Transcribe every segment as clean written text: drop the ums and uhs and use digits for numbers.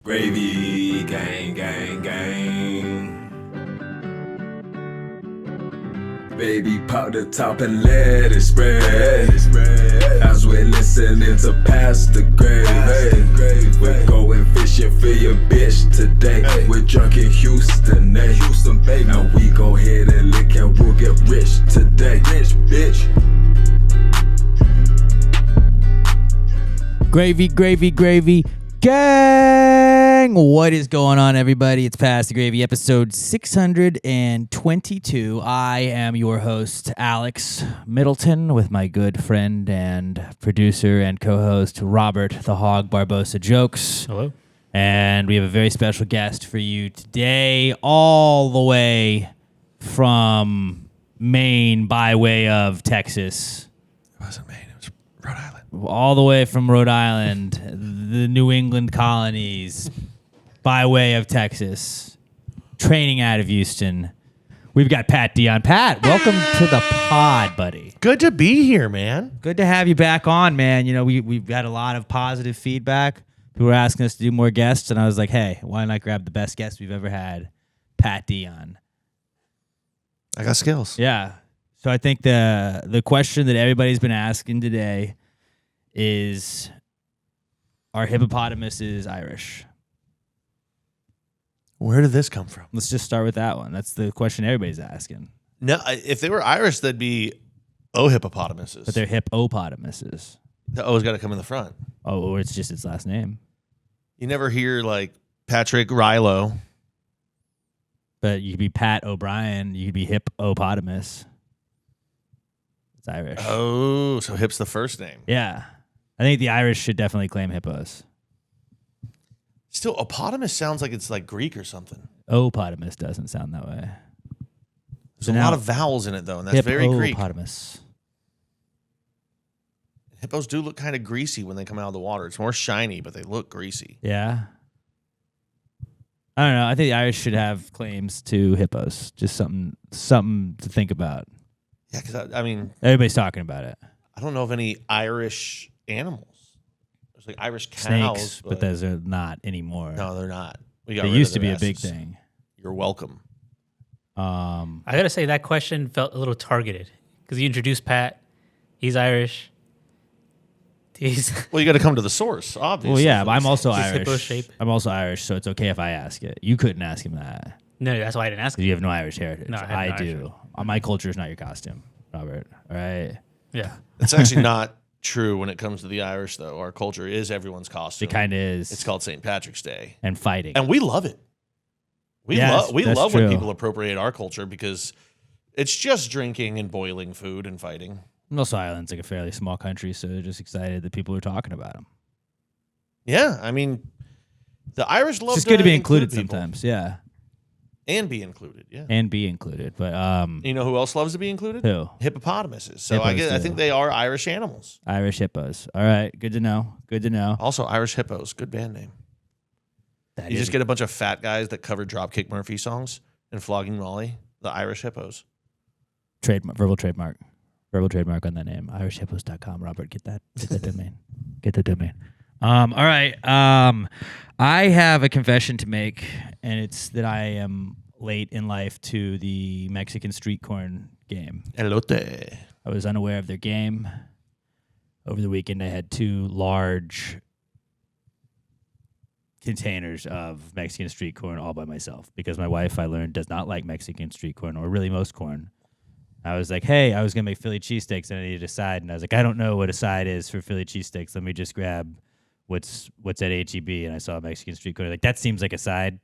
Gravy, gang, gang, gang. Baby, pop the top and let it spread. As we're listening to Past the Gravy. We're going fishing for your bitch today. We're drunk in Houston, baby. Now we go ahead and lick and we'll get rich today. Rich, bitch. Gravy, gravy, gravy, gang! What is going on, everybody? It's Past the Gravy, episode 622. I am your host, Alex Middleton, with my good friend and producer and co-host, Robert the Hog Barbosa Jokes. Hello. And we have a very special guest for you today, all the way from Maine by way of Texas. It wasn't Maine, it was Rhode Island. All the way from Rhode Island, the New England colonies, by way of Texas, training out of Houston. We've got Pat Dion. Pat, welcome to the pod, buddy. Good to be here, man. Good to have you back on, man. You know, we've got a lot of positive feedback. People were asking us to do more guests, and I was like, hey, why not grab the best guest we've ever had, Pat Dion? I got skills. Yeah. So I think the question that everybody's been asking today is, are hippopotamuses Irish? Where did this come from? Let's just start with that one. That's the question everybody's asking. No, if they were Irish, they'd be hippopotamuses. But they're hippopotamuses. The O's got to come in the front. Oh, or it's just its last name. You never hear like Patrick Rilo. But you could be Pat O'Brien. You could be hippopotamus. It's Irish. Oh, so hip's the first name. Yeah. I think the Irish should definitely claim hippos. Still, opotamus sounds like it's like Greek or something. Opotamus doesn't sound that way. There's a lot of vowels in it, though, and that's very Greek. Hippopotamus. Hippos do look kind of greasy when they come out of the water. It's more shiny, but they look greasy. Yeah. I don't know. I think the Irish should have claims to hippos. Just something to think about. Yeah, because I mean, everybody's talking about it. I don't know of any Irish animals. There's like Irish cows, snakes, but those are not anymore. No, they're not. They used to be a big thing. You're welcome. I gotta say that question felt a little targeted because you introduced Pat. He's Irish. Well, you got to come to the source, obviously. Well, yeah, but I'm also He's Irish. hippo shape. I'm also Irish, so it's okay if I ask it. You couldn't ask him that. No, that's why I didn't ask him. You have no Irish heritage. No, I do. My culture is not your costume, Robert. All right. Yeah. It's actually not true when it comes to the Irish, though. Our culture is everyone's costume. It kind of is. It's called St. Patrick's Day. And fighting. And we love it. We love when people appropriate our culture because it's just drinking and boiling food and fighting. And also, Ireland's like a fairly small country, so they're just excited that people are talking about them. Yeah, I mean, the Irish love it's just good to be included people. Sometimes, yeah. And be included, yeah. And be included, but you know who else loves to be included? Who? Hippopotamuses. So Hippos I think they are Irish animals. Irish hippos. All right, good to know. Good to know. Also, Irish Hippos, good band name. You just get a bunch of fat guys that cover Dropkick Murphy songs and Flogging Molly, the Irish Hippos. Verbal trademark on that name. IrishHippos.com. Robert, get that domain. Get the domain. All right. I have a confession to make, and it's that I am late in life to the Mexican street corn game. Elote. I was unaware of their game. Over the weekend, I had 2 large containers of Mexican street corn all by myself because my wife, I learned, does not like Mexican street corn or really most corn. I was like, hey, I was going to make Philly cheesesteaks and I needed a side. And I was like, I don't know what a side is for Philly cheesesteaks. Let me just grab what's at HEB. And I saw Mexican street corn. Like, that seems like a side.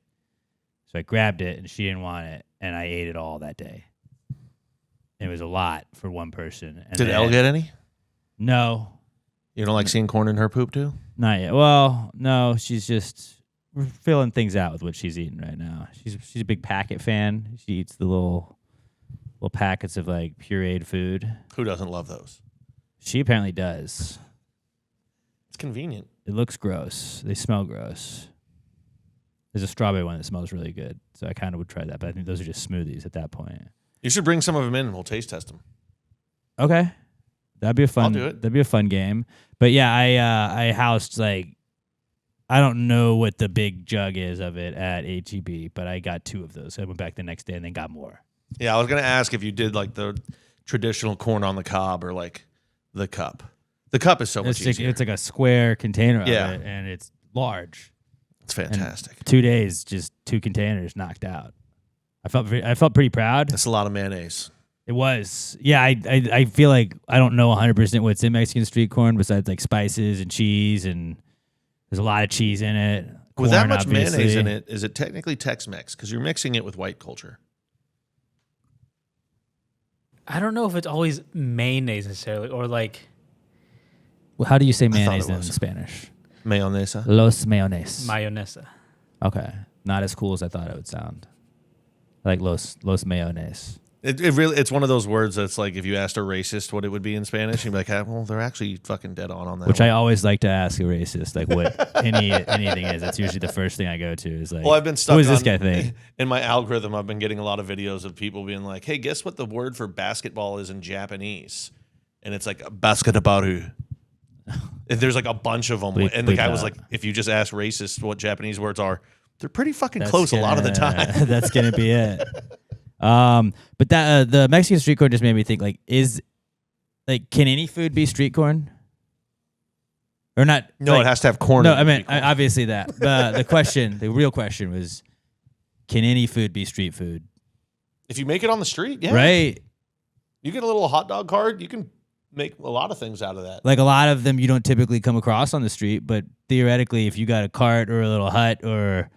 So I grabbed it and she didn't want it. And I ate it all that day. It was a lot for one person. And Did Elle get any? No. You don't like seeing corn in her poop too? Not yet. Well, no, we're filling things out with what she's eating right now. She's a big packet fan. She eats the little packets of like pureed food. Who doesn't love those? She apparently does. It's convenient. It looks gross. They smell gross. There's a strawberry one that smells really good, so I kind of would try that. But I think those are just smoothies at that point. You should bring some of them in and we'll taste test them. Okay. That'd be a fun. I'll do it. That'd be a fun game. But yeah, I housed like I don't know what the big jug is of it at HEB, but I got 2 of those. So I went back the next day and then got more. Yeah, I was gonna ask if you did like the traditional corn on the cob or like the cup. The cup is so much easier. It's like a square container of Yeah. it, and it's large. It's fantastic. 2 days, just 2 containers knocked out. I felt pretty proud. That's a lot of mayonnaise. It was. Yeah, I feel like I don't know 100% what's in Mexican street corn besides like spices and cheese, and there's a lot of cheese in it. With that Corn, much obviously. mayonnaise in it, is it technically Tex-Mex? Because you're mixing it with white culture. I don't know if it's always mayonnaise necessarily, or like Well, how do you say thought mayonnaise it in was. Spanish? Mayonesa. Los mayonnaise. mayonesa. Okay. Not as cool as I thought it would sound. Like los mayonnaise. It really, it's one of those words that's like if you asked a racist what it would be in Spanish, you'd be like, well, they're actually fucking dead on that. Which one. I always like to ask a racist, like what anything is. That's usually the first thing I go to is like, Well, I've been stuck who does this on- guy think? In my algorithm, I've been getting a lot of videos of people being like, hey, guess what the word for basketball is in Japanese? And it's like basketbaru. And there's like a bunch of them. And the bleep guy was out. like, if you just ask racists what Japanese words are, they're pretty fucking close a lot of the time. That's gonna be it. But that the Mexican street corn just made me think like, can any food be street corn? Or not? No, like, it has to have corn. No, in it I to mean be cool. obviously that. The real question was, can any food be street food? If you make it on the street, yeah. Right? You get a little hot dog card, you can make a lot of things out of that. Like a lot of them you don't typically come across on the street, but theoretically, if you got a cart or a little hut or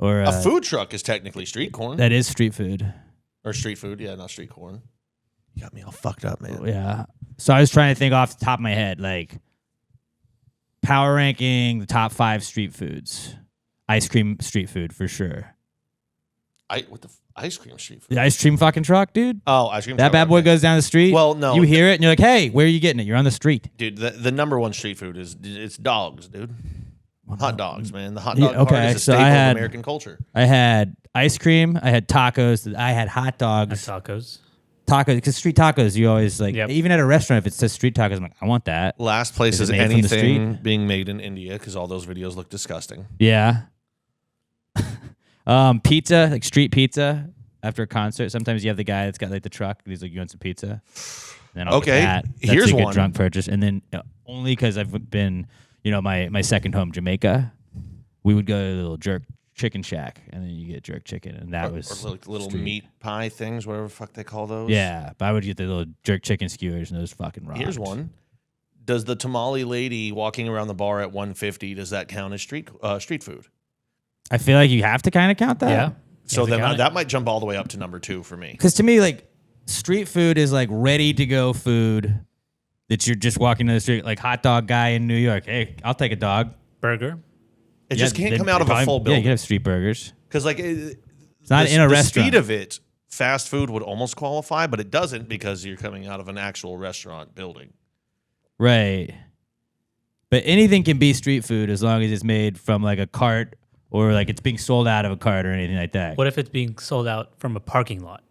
A food truck is technically street corn. that is street food. Or street food, yeah, not street corn. You got me all fucked up, man. Yeah. So I was trying to think off the top of my head, like power ranking the top 5 street foods. Ice cream street food for sure. Ice cream street food? The ice cream fucking truck, dude. Oh, ice cream That truck, bad boy okay. goes down the street. Well, no. You hear it and you're like, hey, where are you getting it? You're on the street. Dude, the number one street food it's dogs, dude. Hot dogs, man. The hot Yeah, dog cart okay, is a so staple I had- of American culture. I had ice cream. I had tacos. I had hot dogs. Tacos. Tacos, because street tacos, you always like, Yep. even at a restaurant, if it says street tacos, I'm like, I want that. Last place Is is it made from the anything street? being made in India because all those videos look disgusting. Yeah. Pizza, like street pizza after a concert. Sometimes you have the guy that's got like the truck and he's like, you want some pizza? And then I'll Okay, get that. That's here's a good one. drunk purchase. And then only because I've been, my second home, Jamaica, we would go to the little jerk chicken shack and then you get jerk chicken. And that was Or like little street. meat pie things, whatever the fuck they call those. Yeah, but I would get the little jerk chicken skewers and those fucking rocked. Here's one. Does the tamale lady walking around the bar at 150, does that count as street food? I feel like you have to kind of count that. Yeah. So You have to then count it. that might jump all the way up to number 2 for me. Because to me, like, street food is like ready to go food that you're just walking down the street, like hot dog guy in New York. Hey, I'll take a dog. Burger. It just can't they- come out of they a full probably- Yeah, building. you can have street burgers. Because like It's not in a the restaurant. speed of it, fast food would almost qualify, but it doesn't because you're coming out of an actual restaurant building. Right. But anything can be street food as long as it's made from like a cart or like it's being sold out of a cart or anything like that. What if it's being sold out from a parking lot?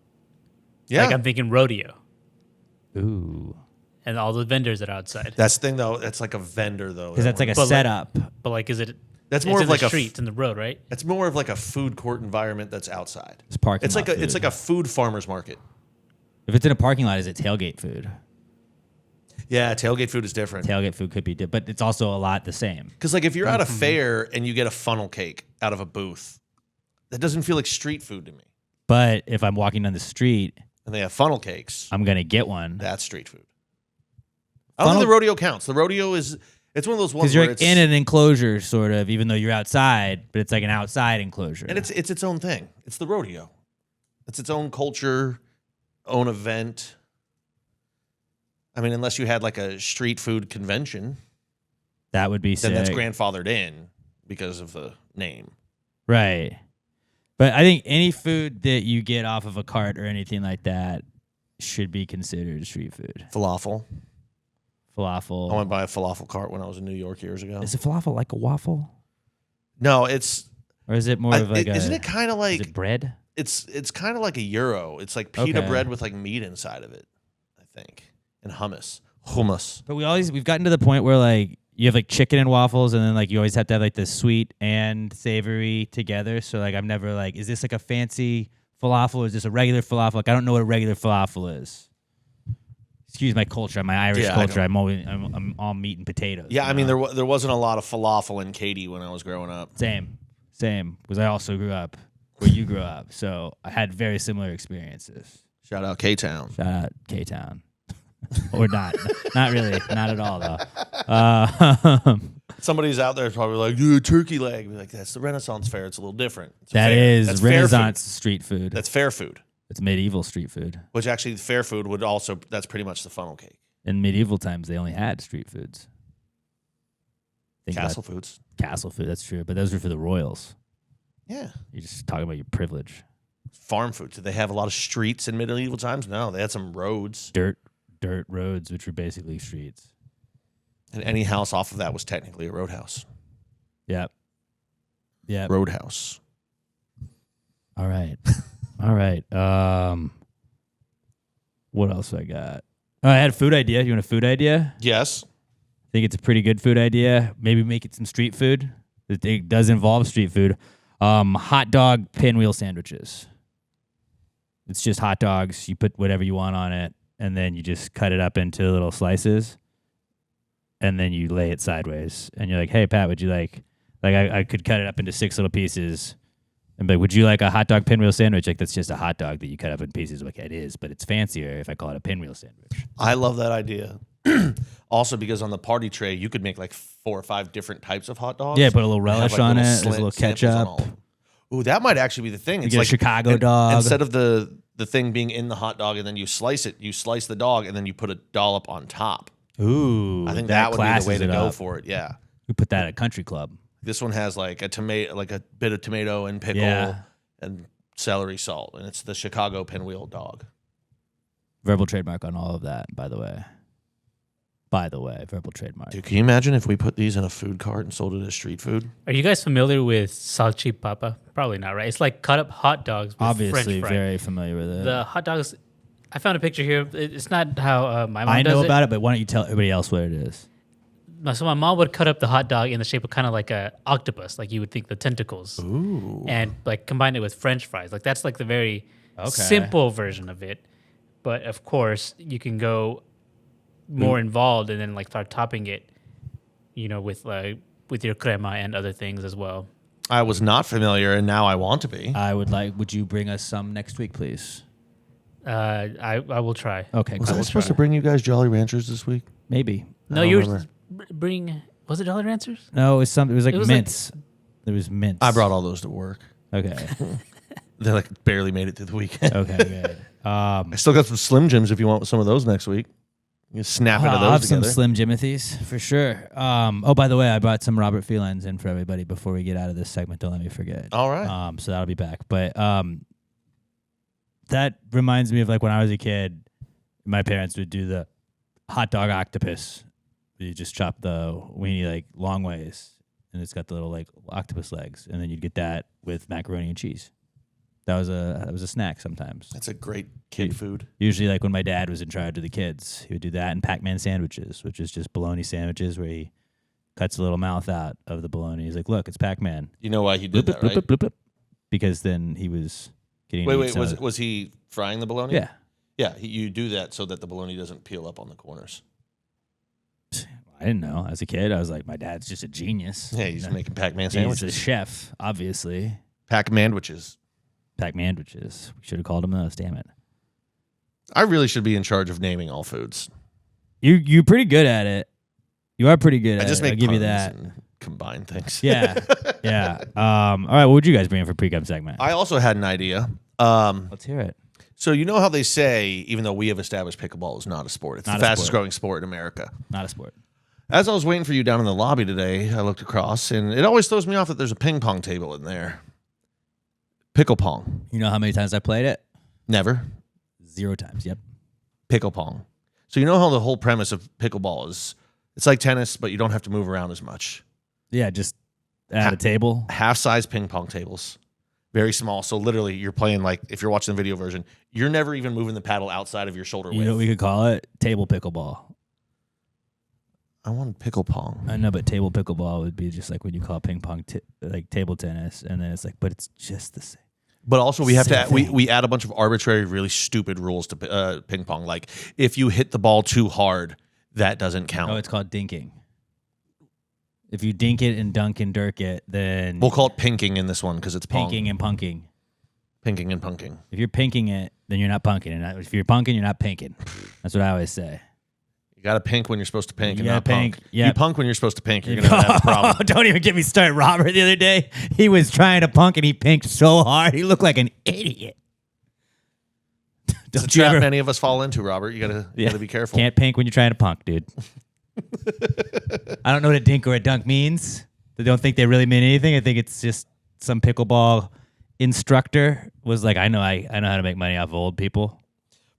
Yeah, Like I'm thinking rodeo Ooh. and all the vendors that are outside. that's the thing though. That's like a vendor though. Because that's like a But like- setup. But like, is it? That's it's more in of like the a street, it's in the road, right? It's more of like a food court environment that's outside. It's parking It's lot like it's food. like a food farmer's market. If it's in a parking lot, is it tailgate food? Yeah, tailgate food is different. Tailgate food could be, but it's also a lot the same. Because like if you're at Mm-hmm. a fair and you get a funnel cake out of a booth, that doesn't feel like street food to me. But if I'm walking down the street, And they have funnel cakes. I'm gonna get one That's street food. I don't think the rodeo counts. The rodeo it's one of those ones because you're where like it's in an enclosure, sort of, even though you're outside, but it's like an outside enclosure. and it's its own thing. It's the rodeo. It's its own culture, own event. I mean, unless you had like a street food convention, that would be then sick. that's grandfathered in because of the name. Right. But I think any food that you get off of a cart or anything like that should be considered street food. Falafel. Falafel. I went by a falafel cart when I was in New York years ago. Is a falafel like a waffle? No, it's Or is it more of like isn't it kind of is like it bread? it's kind of like a gyro. It's like pita Okay. bread with like meat inside of it, I think, and hummus. But we've gotten to the point where like you have like chicken and waffles, and then like you always have to have like the sweet and savory together. So like I'm never like, is this like a fancy falafel or is this a regular falafel? Like I don't know what a regular falafel is. Excuse my culture, my Irish culture. I'm all meat and potatoes. Yeah, I mean there wasn't a lot of falafel in Katy when I was growing up. Same, because I also grew up where you grew up, so I had very similar experiences. Shout out K-Town. Shout out K-Town. Or not. Not really. Not at all, though. Somebody's out there probably like, dude, turkey leg. Be like, that's the Renaissance fair. It's a little different. That's Renaissance street food. That's fair food. It's medieval street food. Which actually, fair food would also, that's pretty much the funnel cake. In medieval times, they only had street foods. Castle foods. Castle food, that's true. But those were for the royals. Yeah. You're just talking about your privilege. Farm food. Did they have a lot of streets in medieval times? No, they had some roads. Dirt roads, which were basically streets. And any house off of that was technically a roadhouse. Yep. Roadhouse. All right. All right. What else I got? Oh, I had a food idea. You want a food idea? Yes. I think it's a pretty good food idea. Maybe make it some street food. It does involve street food. Hot dog pinwheel sandwiches. It's just hot dogs. You put whatever you want on it, and then you just cut it up into little slices, and then you lay it sideways. And you're like, hey, Pat, would you like I could cut it up into 6 little pieces and be like, would you like a hot dog pinwheel sandwich? Like, that's just a hot dog that you cut up in pieces. Like, it is, but it's fancier if I call it a pinwheel sandwich. I love that idea. Also, because on the party tray, you could make like 4 or 5 different types of hot dogs. Yeah, put a little relish like on it, little a little ketchup. Ooh, that might actually be the thing. You It's get like a Chicago dog. Instead of the thing being in the hot dog and then you slice it, you slice the dog and then you put a dollop on top. Ooh, I think that would be the classes way to it go up. for it. Yeah. We put that at a country club. This one has like a tomato, like a bit of tomato and pickle and celery salt, and it's the Chicago pinwheel dog. Verbal trademark on all of that, by the way. Verbal trademark. Dude, can you imagine if we put these in a food cart and sold it as street food? Are you guys familiar with salchipapa? Probably not, right? It's like cut up hot dogs with Obviously, French fry. very familiar with it. The hot dogs, I found a picture here. It's not how my mom I does know it. about it, but why don't you tell everybody else what it is? So my mom would cut up the hot dog in the shape of kind of like a octopus, like you would think the tentacles. Ooh. And like combine it with French fries. Like that's like the very simple version of it. But of course, you can go more involved and then like start topping it, with your crema and other things as well. I was not familiar, and now I want to be. Would you bring us some next week, please? I will try. Okay, Was cool. I supposed to bring you guys Jolly Ranchers this week? Maybe. No, you were bring. Was it Jolly Ranchers? No, it was like mints. There was mints. I brought all those to work. Okay. They like barely made it through the weekend. Okay, good. I still got some Slim Jims if you want some of those next week. You snap into I'll those have together. some Slim Jimothy's for sure. By the way, I brought some Robert Felines in for everybody before we get out of this segment. Don't let me forget. All right. So that'll be back. But that reminds me of like when I was a kid, my parents would do the hot dog octopus. You just chop the weenie like long ways, and it's got the little like octopus legs, and then you'd get that with macaroni and cheese. That was a snack sometimes. That's a great kid food. Usually, like when my dad was in charge of the kids, he would do that and Pac-Man sandwiches, which is just bologna sandwiches where he cuts a little mouth out of the bologna. He's like, "Look, it's Pac-Man." You know why he did that, Bloop, right? bloop, bloop, bloop. Because then he was getting. Wait. Was he frying the bologna? Yeah. Yeah. You do that so that the bologna doesn't peel up on the corners. I didn't know. As a kid, I was like, my dad's just a genius. Yeah, he's making Pac-Man He's sandwiches. a chef, obviously. Pac-Man-wiches. Pac-Man-wiches. We should have called him those. Damn it. I really should be in charge of naming all foods. You're pretty good at it. You are pretty good at I just it. make I'll give you puns that. and combine things. Yeah. Yeah. All right. What would you guys bring in for Precome segment? I also had an idea. Let's hear it. So you know how they say, even though we have established pickleball is not a sport, it's Not the a fastest sport. growing sport in America. Not a sport. As I was waiting for you down in the lobby today, I looked across, and it always throws me off that there's a ping pong table in there. Pickle pong. You know how many times I played it? Never. 0 times. Yep. Pickle pong. So you know how the whole premise of pickleball is, it's like tennis, but you don't have to move around as much. Yeah, just at a table. Half-size ping pong tables. Very small. So literally you're playing like, if you're watching the video version, you're never even moving the paddle outside of your shoulder width. You know what we could call it? Table pickleball. I want pickle pong. I know, but table pickleball would be just like when you call ping pong like table tennis, and then it's like, but it's just the same. But also we have to Same add, thing. we add a bunch of arbitrary, really stupid rules to ping pong. Like if you hit the ball too hard, that doesn't count. Oh, it's called dinking. If you dink it and dunk and dirk it, then We'll call it pinking in this one because it's pong. pinking and punking. Pinking and punking. If you're pinking it, then you're not punking. And if you're punking, you're not pinking. That's what I always say. You got to pink when you're supposed to pink and gotta not pink, punk. yep. You punk when you're supposed to pink, you're going to have a problem. Don't even get me started. Robert, the other day, he was trying to punk and he pinked so hard. He looked like an idiot. It's a trap many of us fall into, Robert. You gotta be careful. Can't pink when you're trying to punk, dude. I don't know what a dink or a dunk means. I don't think they really mean anything. I think it's just some pickleball instructor was like, I know how to make money off of old people.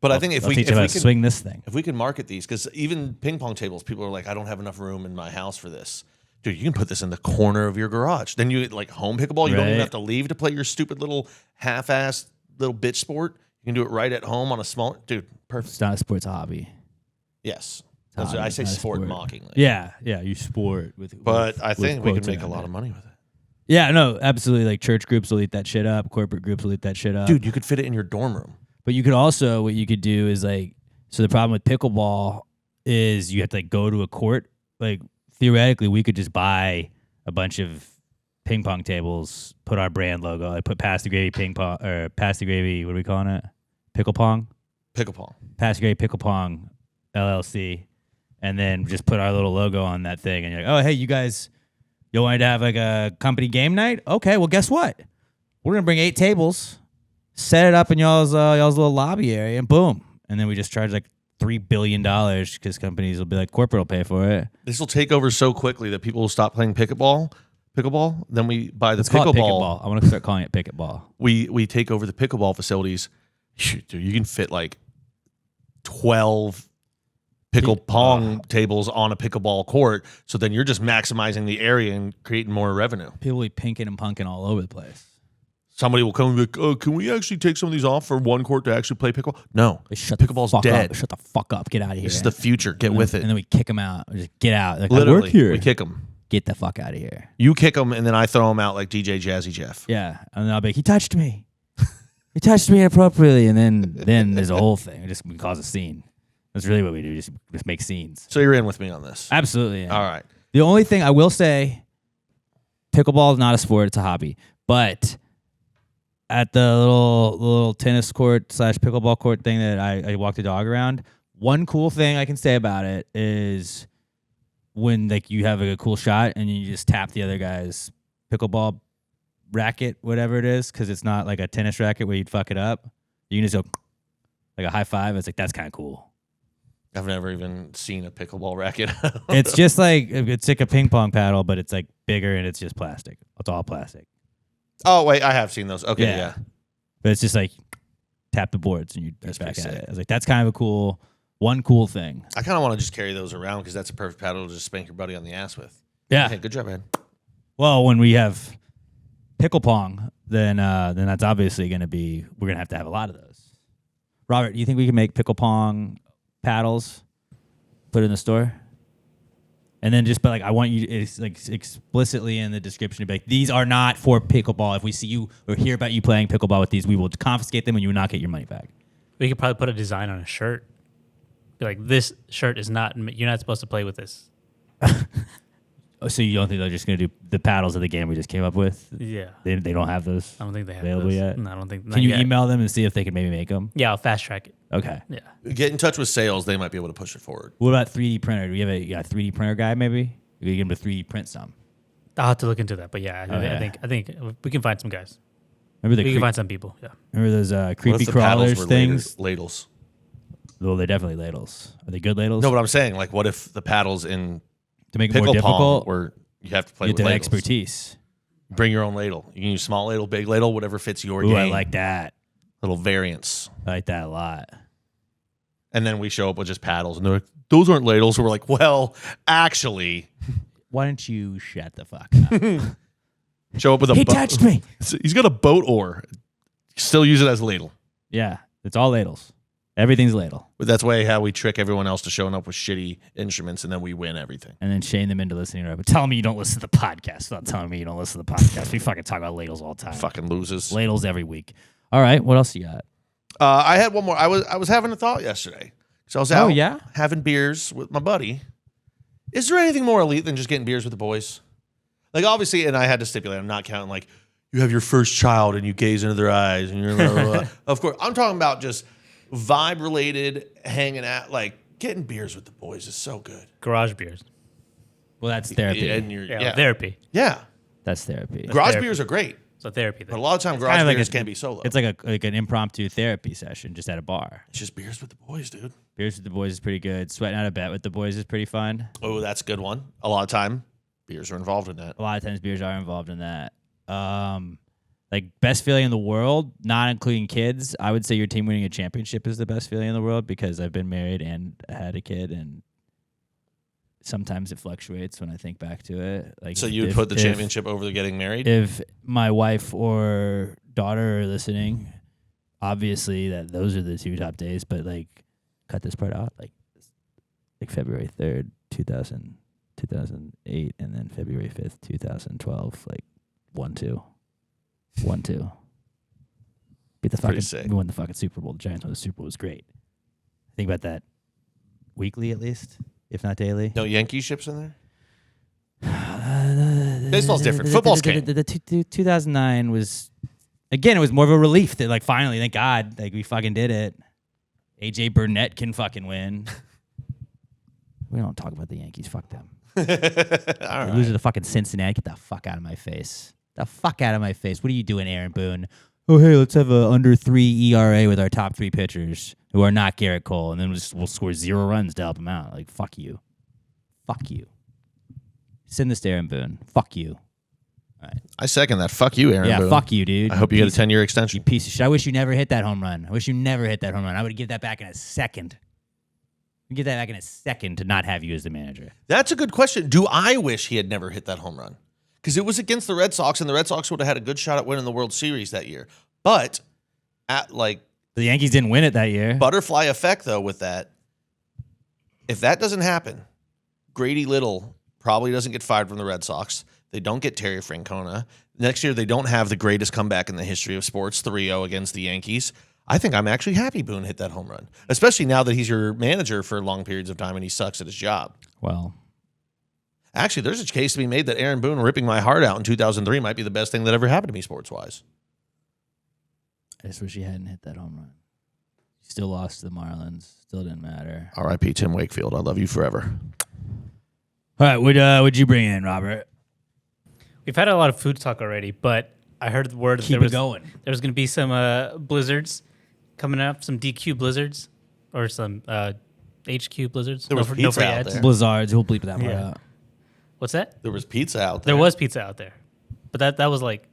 But I think if I'll we teach them how to can swing this thing. if we can market these, because even ping pong tables, people are like, I don't have enough room in my house for this. Dude, you can put this in the corner of your garage. Then you like home pickleball. You don't even Right. have to leave to play your stupid little half-assed little bitch sport. You can do it right at home on a small. Dude, perfect. It's not a sport, it's a hobby. Yes, Hobby, I say not a sport sport. mockingly. Yeah, you sport with. But with- I with think we can quotes make a around lot it. of money with it. Yeah, no, absolutely. Like church groups will eat that shit up. Corporate groups will eat that shit up. Dude, you could fit it in your dorm room. But you could also, what you could do is like, so the problem with pickleball is you have to like go to a court. Like theoretically, we could just buy a bunch of ping pong tables, put our brand logo, like put Pass the Gravy ping pong or Pass the Gravy. What are we calling it? Pickle pong. Pickle pong. Pass the Gravy Pickle Pong LLC, and then just put our little logo on that thing. And you're like, oh hey, you guys, you wanted to have like a company game night? Okay, well guess what? We're gonna bring 8 tables, set it up in y'all's little lobby area, and boom. And then we just charge like $3 billion because companies will be like, corporate will pay for it. This will take over so quickly that people will stop playing pickleball. Then we buy the Let's call it pickleball. pickleball. I want to start calling it pickleball. We take over the pickleball facilities. Shoot, dude, you can fit like 12 pickle pong tables on a pickleball court. So then you're just maximizing the area and creating more revenue. People will be pinking and punking all over the place. Somebody will come and be like, oh, can we actually take some of these off for one court to actually play pickleball? No. Shut Pickleball's the fuck dead. up. Shut the fuck up. Get out of here. This is the future. Get And with then- it. And then we kick them out. We just get out. Like, I Literally, work here. we kick them. Get the fuck out of here. You kick them, and then I throw them out like DJ Jazzy Jeff. Yeah, and then I'll be like, he touched me. He touched me inappropriately, and then there's a whole thing. We cause a scene. That's really what we do. Just make scenes. So you're in with me on this. Absolutely. Yeah. All right. The only thing I will say, pickleball is not a sport; it's a hobby. But at the little tennis court / pickleball court thing that I walk the dog around, one cool thing I can say about it is when like you have a cool shot and you just tap the other guy's pickleball racket, whatever it is, because it's not like a tennis racket where you'd fuck it up. You can just go like a high five. It's like, that's kind of cool. I've never even seen a pickleball racket. It's just like it's like a ping pong paddle, but it's like bigger and it's just plastic. It's all plastic. Oh, wait, I have seen those. Okay, yeah. But it's just like tap the boards and you're back pretty at sick. it. I was like, that's kind of a one cool thing. I kind of want to just carry those around because that's a perfect paddle to just spank your buddy on the ass with. Yeah. Hey, good job, man. Well, when we have pickle pong, then that's obviously going to be, we're going to have a lot of those. Robert, do you think we can make pickle pong paddles, put it in the store? And then just be like, I want you, it's like explicitly in the description to be like, these are not for pickleball. If we see you or hear about you playing pickleball with these, we will confiscate them and you will not get your money back. We could probably put a design on a shirt. Be like, this shirt is not, you're not supposed to play with this. Oh, so you don't think they're just going to do the paddles of the game we just came up with? Yeah. They don't have those I don't think they have available those. yet? No, I don't think. Can not you yet. email them and see if they can maybe make them? Yeah, I'll fast track it. Okay. Yeah. Get in touch with sales. They might be able to push it forward. What about 3D printer? Do you have a 3D printer guy maybe? You can get him to 3D print some. I'll have to look into that. But yeah, Okay. I think we can find some guys. Remember We can find some people. Yeah. remember those What creepy if the paddles crawlers were things? Ladles. Well, they're definitely ladles. Are they good ladles? No, but I'm saying, like, what if the paddles in to make it more pickle pong difficult, were you have to play you with have to have ladles? expertise. Bring your own ladle. You can use small ladle, big ladle, whatever fits your Ooh, game. I like that. Little variants. I like that a lot. And then we show up with just paddles, and they're like, those aren't ladles. So we're like, well, actually, Why don't you shut the fuck up? show up with a He boat. touched me. He's got a boat oar. Still use it as a ladle. Yeah, it's all ladles. Everything's ladle. But that's way how we trick everyone else to showing up with shitty instruments, and then we win everything. And then shame them into listening to it. But tell me you don't listen to the podcast without telling me you don't listen to the podcast. We fucking talk about ladles all the time. Fucking losers. Ladles every week. All right, what else you got? I had one more. I was having a thought yesterday. So I was out yeah? having beers with my buddy. Is there anything more elite than just getting beers with the boys? Like, obviously, and I had to stipulate, I'm not counting like you have your first child and you gaze into their eyes and you're blah, blah, blah. Of course, I'm talking about just vibe related, hanging out, like getting beers with the boys is so good. Garage beers. Well, that's therapy. And Therapy. Yeah. That's therapy. Garage therapy. beers are great. So therapy. But a lot of times garage kind of beers like can't be solo. It's like an impromptu therapy session just at a bar. It's just beers with the boys, dude. Beers with the boys is pretty good. Sweating out a bet with the boys is pretty fun. Oh, that's a good one. A lot of time, beers are involved in that. A lot of times beers are involved in that. Like best feeling in the world, not including kids, I would say your team winning a championship is the best feeling in the world because I've been married and had a kid, and sometimes it fluctuates when I think back to it. Like, So you would put the championship over the getting married? If my wife or daughter are listening, obviously those are the two top days, but like cut this part out, like February 3rd, 2008, and then February 5th, 2012, like 1-2. 1-2. Beat the Pretty fucking. sick. We won the fucking Super Bowl. The Giants won the Super Bowl. It was great. Think about that weekly at least, if not daily. No Yankee ships in there? Baseball's different. Football's king. The 2009 was, again, it was more of a relief that like finally, thank God, like we fucking did it. AJ Burnett can fucking win. We don't talk about the Yankees. Fuck them. All They right. lose to the fucking Cincinnati. Get the fuck out of my face. The fuck out of my face. What are you doing, Aaron Boone? Oh, hey, let's have a under 3 ERA with our top 3 pitchers who are not Garrett Cole, and then we'll score 0 runs to help him out. Like, fuck you. Fuck you. Send this to Aaron Boone. Fuck you. All right. I second that. Fuck you, Aaron Yeah, Boone. fuck you, dude. I hope you get a 10-year extension. You piece of shit. I wish you never hit that home run. I wish you never hit that home run. I would give that back in a second. I'd give that back in a second to not have you as the manager. That's a good question. Do I wish he had never hit that home run? Because it was against the Red Sox, and the Red Sox would have had a good shot at winning the World Series that year. But at like The Yankees didn't win it that year. butterfly effect, though, with that, if that doesn't happen, Grady Little probably doesn't get fired from the Red Sox. They don't get Terry Francona. Next year, they don't have the greatest comeback in the history of sports, 3-0 against the Yankees. I think I'm actually happy Boone hit that home run, especially now that he's your manager for long periods of time and he sucks at his job. Well, Actually, there's a case to be made that Aaron Boone ripping my heart out in 2003 might be the best thing that ever happened to me sports-wise. I just wish he hadn't hit that home run. He still lost to the Marlins. Still didn't matter. R.I.P. Tim Wakefield. I love you forever. All right, what'd you bring in, Robert? We've had a lot of food talk already, but I heard the word Keep it going. There was going to be some blizzards coming up, some DQ blizzards or some HQ blizzards. There was free pizza out ads. there. Blizzards. We'll bleep that part Yeah. out. What's that? There was pizza out there. There was pizza out there, but that was like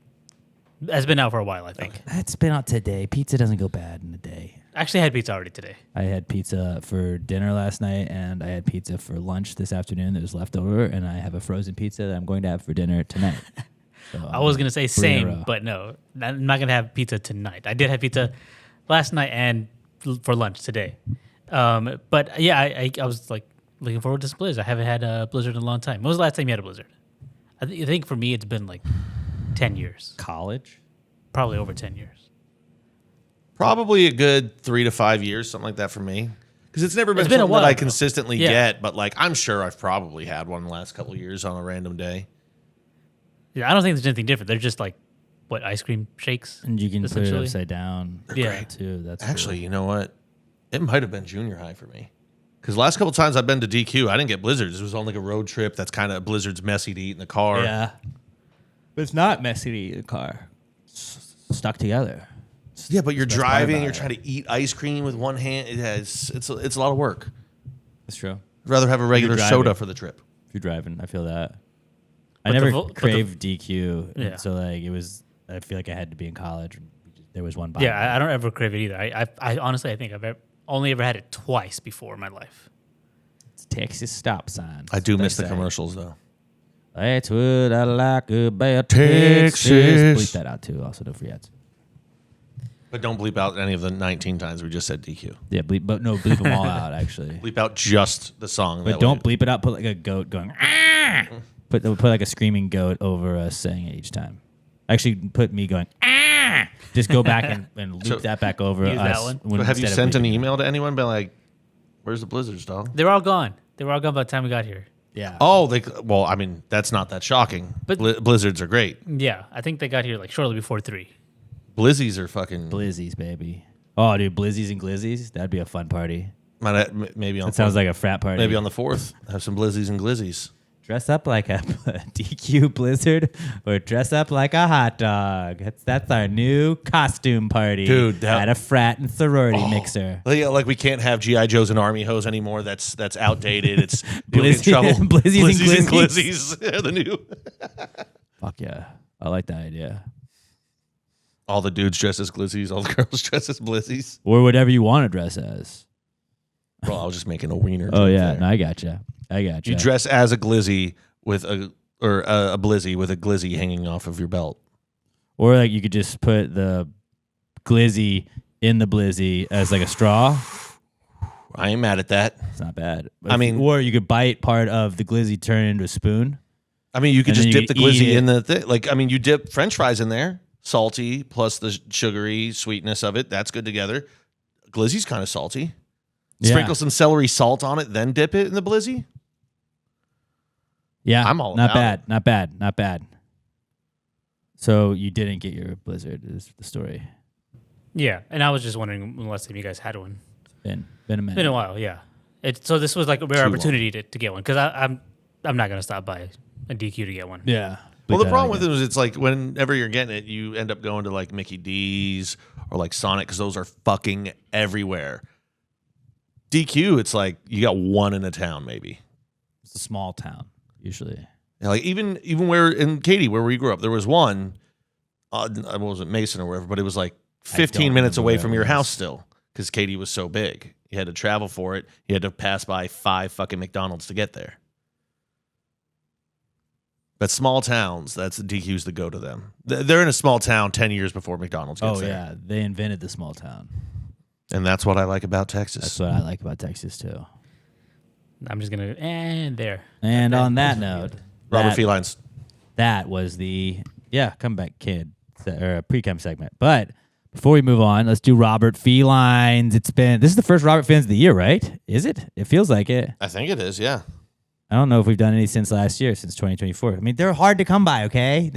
has been out for a while, I think. That's been out today. Pizza doesn't go bad in a day. I actually had pizza already today. I had pizza for dinner last night, and I had pizza for lunch this afternoon that was left over, and I have a frozen pizza that I'm going to have for dinner tonight. So, I was going to say 3 in a same, row. but no, I'm not going to have pizza tonight. I did have pizza last night and for lunch today. But yeah, I was like looking forward to some blizzard. I haven't had a blizzard in a long time. When was the last time you had a blizzard? I think for me it's been like 10 years, College? probably over 10 years. Probably a good 3 to 5 years, something like that for me. Because it's never been, It's been a something while, that I though. consistently Yeah. get, but like I'm sure I've probably had one in the last couple of years on a random day. Yeah, I don't think there's anything different. They're just like what ice cream shakes. And you can put it essentially. upside down. Yeah. great. Too. That's Actually, cool. you know what? It might have been junior high for me. Because last couple times I've been to DQ, I didn't get blizzards. It was on like a road trip. That's kind of blizzards messy to eat in the car. Yeah. But it's not messy to eat in the car. It's stuck together. Yeah, but you're That's the best part driving. about You're it. trying to eat ice cream with one hand. It's a lot of work. That's true. I'd rather have a regular driving. soda for the trip. If you're driving, I feel that. I But the never vo- but the- craved DQ. Yeah. And so like it was, I feel like I had to be in college. There was one bite. Yeah, I don't ever crave it either. I honestly, I think I've only ever had it twice before in my life. It's Texas stop sign. I do That's miss the what they say. commercials though. That's what I like about Texas. Texas. Bleep that out too. Also, don't forget. But don't bleep out any of the 19 times we just said DQ. Yeah, bleep them all out actually. Bleep out just the song. But don't bleep it out. Put like a goat going. Ah! Put like a screaming goat over us saying it each time. Actually, put me going. Ah! Just go back and loop that back over Use that us. one. when- Have you instead of sent an bleeping. email to anyone? Been like, "Where's the blizzards, dog?" They were all gone. They were all gone by the time we got here. Yeah. Oh, well, I mean, that's not that shocking. But- Blizzards are great. Yeah, I think they got here like shortly before 3. Blizzies are fucking. Blizzies, baby. Oh, dude, Blizzies and Glizzies. That'd be a fun party. Maybe on. That sounds like a frat party. Maybe on the 4th, have some blizzies and glizzies. Dress up like a DQ Blizzard or dress up like a hot dog. That's our new costume party. Dude, at a frat and sorority mixer. Like we can't have GI Joes and Army Hose anymore. That's outdated. It's you'll get in Blizzy- trouble. Blizzies and glizzies. They're the new. Fuck yeah. I like that idea. All the dudes dress as glizzies. All the girls dress as blizzies. Or whatever you want to dress as. Well, I was just making a wiener. Oh, joke yeah. there. No, I gotcha. You dress as a glizzy with a blizzy with a glizzy hanging off of your belt. Or like you could just put the glizzy in the blizzy as like a straw. I ain't mad at that. It's not bad. I mean- or you could bite part of the glizzy, turn it into a spoon. I mean, you could And just then dip you the could eat glizzy it. in the thing. Like, I mean, you dip French fries in there, salty plus the sugary sweetness of it. That's good together. Glizzy's kind of salty. Yeah. Sprinkle some celery salt on it, then dip it in the blizzy. Yeah, I'm all not about bad, it. not bad, not bad. So you didn't get your Blizzard, is the story. Yeah, and I was just wondering when last time you guys had one. Been a minute. Been a while, yeah. So this was like a rare Too opportunity to get one because I'm not gonna stop by a DQ to get one. Yeah. Well, the problem with it is it's like whenever you're getting it, you end up going to like Mickey D's or like Sonic because those are fucking everywhere. DQ, it's like you got one in a town maybe. It's a small town usually. Yeah, like even where in Katy, where we grew up, there was one. What was it, Mason or wherever? But it was like 15 don't minutes remember away where from it your was. house still, because Katy was so big. You had to travel for it. You had to pass by 5 fucking McDonald's to get there. But small towns, that's the DQs that go to them. They're in a small town 10 years before McDonald's gets Oh there. yeah, they invented the small town. And that's what I like about Texas. That's what I like about Texas too. I'm just gonna there. And on that note, Robert that, Felines. that was the comeback kid or a pre-chem segment. But before we move on, let's do Robert Felines. This is the first Robert Felines of the year, right? Is it? It feels like it. I think it is, yeah. I don't know if we've done any since last year, since 2024. I mean, they're hard to come by. Okay,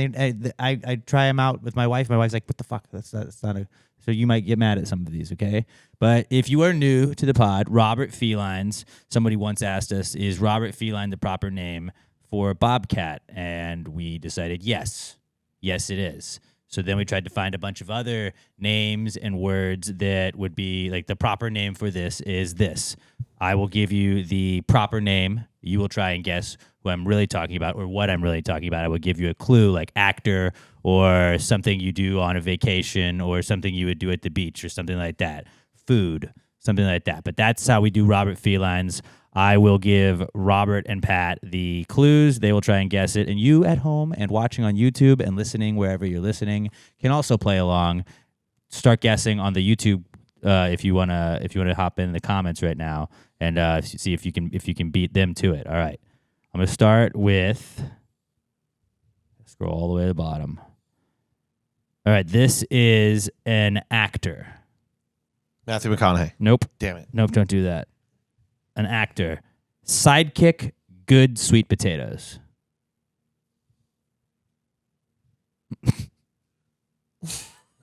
I try them out with my wife. My wife's like, "What the fuck? That's not a." So you might get mad at some of these, okay? But if you are new to the pod, Robert Felines, somebody once asked us, is Robert Feline the proper name for a bobcat? And we decided yes, it is. So then we tried to find a bunch of other names and words that would be like the proper name for this is this. I will give you the proper name. You will try and guess who I'm really talking about or what I'm really talking about. I will give you a clue like actor or something you do on a vacation or something you would do at the beach or something like that. Food, something like that. But that's how we do Robert Felines. I will give Robert and Pat the clues. They will try and guess it. And you at home and watching on YouTube and listening wherever you're listening can also play along. Start guessing on the YouTube if you wanna hop in the comments right now and see if you can beat them to it. All right, I'm gonna start with scroll all the way to the bottom. All right, this is an actor. Matthew McConaughey. Nope. Damn it. Nope, don't do that. An actor. Sidekick, good sweet potatoes.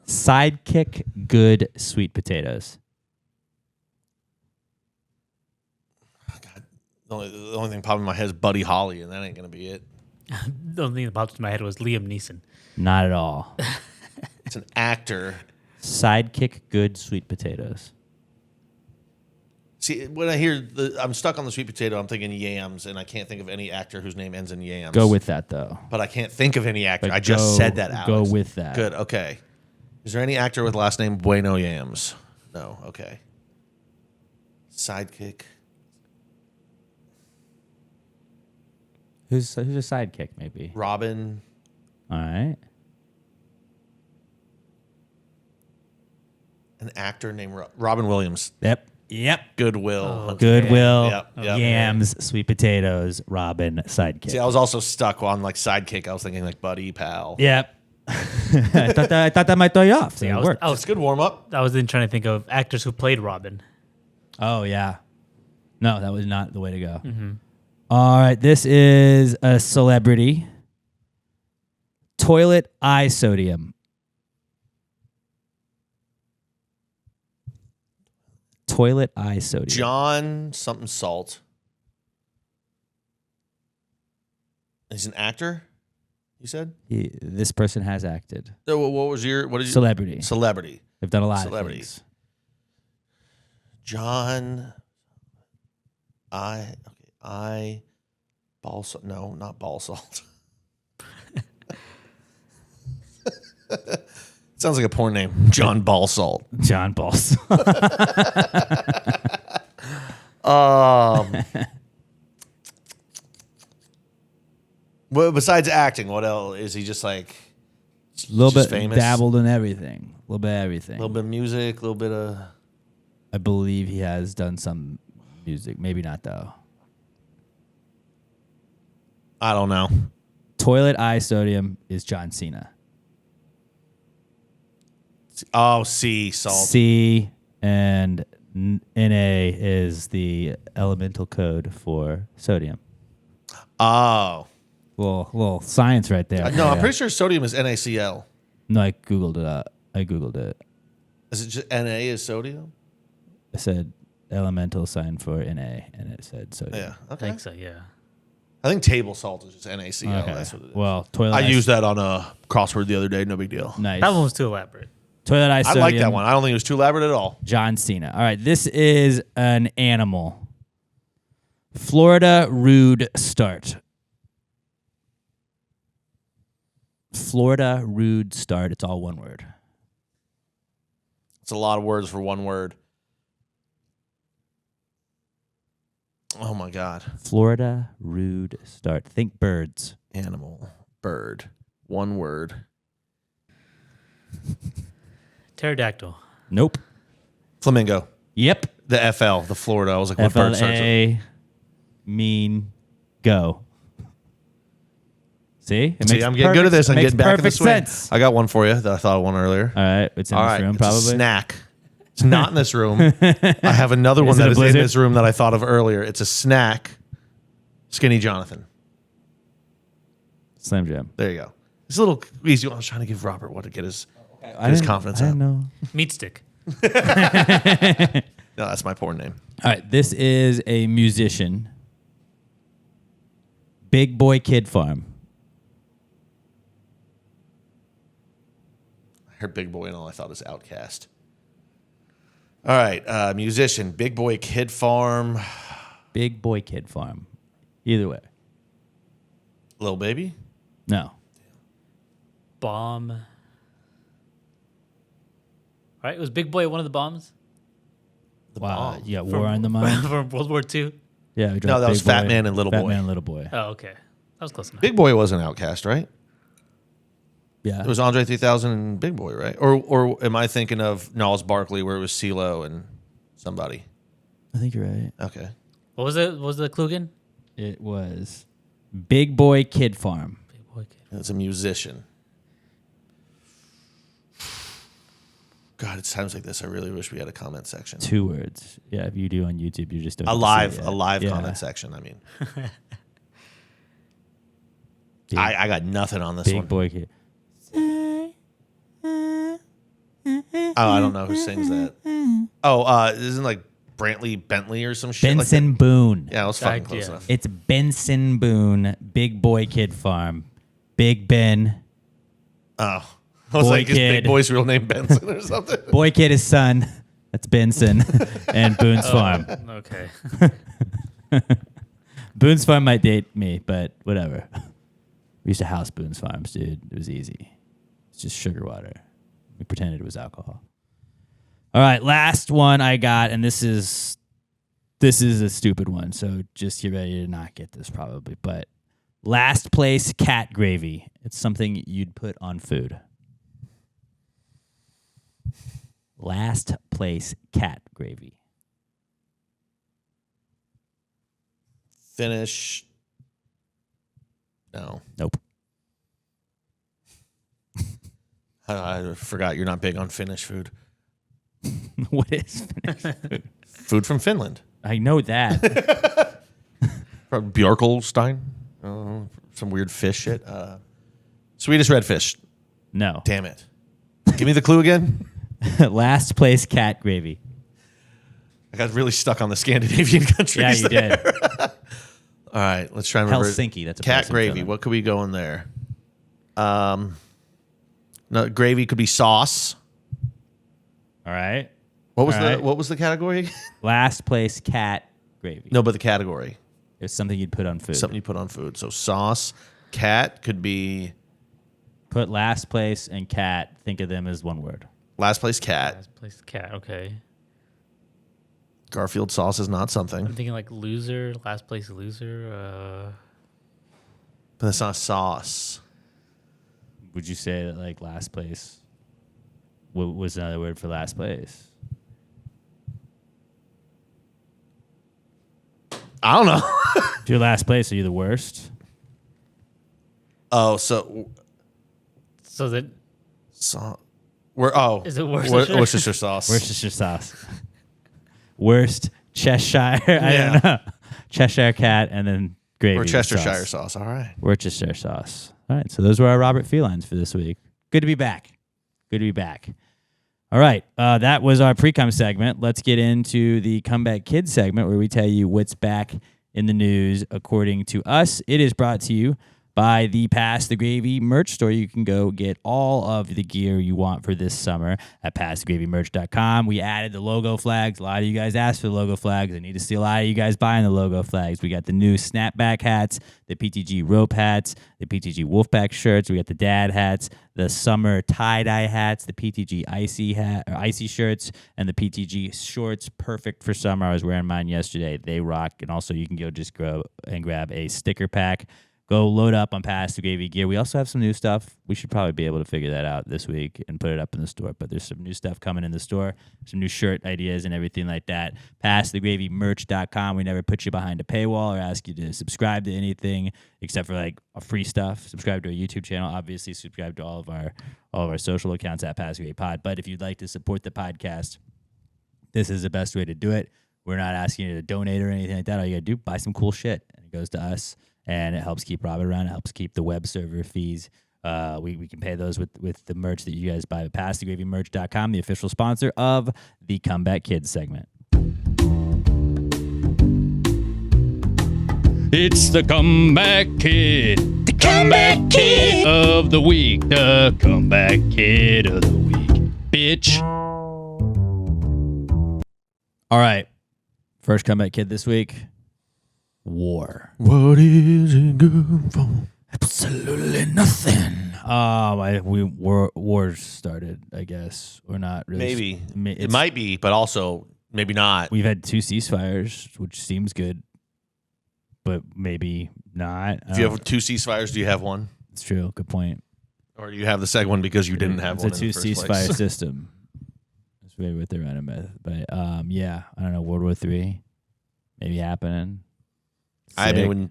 Sidekick, good sweet potatoes. The only thing popping in my head is Buddy Holly, and that ain't going to be it. The only thing that popped into my head was Liam Neeson. Not at all. It's an actor. Sidekick, good sweet potatoes. See, when I hear I'm stuck on the sweet potato, I'm thinking yams, and I can't think of any actor whose name ends in yams. Go with that, though. But I can't think of any actor. But I just go- said that, Alex. go with that. Good, okay. Is there any actor with last name Bueno Yams? No, okay. Sidekick. Who's a sidekick, maybe? Robin. All right. An actor named Robin Williams. Yep. Goodwill. Oh, Goodwill, Yep. yams, sweet potatoes, Robin, sidekick. See, I was also stuck on like sidekick. I was thinking like buddy, pal. Yep. I thought that might throw you off. So Yeah, it worked. It's a good warm up. I was then trying to think of actors who played Robin. Oh, yeah. No, that was not the way to go. All right. This is a celebrity. Toilet eye sodium. Toilet eye sodium. John something Salt. He's an actor. You said. This person has acted. So what did you? Celebrity. Celebrity. They've done a lot Celebrity. of things. John. Ball salt. No, not ball salt. Sounds like a porn name. John Ball Salt. John Balls. Well, besides acting, what else is he? Just like A little just bit famous? dabbled in everything. A little bit of everything. A little bit of music, a little bit of. I believe he has done some music. Maybe not though. I don't know. Toilet eye sodium is John Cena. Oh, sea salt. C and Na is the elemental code for sodium. Oh. Little science right there. No, I'm pretty sure sodium is NaCl. No, I googled it. Is it just Na is sodium? I said elemental sign for Na, and it said sodium. Yeah. I Okay. think so, yeah. I think table salt is just NaCl. Okay. That's what it is. Well, toilet. I eye used that on a crossword the other day. No big deal. nice. That one was too elaborate. Toilet eye I sodium. like that one. I don't think it was too elaborate at all. John Cena. All right, this is an animal. Florida rude start. Florida rude start. It's all one word. It's a lot of words for one word. Oh my God. Florida rude start. Think birds. Animal. Bird. One word. Pterodactyl. Nope. Flamingo. Yep. The FL. The Florida. I was like, what bird starts with? FLA mean go. See? It See, makes I'm getting good at this. I'm makes getting back in the perfect swing. sense. I got one for you that I thought of one earlier. All right. It's in All this right. room, It's probably. a snack. It's not in this room. I have another one Is it that a is in blizzard? this room that I thought of earlier. It's a snack. Skinny Jonathan. Slim Jim. There you go. It's a little easy. I was trying to give Robert what to get his Confidence confidence I up. didn't know. Meat stick. No, that's my porn name. All right, this is a musician. Big Boy Kid Farm. I heard Big Boy and all I thought was Outcast. All right, musician, Big Boy Kid Farm, Big Boy Kid Farm. Either way. Lil Baby. No. Bomb. All right, was Big Boy one of the bombs? Wow. Bomb. You got War on the Mind? From World War II? Yeah. We No, dropped that was Big Fat Boy, Man and Little Fat Boy. Man and Little Boy. Oh, okay. That was close enough. Big Boy was an Outcast, right? Yeah. It was Andre 3000 and Big Boy, right? Or am I thinking of Gnarls Barkley where it was CeeLo and somebody? I think you're right. Okay. What was it? What was the clue again? It was Big Boy Kid Farm. Big Boy Kid. It's a musician. God, it's times like this. I really wish we had a comment section. 2 words. Yeah, if you do on YouTube, you just don't A get to live, see it a yet. live Yeah. comment section. I mean, Big, I got nothing on this Big one. Boy Kid. Oh, I don't know who sings that. Oh, isn't like Brantley Bentley or some shit Benson like Boone. that? Yeah, I was fucking Yeah. close enough. It's Benson Boone, Big Boy Kid Farm. Big Ben. Oh, I was Boy like, is Big Kid. Boy's real name Benson or something? Boy Kid is son. That's Benson. And Boone's Farm. Okay. Boone's Farm might date me, but whatever. We used to house Boone's Farms, dude. It was easy. It's just sugar water. We pretended it was alcohol. All right, last one I got, and this is a stupid one, so just get ready to not get this probably. But last place cat gravy. It's something you'd put on food. Last place cat gravy. Finish. No. Nope. I forgot you're not big on Finnish food. What is Finnish food? Food from Finland. I know that. From Björkelstein. Some weird fish shit. Swedish red fish. No. Damn it. Give me the clue again. Last place cat gravy. I got really stuck on the Scandinavian countries. Yeah, you did. All right, let's try and remember. Helsinki. That's a Cat place in gravy. Finland. What could we go in there? No, gravy could be sauce. All right. What was All the right. What was the category? Last place cat gravy. No, but the category. It's something you'd put on food. Something you put on food. So sauce. Cat could be Put last place and cat. Think of them as one word. last place. Cat. Last place cat. Okay. Garfield sauce is not I'm something, thinking like loser. Last place loser. but it's not sauce. Would you say that like last place? What was another word for last place? I don't know. If you're last place, are you the worst? Oh, so So that we're Is it Worcestershire? Worcestershire sauce. Worcestershire sauce. Worst Cheshire. I Yeah. don't know. Cheshire cat and then gravy. Or Chestershire sauce. sauce. All right. Worcestershire sauce. All right. So those were our Robert Felines for this week. Good to be back. Good to be back. All right. That was our Precome segment. Let's get into the Comeback Kids segment where we tell you what's back in the news according to us. It is brought to you by the Pass the Gravy merch store. You can go get all of the gear you want for this summer at passthegravymerch.com. We added the logo flags. A lot of you guys asked for the logo flags. I need to see a lot of you guys buying the logo flags. We got the new snapback hats, the PTG rope hats, the PTG Wolfpack shirts. We got the dad hats, the summer tie-dye hats, the PTG icy shirts, and the PTG shorts. Perfect for summer. I was wearing mine yesterday. They rock. And also you can go just grab a sticker pack. Go load up on Pass the Gravy gear. We also have some new stuff. We should probably be able to figure that out this week and put it up in the store. But there's some new stuff coming in the store, some new shirt ideas and everything like that. PassTheGravyMerch.com. We never put you behind a paywall or ask you to subscribe to anything except for like free stuff. Subscribe to our YouTube channel. Obviously, subscribe to all of our social accounts at Pass the Gravy Pod. But if you'd like to support the podcast, this is the best way to do it. We're not asking you to donate or anything like that. All you got to do, buy some cool shit. And it goes to us. And it helps keep Robert around. It helps keep the web server fees. We can pay those with the merch that you guys buy at PassTheGravyMerch.com, the official sponsor of the Comeback Kids segment. It's the Comeback Kid. The Comeback Kid of the week. The Comeback Kid of the week. Bitch. All right. First Comeback Kid this week. War. What is it good for? Absolutely nothing. War started, I guess, or not really. Maybe. It might be, but also maybe not. We've had 2 ceasefires, which seems good, but maybe not. If you have 2 ceasefires, do you have one? It's true. Good point. Or do you have the second one because you didn't have one? It's a 2 ceasefire system. That's maybe what they're running with. But yeah, I don't know. World War III maybe happening. I mean,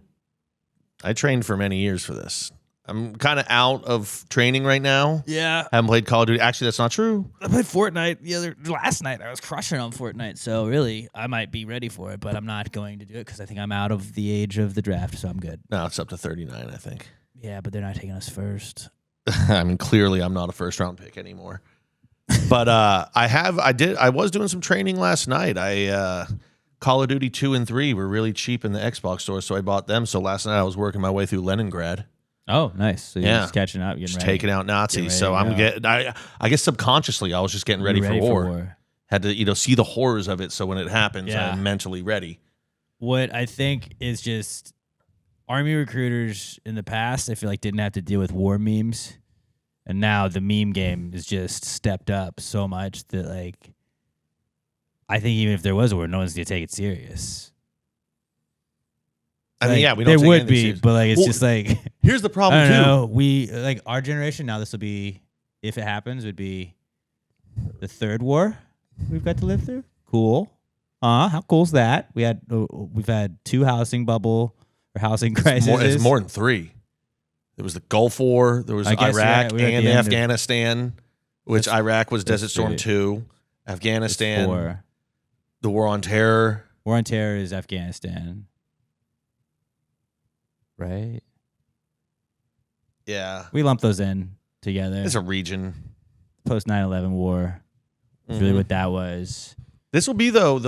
I trained for many years for this. I'm kind of out of training right now. Yeah. Haven't played Call of Duty. Actually, that's not true. I played Fortnite last night. I was crushing on Fortnite, so really, I might be ready for it, but I'm not going to do it because I think I'm out of the age of the draft, so I'm good. No, it's up to 39, I think. Yeah, but they're not taking us first. I mean, clearly, I'm not a first round pick anymore. But I was doing some training last night. Call of Duty 2 and 3 were really cheap in the Xbox store, so I bought them. So last night I was working my way through Leningrad. Oh, nice. So you're Yeah. just catching up, Just ready. taking out Nazis. ready So to I'm go. getting. I guess subconsciously I was just getting ready, You're for war. Had to see the horrors of it. So when it happens, Yeah. I'm mentally ready. What I think is just Army recruiters in the past, I feel like didn't have to deal with war memes. And now the meme game is just stepped up so much that like I think even if there was a war, no one's gonna take it serious. I mean, Like, yeah, we don't. there take would anything be, serious. but like it's Well, just like Here's the I problem don't too. know. We like our generation now. This will be if it happens, would be the third war we've got to live through. Cool. How cool's that? We've had 2 housing crises. It's more than 3. There was the Gulf War. There was Iraq and Afghanistan, which Iraq was Desert Storm 2. Afghanistan. 4. The War on Terror. War on Terror is Afghanistan. Right? Yeah. We lump those in together. It's a region. Post 9/11 war. That's really what that was. This will be, though,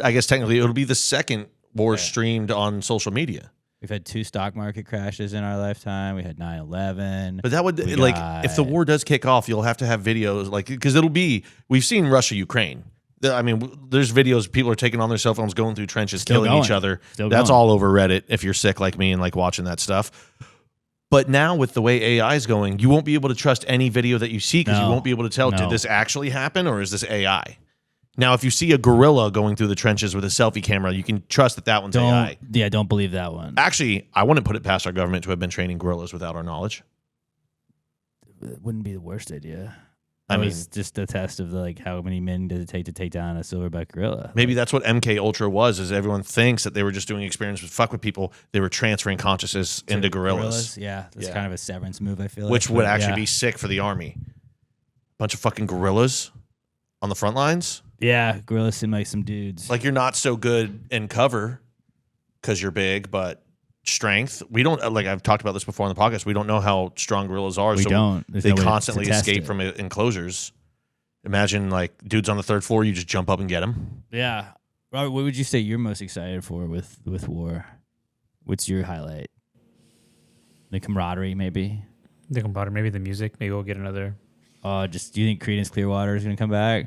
I guess technically it'll be the second war streamed on social media. We've had 2 stock market crashes in our lifetime. We had 9/11. But that would, if the war does kick off, you'll have to have videos, because we've seen Russia, Ukraine. I mean, there's videos, people are taking on their cell phones, going through trenches, killing each other. That's all over Reddit if you're sick like me and like watching that stuff. But now with the way AI is going, you won't be able to trust any video that you see because you won't be able to tell, did this actually happen or is this AI? Now, if you see a gorilla going through the trenches with a selfie camera, you can trust that one's AI. Yeah, don't believe that one. Actually, I wouldn't put it past our government to have been training gorillas without our knowledge. It wouldn't be the worst idea. I mean, it's just a test of how many men does it take to take down a silverback gorilla. Maybe that's what MK Ultra was. Is everyone thinks that they were just doing experiments with fuck with people. They were transferring consciousness into gorillas. Yeah, that's kind of a severance move. I feel which would actually be sick for the army. Bunch of fucking gorillas on the front lines. Yeah, gorillas seem like some dudes. Like you're not so good in cover because you're big, but strength. We don't I've talked about this before on the podcast. We don't know how strong gorillas are. We don't. There's They no way constantly to test escape it. from enclosures. Imagine dudes on the 3rd floor. You just jump up and get them. Yeah, Robert, what would you say you're most excited for with war? What's your highlight? The camaraderie, maybe. The camaraderie, maybe the music. Maybe we'll get another. Do you think Creedence Clearwater is gonna come back?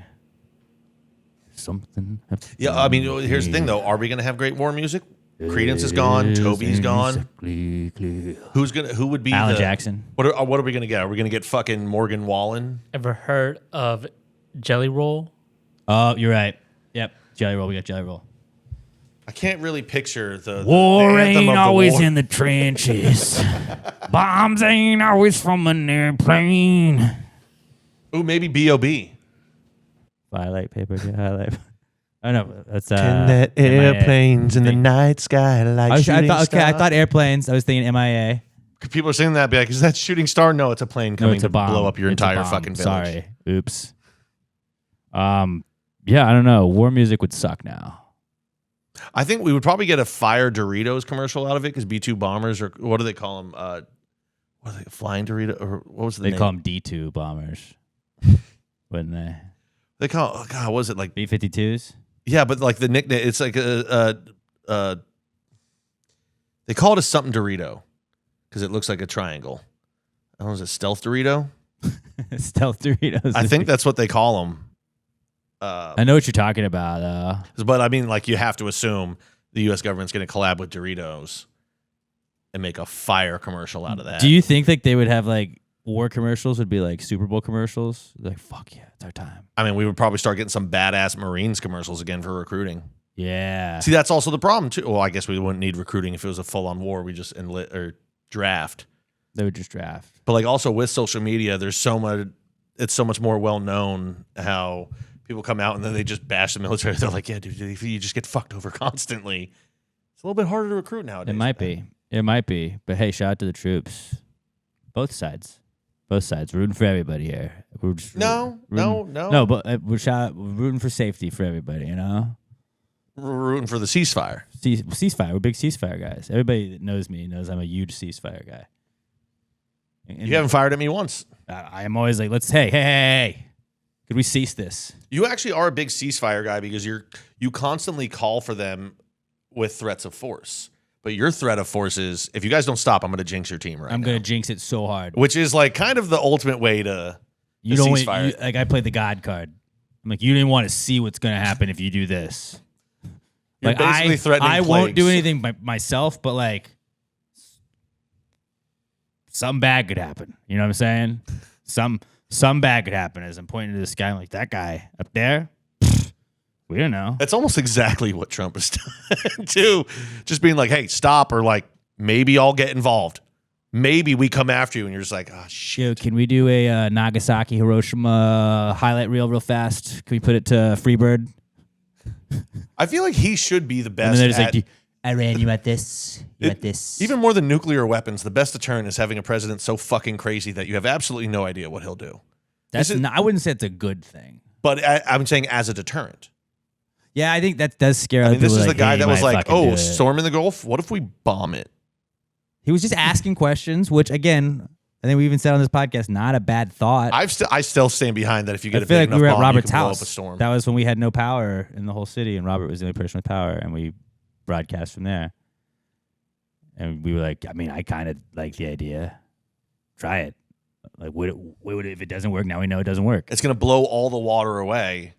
Something. Yeah, I mean, here's the thing though. Are we gonna have great war music? Credence is gone. Toby's gone. Who would be Alan Jackson? What are we gonna get? Are we gonna get fucking Morgan Wallen? Ever heard of Jelly Roll? Oh, you're right. Yep, Jelly Roll. We got Jelly Roll. I can't really picture the War the anthem ain't of the always war. in the trenches. Bombs ain't always from an airplane. Ooh, maybe B.O.B. Highlight paper. Highlight. Oh no, that's airplanes in the night sky like I thought airplanes. I was thinking MIA. People are saying that back. Is that shooting star? No, it's a plane coming it's a to bomb. blow up your It's a entire bomb. fucking village. Sorry. Oops. Yeah, I don't know. War music would suck now. I think we would probably get a Fire Doritos commercial out of it because B-2 bombers, or what do they call them? What are they? Flying Dorito? Or what was the name? They call them D2 bombers, wouldn't they? They call, oh God, what was it like? B-52s? Yeah, but like the nickname, it's like they call it a something Dorito because it looks like a triangle. I don't know, is it Stealth Dorito? Stealth Doritos. I think that's what they call them. I know what you're talking about, though. But I mean, like, you have to assume the U.S. government's going to collab with Doritos and make a fire commercial out of that. Do you think like they would have like war commercials would be like Super Bowl commercials? Like, fuck yeah, it's our time. I mean, we would probably start getting some badass Marines commercials again for recruiting. Yeah. See, that's also the problem too. Well, I guess we wouldn't need recruiting if it was a full-on war. We just draft. They would just draft. But like also with social media, there's so much. It's so much more well known how people come out and then they just bash the military. They're like, yeah, dude, you just get fucked over constantly. It's a little bit harder to recruit nowadays. It might be. It might be. But hey, shout out to the troops. Both sides. Both sides. Rooting for everybody here. We're just No, but we're rooting for safety for everybody, you know? We're rooting for the ceasefire. Ceasefire. We're big ceasefire guys. Everybody that knows me knows I'm a huge ceasefire guy. And You haven't fired at me once. I am always like, hey. Could we cease this? You actually are a big ceasefire guy because you constantly call for them with threats of force. But your threat of force is, if you guys don't stop, I'm going to jinx your team I'm going to jinx it so hard. Which is like kind of the ultimate way to ceasefire. Like I played the God card. I'm like, you didn't want to see what's going to happen if you do this. You're like basically threatening I won't do plagues. anything by myself, but like something bad could happen. You know what I'm saying? Some bad could happen as I'm pointing to the sky. I'm like, that guy up there, we don't know. That's almost exactly what Trump has done too. Just being like, hey, stop, or like, maybe I'll get involved. maybe we come after you and you're just like, oh, shit. Yo, can we do a Nagasaki, Hiroshima highlight reel real fast? Can we put it to Freebird? I feel like he should be the And best then there's at... like, Iran, you at this? You at this? Even more than nuclear weapons, the best deterrent is having a president so fucking crazy that you have absolutely no idea what he'll do. That's not, I wouldn't say it's a good thing. But I'm saying as a deterrent. Yeah, I think that does scare. I mean, people. this is Like, the guy hey, that you was might like, fucking do "Oh, it." storm in the Gulf. What if we bomb it?" He was just asking questions, which again, I think we even said on this podcast, not a bad thought. I still stand behind that. If you get I a feel big like we enough were at bomb, Robert's you can blow house. up a storm. That was when we had no power in the whole city, and Robert was the only person with power, and we broadcast from there. And we were like, I mean, I kind of like the idea. Try it. Like, would it, if it doesn't work, now we know it doesn't work. It's going to blow all the water away.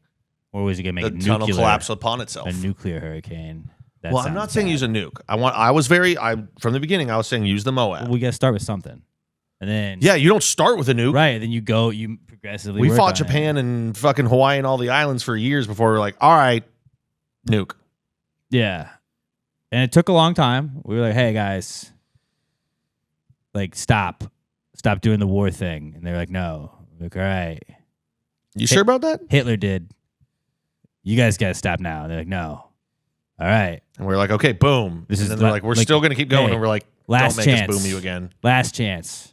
Or was it going to make The a tunnel nuclear, collapse upon itself. a nuclear hurricane? That Well, I'm sounds not saying bad. use a nuke. From the beginning, I was saying use the Moab. Well, we got to start with something. And then, Yeah, you don't start with a nuke. right. Then you progressively We work fought on it. Japan and fucking Hawaii and all the islands for years before we were like, all right, nuke. Yeah. And it took a long time. We were like, hey, guys, like, stop doing the war thing. And they're like, no. We're like, all right. You sure about that? Hitler did. You guys got to stop now. And they're like, no. All right. And we're like, okay, boom. This and is then they're la- like, we're like, still going to keep going. hey, And we're like, last don't make chance. us boom you again. Last chance.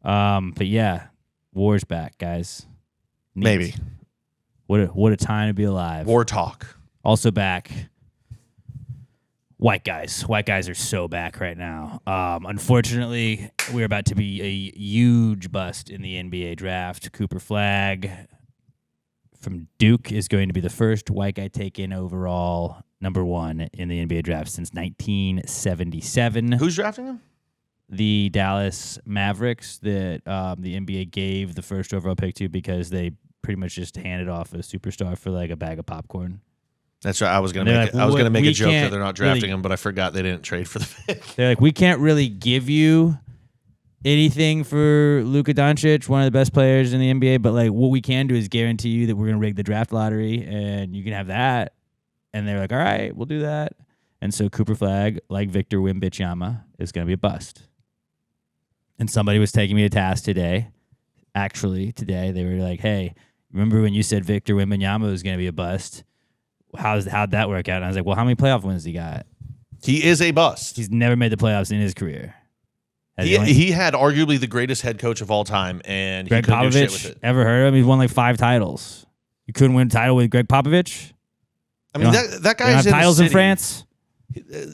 But yeah, war's back, guys. Neat. Maybe. What a time to be alive. War talk. Also back. White guys. White guys are so back right now. Unfortunately, we're about to be a huge bust in the NBA draft. Cooper Flagg from Duke is going to be the first white guy taken overall, number 1 in the NBA draft since 1977. Who's drafting him? The Dallas Mavericks that the NBA gave the first overall pick to because they pretty much just handed off a superstar for like a bag of popcorn. That's right. I was gonna They're make like, I was gonna "Well, make we a joke that can't they're not drafting really- him, but I forgot they didn't trade for the pick. They're like, we can't really give you anything for Luka Doncic, one of the best players in the NBA, but like what we can do is guarantee you that we're gonna rig the draft lottery and you can have that. And they're like, all right, we'll do that. And so Cooper Flagg, like Victor Wembanyama, is gonna be a bust. And somebody was taking me to task today. Actually, today they were like, hey, remember when you said Victor Wembanyama was gonna be a bust? How'd that work out? And I was like, well, how many playoff wins he got? He is a bust. He's never made the playoffs in his career. He had arguably the greatest head coach of all time, and Greg he couldn't do shit with Popovich, it. ever heard of him? He's won like 5 titles. You couldn't win a title with Greg Popovich? I mean, that You don't guy's have in titles the in city, France?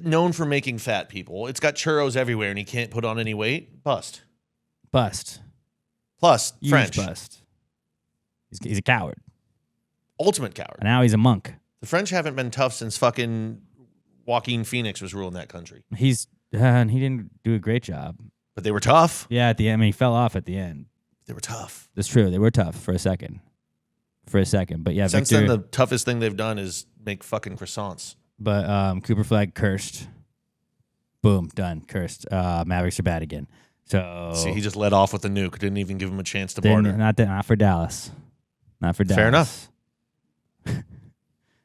known for making fat people. It's got churros everywhere, and he can't put on any weight. Bust. Bust. Plus, Huge French. bust. He's a coward. Ultimate coward. And now he's a monk. The French haven't been tough since fucking Joaquin Phoenix was ruling that country. And he didn't do a great job. But they were tough. Yeah, at the end. I mean, he fell off at the end. They were tough. That's true. They were tough for a second. But yeah, Since Victor. then, the toughest thing they've done is make fucking croissants. But Cooper Flagg cursed. Boom, done. Cursed. Mavericks are bad again. So See, he just let off with the nuke. Didn't even give him a chance to Didn't- barter. not for Dallas. Not for Dallas. Fair enough.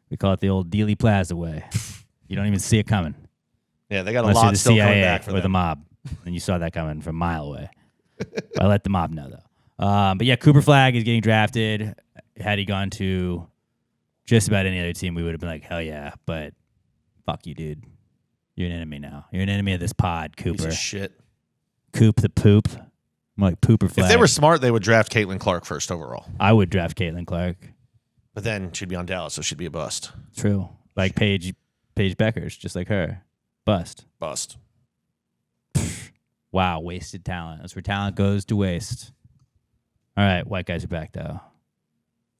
We call it the old Dealey Plaza way. You don't even see it coming. Yeah, they got a Unless you're lot the still coming CIA back for or the them. mob. And you saw that coming from a mile away. But I let the mob know, though. But yeah, Cooper Flagg is getting drafted. Had he gone to just about any other team, we would have been like, hell yeah. But fuck you, dude. You're an enemy now. You're an enemy of this pod, Piece Cooper. of shit. Coop the poop. I'm like Pooper Flagg. If they were smart, they would draft Caitlin Clark first overall. I would draft Caitlin Clark. But then she'd be on Dallas, so she'd be a bust. True. Like Paige Beckers, just like her. Bust. Bust. Wow, wasted talent. That's where talent goes to waste. All right, white guys are back though.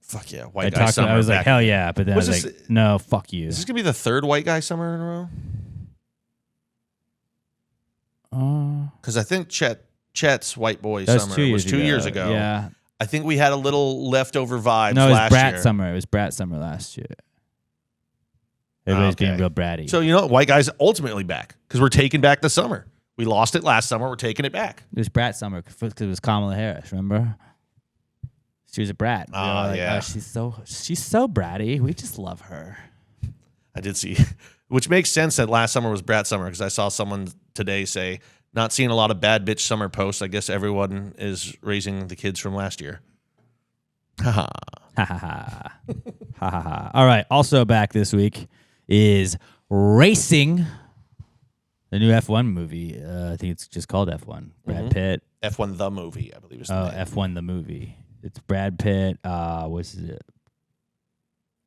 Fuck yeah. I White guy summer. I was like, back. hell yeah, but then Was I was this- like, no, fuck you. Is this going to be the third white guy summer in a row? Because I think Chet's white boy That was summer 2 years was 2 years ago. Yeah. I think we had a little leftover vibes No, it was last Brat year. summer. It was Brat summer last year. Everybody's Okay. being real bratty. So, you know, white guy's ultimately back because we're taking back the summer. We lost it last summer. We're taking it back. it was Brat summer because it was Kamala Harris. Remember? She was a brat. We were Oh, like, yeah. oh, she's so bratty. We just love her. I did see, which makes sense that last summer was Brat summer because I saw someone today say Not seeing a lot of bad bitch summer posts. I guess everyone is raising the kids from last year. Haha. Ha ha ha. Ha ha ha. All right. Also back this week is Racing, the new F1 movie. I think it's just called F1. Brad Pitt. F1 the movie, I believe is the name. F1 the movie. It's Brad Pitt. What's it?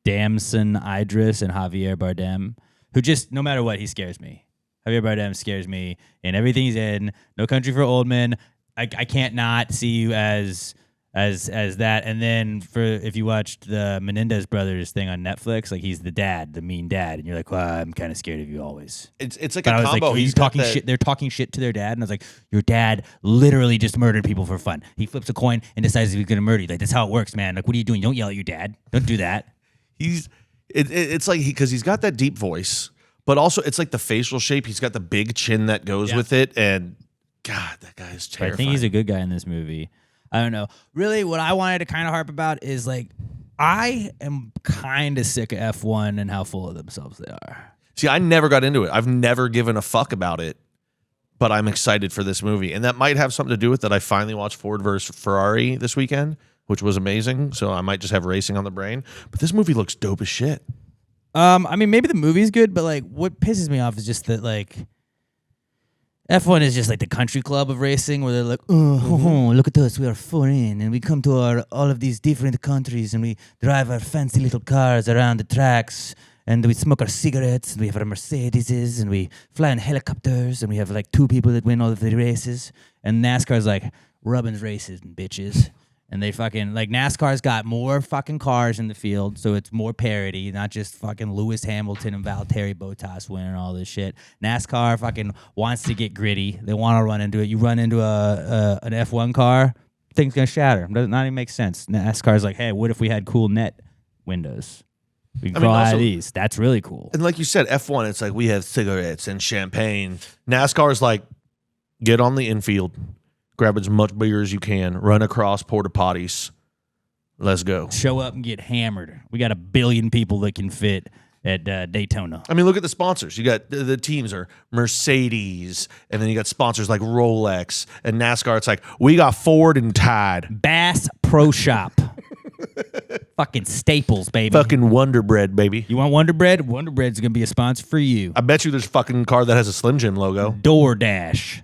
Damson Idris and Javier Bardem, who just, no matter what, he scares me. Javier Bardem scares me in everything he's in. No Country for Old Men. I can't not see you as that. And then if you watched the Menendez brothers thing on Netflix, like he's the dad, the mean dad, and you're like, well, I'm kind of scared of you always. It's like but a I was combo. like, He's talking shit. They're talking shit to their dad, and I was like, your dad literally just murdered people for fun. He flips a coin and decides he's gonna murder you. Like that's how it works, man. Like what are you doing? Don't yell at your dad. Don't do that. It's like because he's got that deep voice, but also it's like the facial shape. He's got the big chin that goes with it, and God, that guy is terrifying. I think he's a good guy in this movie. I don't know. Really, what I wanted to kind of harp about is like, I am kind of sick of F1 and how full of themselves they are. See, I never got into it. I've never given a fuck about it, but I'm excited for this movie, and that might have something to do with that. I finally watched Ford versus Ferrari this weekend, which was amazing. So I might just have racing on the brain. But this movie looks dope as shit. I mean, maybe the movie's good, but like, what pisses me off is just that like, F1 is just like the country club of racing, where they're like, look at us, we are foreign, and we come to all of these different countries, and we drive our fancy little cars around the tracks, and we smoke our cigarettes, and we have our Mercedeses, and we fly in helicopters, and we have like 2 people that win all of the races, and NASCAR's like, rubbin's races, bitches. And they fucking, like, NASCAR's got more fucking cars in the field, so it's more parity, not just fucking Lewis Hamilton and Valtteri Bottas winning all this shit. NASCAR fucking wants to get gritty. They want to run into it. You run into an F1 car, thing's going to shatter. Does not even make sense. NASCAR's like, hey, what if we had cool net windows? We can crawl out of these. That's really cool. And like you said, F1, it's like we have cigarettes and champagne. NASCAR's like, get on the infield. Grab as much beer as you can. Run across porta potties. Let's go. Show up and get hammered. We got 1 billion people that can fit at Daytona. I mean, look at the sponsors. You got the teams are Mercedes, and then you got sponsors like Rolex and NASCAR. It's like we got Ford and Tide. Bass Pro Shop. Fucking Staples, baby. Fucking Wonder Bread, baby. You want Wonder Bread? Wonder Bread's gonna be a sponsor for you. I bet you there's a fucking car that has a Slim Jim logo. DoorDash.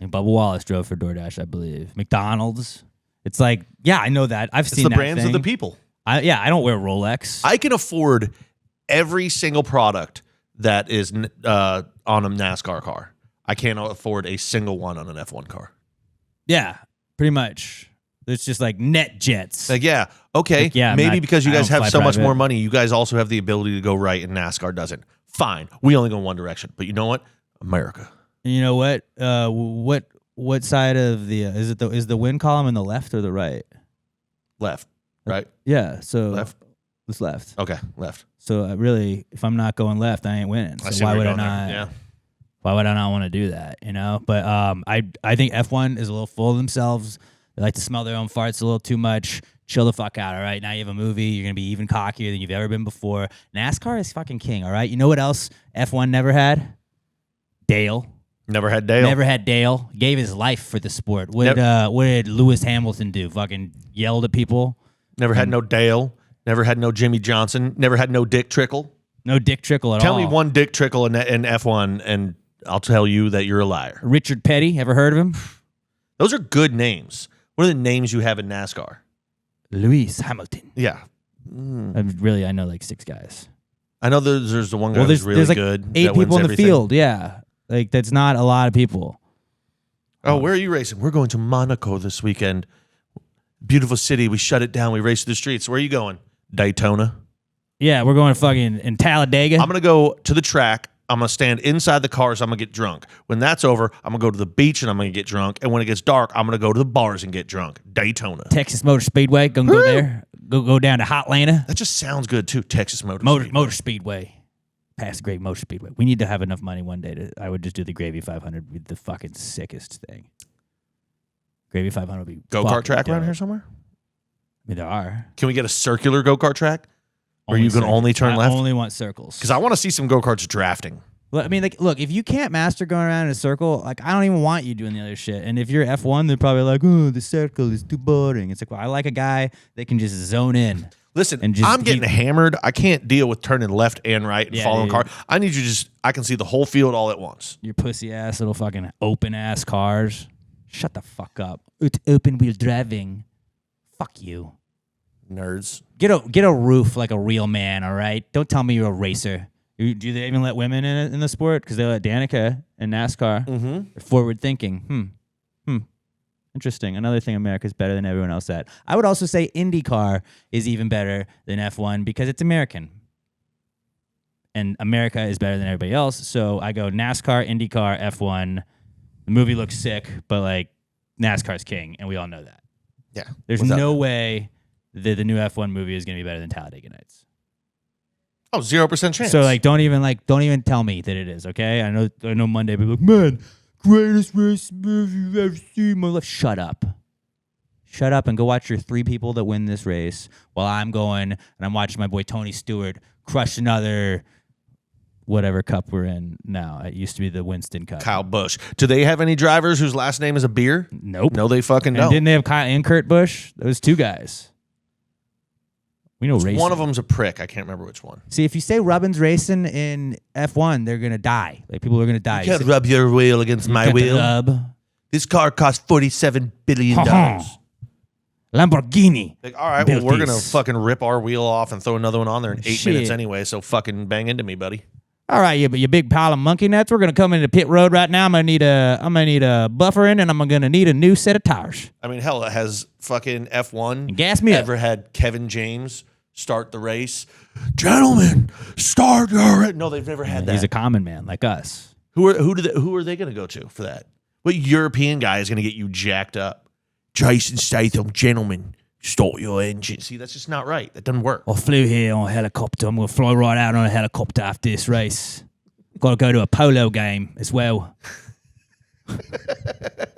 And Bubba Wallace drove for DoorDash, I believe. McDonald's. It's like, yeah, I know that. I've seen the that brands thing. of the people. I don't wear Rolex. I can afford every single product that is on a NASCAR car. I can't afford a single one on an F1 car. Yeah, pretty much. It's just like net jets. Like, yeah, okay. Like, yeah, maybe because you I guys don't have fly so much private. more money, you guys also have the ability to go right and NASCAR doesn't. Fine. We only go in one direction. But you know what? America. And you know what? What side of the is the wind column in the left or the right? Left, right? Yeah, so Left. It's left. Okay, left. So really, if I'm not going left, I ain't winning. So I see why where would you're I going not? there. Yeah. Why would I not want to do that? You know. But I think F1 is a little full of themselves. They like to smell their own farts a little too much. Chill the fuck out, all right? Now you have a movie. You're going to be even cockier than you've ever been before. NASCAR is fucking king, all right? You know what else F1 never had? Dale. Never had Dale. Never had Dale. Gave his life for the sport. What did Lewis Hamilton do? Fucking yelled at people? Never had no Dale. Never had no Jimmy Johnson. Never had no Dick Trickle. No Dick Trickle at all. Tell me one Dick Trickle in F1, and I'll tell you that you're a liar. Richard Petty. Ever heard of him? Those are good names. What are the names you have in NASCAR? Lewis Hamilton. Yeah. I know like 6 guys. I know there's the one guy who's really there's like good. 8 that wins people in the everything. field. Yeah. Like, that's not a lot of people. Oh, where are you racing? We're going to Monaco this weekend. Beautiful city. We shut it down. We race through the streets. Where are you going? Daytona. Yeah, we're going to fucking in Talladega. I'm going to go to the track. I'm going to stand inside the cars. I'm going to get drunk. When that's over, I'm going to go to the beach and I'm going to get drunk. And when it gets dark, I'm going to go to the bars and get drunk. Daytona. Texas Motor Speedway. Gonna go there. Go down to Hotlanta. That just sounds good, too. Texas Motor Motor Speedway. Past Great Motor Speedway. We need to have enough money one day to. I would just do the Gravy 500. Be the fucking sickest thing. Gravy 500 would be Go-kart track dope. around here somewhere? I mean, there are. Can we get a circular go-kart track? Or you can only turn left? I only want circles. Because I want to see some go-karts drafting. Well, I mean, like, look, if you can't master going around in a circle, like, I don't even want you doing the other shit. And if you're F1, they're probably like, oh, the circle is too boring. It's like, well, I like a guy that can just zone in. Listen, And just I'm getting hammered. I can't deal with turning left and right and following dude. car. I need you I can see the whole field all at once. Your pussy ass little fucking open ass cars. Shut the fuck up. It's open wheel driving. Fuck you. Nerds. Get a roof like a real man, all right? Don't tell me you're a racer. Do they even let women in the sport? Because they let Danica in NASCAR. Mm-hmm. They're forward thinking. Interesting. Another thing America's better than everyone else at. I would also say IndyCar is even better than F1 because it's American. And America is better than everybody else. So I go NASCAR, IndyCar, F1. The movie looks sick, but like NASCAR's king, and we all know that. Yeah. There's no way that the new F1 movie is going to be better than Talladega Nights. Oh, 0% chance. So like, don't even tell me that it is. Okay, I know Monday people are like, man, greatest race movie you've ever seen in my life. Shut up and go watch your 3 people that win this race while I'm going and I'm watching my boy Tony Stewart crush another whatever cup we're in now. It used to be the Winston Cup. Kyle Busch. Do they have any drivers whose last name is a beer? Nope. No, they fucking And don't. didn't they have Kyle and Kurt Busch? Those 2 guys. We know racing. One of them's a prick. I can't remember which one. See, if you say Rubbin's racing in F1, they're gonna die. Like people are gonna die. You can't rub your wheel against my wheel. Rub. This car cost $47 billion. Lamborghini. Like, all right, Built well, we're going to this. fucking rip our wheel off and throw another one on there in 8 Shit. minutes anyway, so fucking bang into me, buddy. All right, yeah, but you big pile of monkey nuts. We're gonna come into pit road right now. I'm gonna need a buffering, and I'm gonna need a new set of tires. I mean, hell, has fucking F1 And gas me up. ever had Kevin James start the race? Gentlemen, start your race. No, they've never had that. He's a common man like us. Who are they going to go to for that? What European guy is going to get you jacked up? Jason Statham, gentlemen, start your engine. See, that's just not right. That doesn't work. I flew here on a helicopter. I'm gonna fly right out on a helicopter after this race. Got to go to a polo game as well.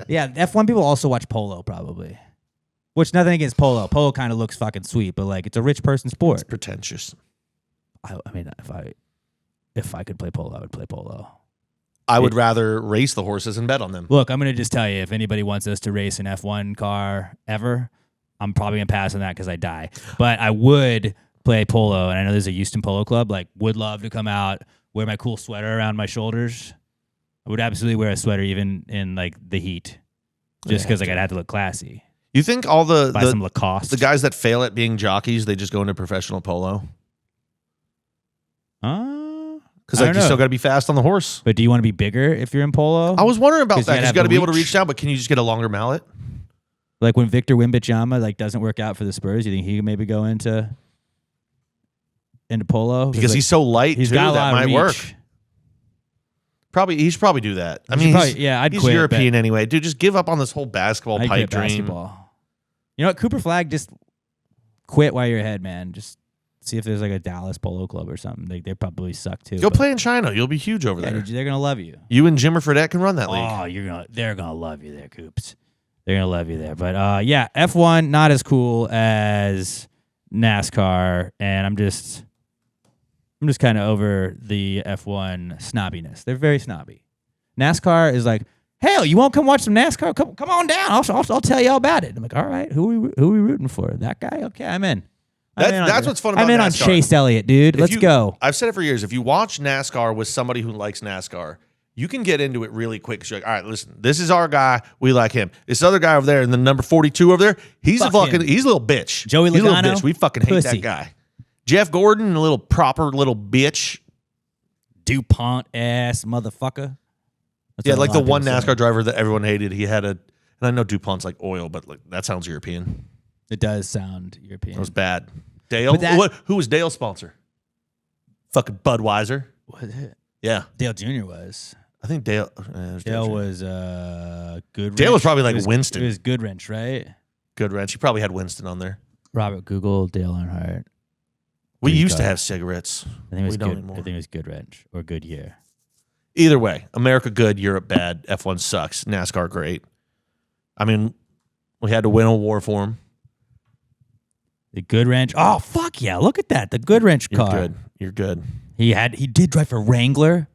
Yeah, F1 people also watch polo probably. Which nothing against polo. Polo kind of looks fucking sweet, but like it's a rich person sport. It's pretentious. I mean, if I could play polo, I would play polo. I would rather race the horses and bet on them. Look, I'm gonna just tell you, if anybody wants us to race an F1 car ever, I'm probably gonna pass on that because I die. But I would play polo, and I know there's a Houston Polo Club. Like, would love to come out, wear my cool sweater around my shoulders. I would absolutely wear a sweater even in like the heat, just because like I'd have to look classy. You think all Buy some Lacoste. the guys that fail at being jockeys, they just go into professional polo? Because I like don't you still know. got to be fast on the horse. But do you want to be bigger if you're in polo? I was wondering about 'Cause you that. gotta You have got to the be able to reach. reach down, but can you just get a longer mallet? Like when Victor Wembanyama like doesn't work out for the Spurs, you think he could maybe go into polo? Because like, he's so light, he's too, got a that lot might of work. reach. He should probably do that. I He mean, should he's, probably- yeah, I'd he's quit, European anyway. Dude, just give up on this whole basketball I pipe quit dream. basketball. You know what? Cooper Flag, just quit while you're ahead, man. Just see if there's like a Dallas Polo Club or something. They probably suck too. Go but- play in China. You'll be huge over Yeah, there. dude, they're gonna love you. You and Jimmer Fredette can run that league. Oh, they're gonna love you there, Coops. They're gonna love you there. But yeah, F1 not as cool as NASCAR, and I'm just kind of over the F1 snobbiness. They're very snobby. NASCAR is like, hell, you won't come watch some NASCAR? Come on down. I'll tell you all about it. I'm like, all right, who are we rooting for? That guy? Okay, I'm in. That's what's fun about I'm in on NASCAR. Chase Elliott, dude. Let's go. I've said it for years. If you watch NASCAR with somebody who likes NASCAR, you can get into it really quick. 'Cause you're like, all right, listen, this is our guy. We like him. This other guy over there, and the number 42 over there, he's Fuck him. he's a little bitch. Joey he's a little Logano? bitch. We fucking hate Pussy. that guy. Jeff Gordon, a little proper little bitch. DuPont ass motherfucker. That's Yeah, what a like lot the of one people say. NASCAR driver that everyone hated. He had and I know DuPont's like oil, but like that sounds European. It does sound European. That was bad. Dale, But that- who was Dale's sponsor? Fucking Budweiser. Was it? Yeah, Dale Jr. was. I think Dale. it was Dale Jr. was Goodwrench. Dale was probably like It was- Winston. It was Goodwrench, right? Good wrench. He probably had Winston on there. Robert Google, Dale Earnhardt. We Good used to guy. have cigarettes. I think it was We don't good. anymore. I think it was Goodwrench or Goodyear. Either way, America good, Europe bad. F1 sucks. NASCAR great. I mean, we had to win a war for him. The Goodwrench. Oh fuck yeah! Look at that. The Goodwrench You're car. good. You're good. He did drive for Wrangler.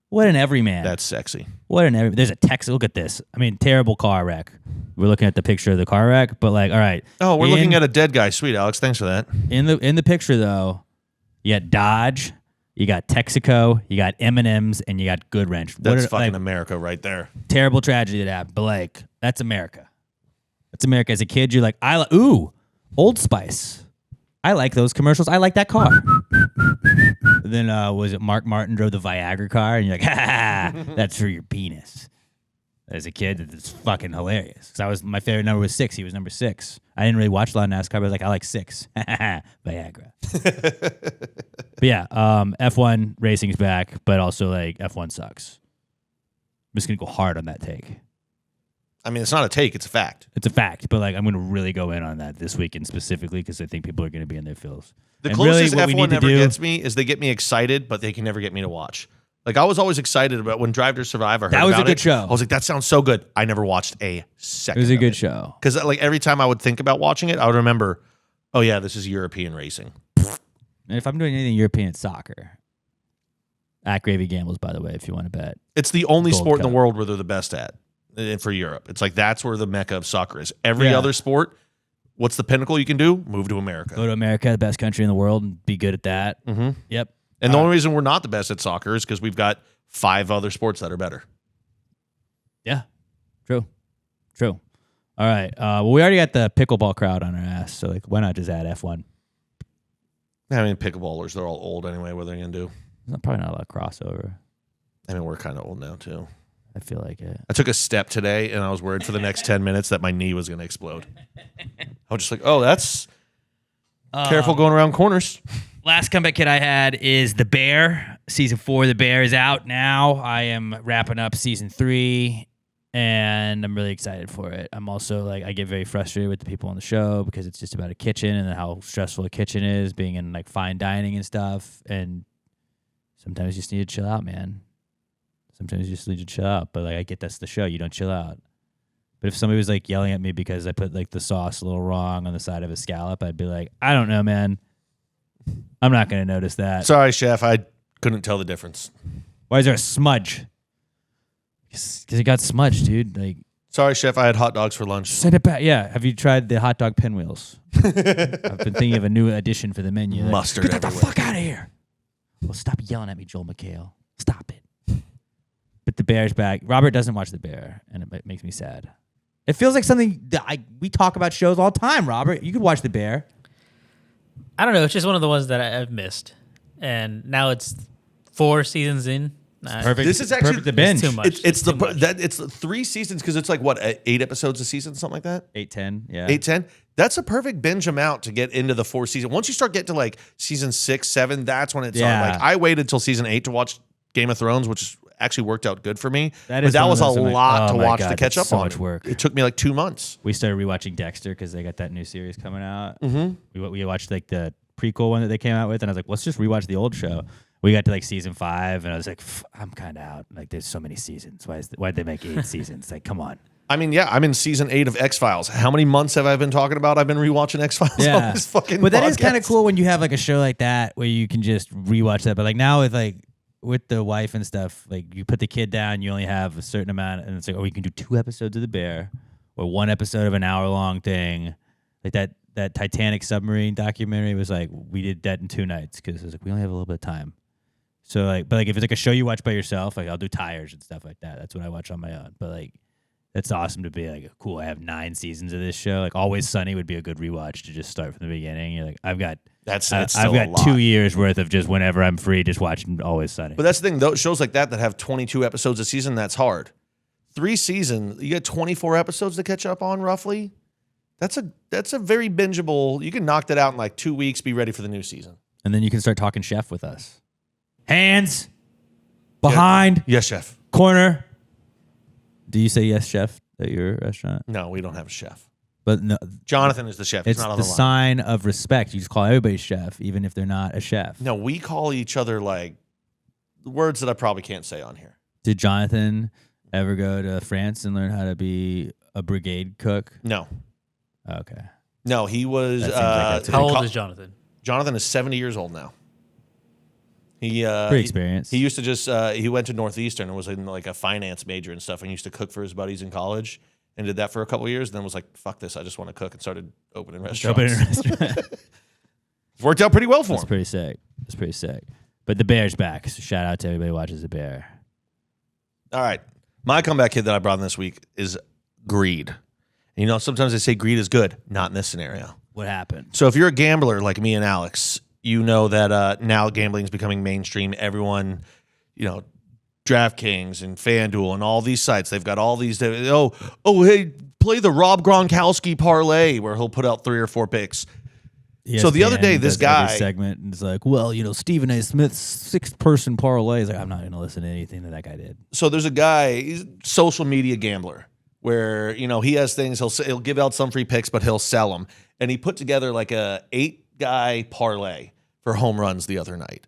What an everyman. That's sexy. There's a Texas. Look at this. I mean, terrible car wreck. We're looking at the picture of the car wreck, but like, all right. Oh, we're looking at a dead guy. Sweet, Alex. Thanks for that. In the picture though, you got Dodge, you got Texaco, you got M&M's, and you got Good Wrench. That's fucking America right there. Terrible tragedy that happened, but like, that's America. That's America. As a kid, you're like, Old Spice. I like those commercials. I like that car. Then was it Mark Martin drove the Viagra car, and you're like, ha, that's for your penis. As a kid, it's fucking hilarious. Because my favorite number was 6. He was number 6. I didn't really watch a lot of NASCAR, but I was like, I like 6. Viagra. But yeah, F1 racing's back, but also like F1 sucks. I'm just gonna go hard on that take. I mean, it's not a take; it's a fact. It's a fact, but like I'm gonna really go in on that this weekend specifically because I think people are gonna be in their feels. The and closest really, F1 never gets me is they get me excited, but they can never get me to watch. Like I was always excited about when Drive to Survive. I heard that was about a good it. show. I was like, that sounds so good. I never watched a second. It was a good show because like every time I would think about watching it, I would remember, oh yeah, this is European racing. And if I'm doing anything European, it's soccer. At Gravy Gambles, by the way, if you want to bet. It's the only Gold sport Cup. in the world where they're the best at. And for Europe, it's like that's where the mecca of soccer is. Every other sport, what's the pinnacle you can do? Move to America. Go to America, the best country in the world, and be good at that. Mm-hmm. Yep. And the only reason we're not the best at soccer is because we've got 5 other sports that are better. Yeah. True. All right. Well, we already got the pickleball crowd on our ass, so like, why not just add F1? I mean, pickleballers, they're all old anyway. What are they going to do? There's probably not a lot of crossover. I mean, we're kind of old now, too. I feel like it. I took a step today, and I was worried for the next 10 minutes that my knee was going to explode. I was just like, oh, that's careful going around corners. Last comeback kid I had is The Bear. Season 4 of The Bear is out now. I am wrapping up season 3, and I'm really excited for it. I'm also like, I get very frustrated with the people on the show because it's just about a kitchen and how stressful a kitchen is, being in like fine dining and stuff. And sometimes you just need to chill out, man. Sometimes you just need to chill out. But like, I get that's the show. You don't chill out. But if somebody was like yelling at me because I put like the sauce a little wrong on the side of a scallop, I'd be like, I don't know, man. I'm not going to notice that. Sorry, chef. I couldn't tell the difference. Why is there a smudge? Because it got smudged, dude. Like, Sorry, chef. I had hot dogs for lunch. send it back. Yeah. Have you tried the hot dog pinwheels? I've been thinking of a new addition for the menu. Like, Mustard get the everywhere. fuck out of here. Well, stop yelling at me, Joel McHale. Stop it. But The Bear's back. Robert doesn't watch The Bear, and it makes me sad. It feels like something that we talk about shows all the time, Robert. You could watch The Bear. I don't know. It's just one of the ones that I've missed, and now it's 4 seasons in. Perfect. This is actually perfect to binge. too much. It's too much. it's 3 seasons because it's like what 8 episodes a season, something like that. 8-10, yeah. 8-10. That's a perfect binge amount to get into the 4 season. Once you start getting to like season 6, 7, that's when it's on. Yeah. Like I waited till season 8 to watch Game of Thrones, which actually worked out good for me. That But is that one of was a those I'm like, lot oh to my watch God, to catch that's up so on. much work. It took me like 2 months. We started rewatching Dexter because they got that new series coming out. Mm-hmm. We watched like the prequel one that they came out with, and I was like, let's just rewatch the old show. We got to like season 5, and I was like, I'm kind of out. Like, there's so many seasons. Why'd they make 8 seasons? Like, come on. I mean, yeah, I'm in season 8 of X-Files. How many months have I been talking about? I've been rewatching X-Files on Yeah, this fucking but that is podcast. kind of cool when you have like a show like that where you can just rewatch that. But like now with the wife and stuff, like you put the kid down, you only have a certain amount, and it's like, oh, you can do 2 episodes of The Bear or 1 episode of an hour-long thing. Like that Titanic submarine documentary was like, we did that in 2 nights because it was like, we only have a little bit of time. So like, but like if it's like a show you watch by yourself, like I'll do Tires and stuff like that. That's what I watch on my own. But like, that's awesome to be like, cool, I have 9 seasons of this show. Like Always Sunny would be a good rewatch to just start from the beginning. You're like, I've got That's I've still a got lot. 2 years worth of just whenever I'm free, just watching Always Sunny. But that's the thing, those shows like that have 22 episodes a season, that's hard. 3 seasons, you get 24 episodes to catch up on roughly. That's a very bingeable. You can knock that out in like 2 weeks, be ready for the new season. And then you can start talking chef with us. Hands behind Yes, chef. corner. Do you say yes, chef, at your restaurant? No, we don't have a chef. But no, Jonathan is the chef. He's it's not on the the line. sign of respect. You just call everybody chef, even if they're not a chef. No, we call each other like words that I probably can't say on here. Did Jonathan ever go to France and learn how to be a brigade cook? No. Okay. No, he was. That seems like that's How old is Jonathan? Jonathan is 70 years old now. Pretty experienced. He used to just he went to Northeastern and was in like a finance major and stuff, and used to cook for his buddies in college, and did that for a couple of years. And then was like, "Fuck this! I just want to cook," and started opening restaurants. Worked out pretty well for him. That's pretty sick. That's pretty sick. But the Bear's back. So shout out to everybody who watches the Bear. All right, my comeback kid that I brought in this week is greed. You know, sometimes they say greed is good. Not in this scenario. What happened? So if you're a gambler like me and Alex, you know that now gambling is becoming mainstream. Everyone, you know, DraftKings and FanDuel and all these sites, they've got all these. Hey, play the Rob Gronkowski parlay where he'll put out 3 or 4 picks. So the other day, this guy segment is like, well, you know, Stephen A. Smith's 6-person parlay. He's like, I'm not going to listen to anything that guy did. So there's a guy, he's a social media gambler, where you know he has things. He'll give out some free picks, but he'll sell them. And he put together like a 8-guy parlay for home runs the other night.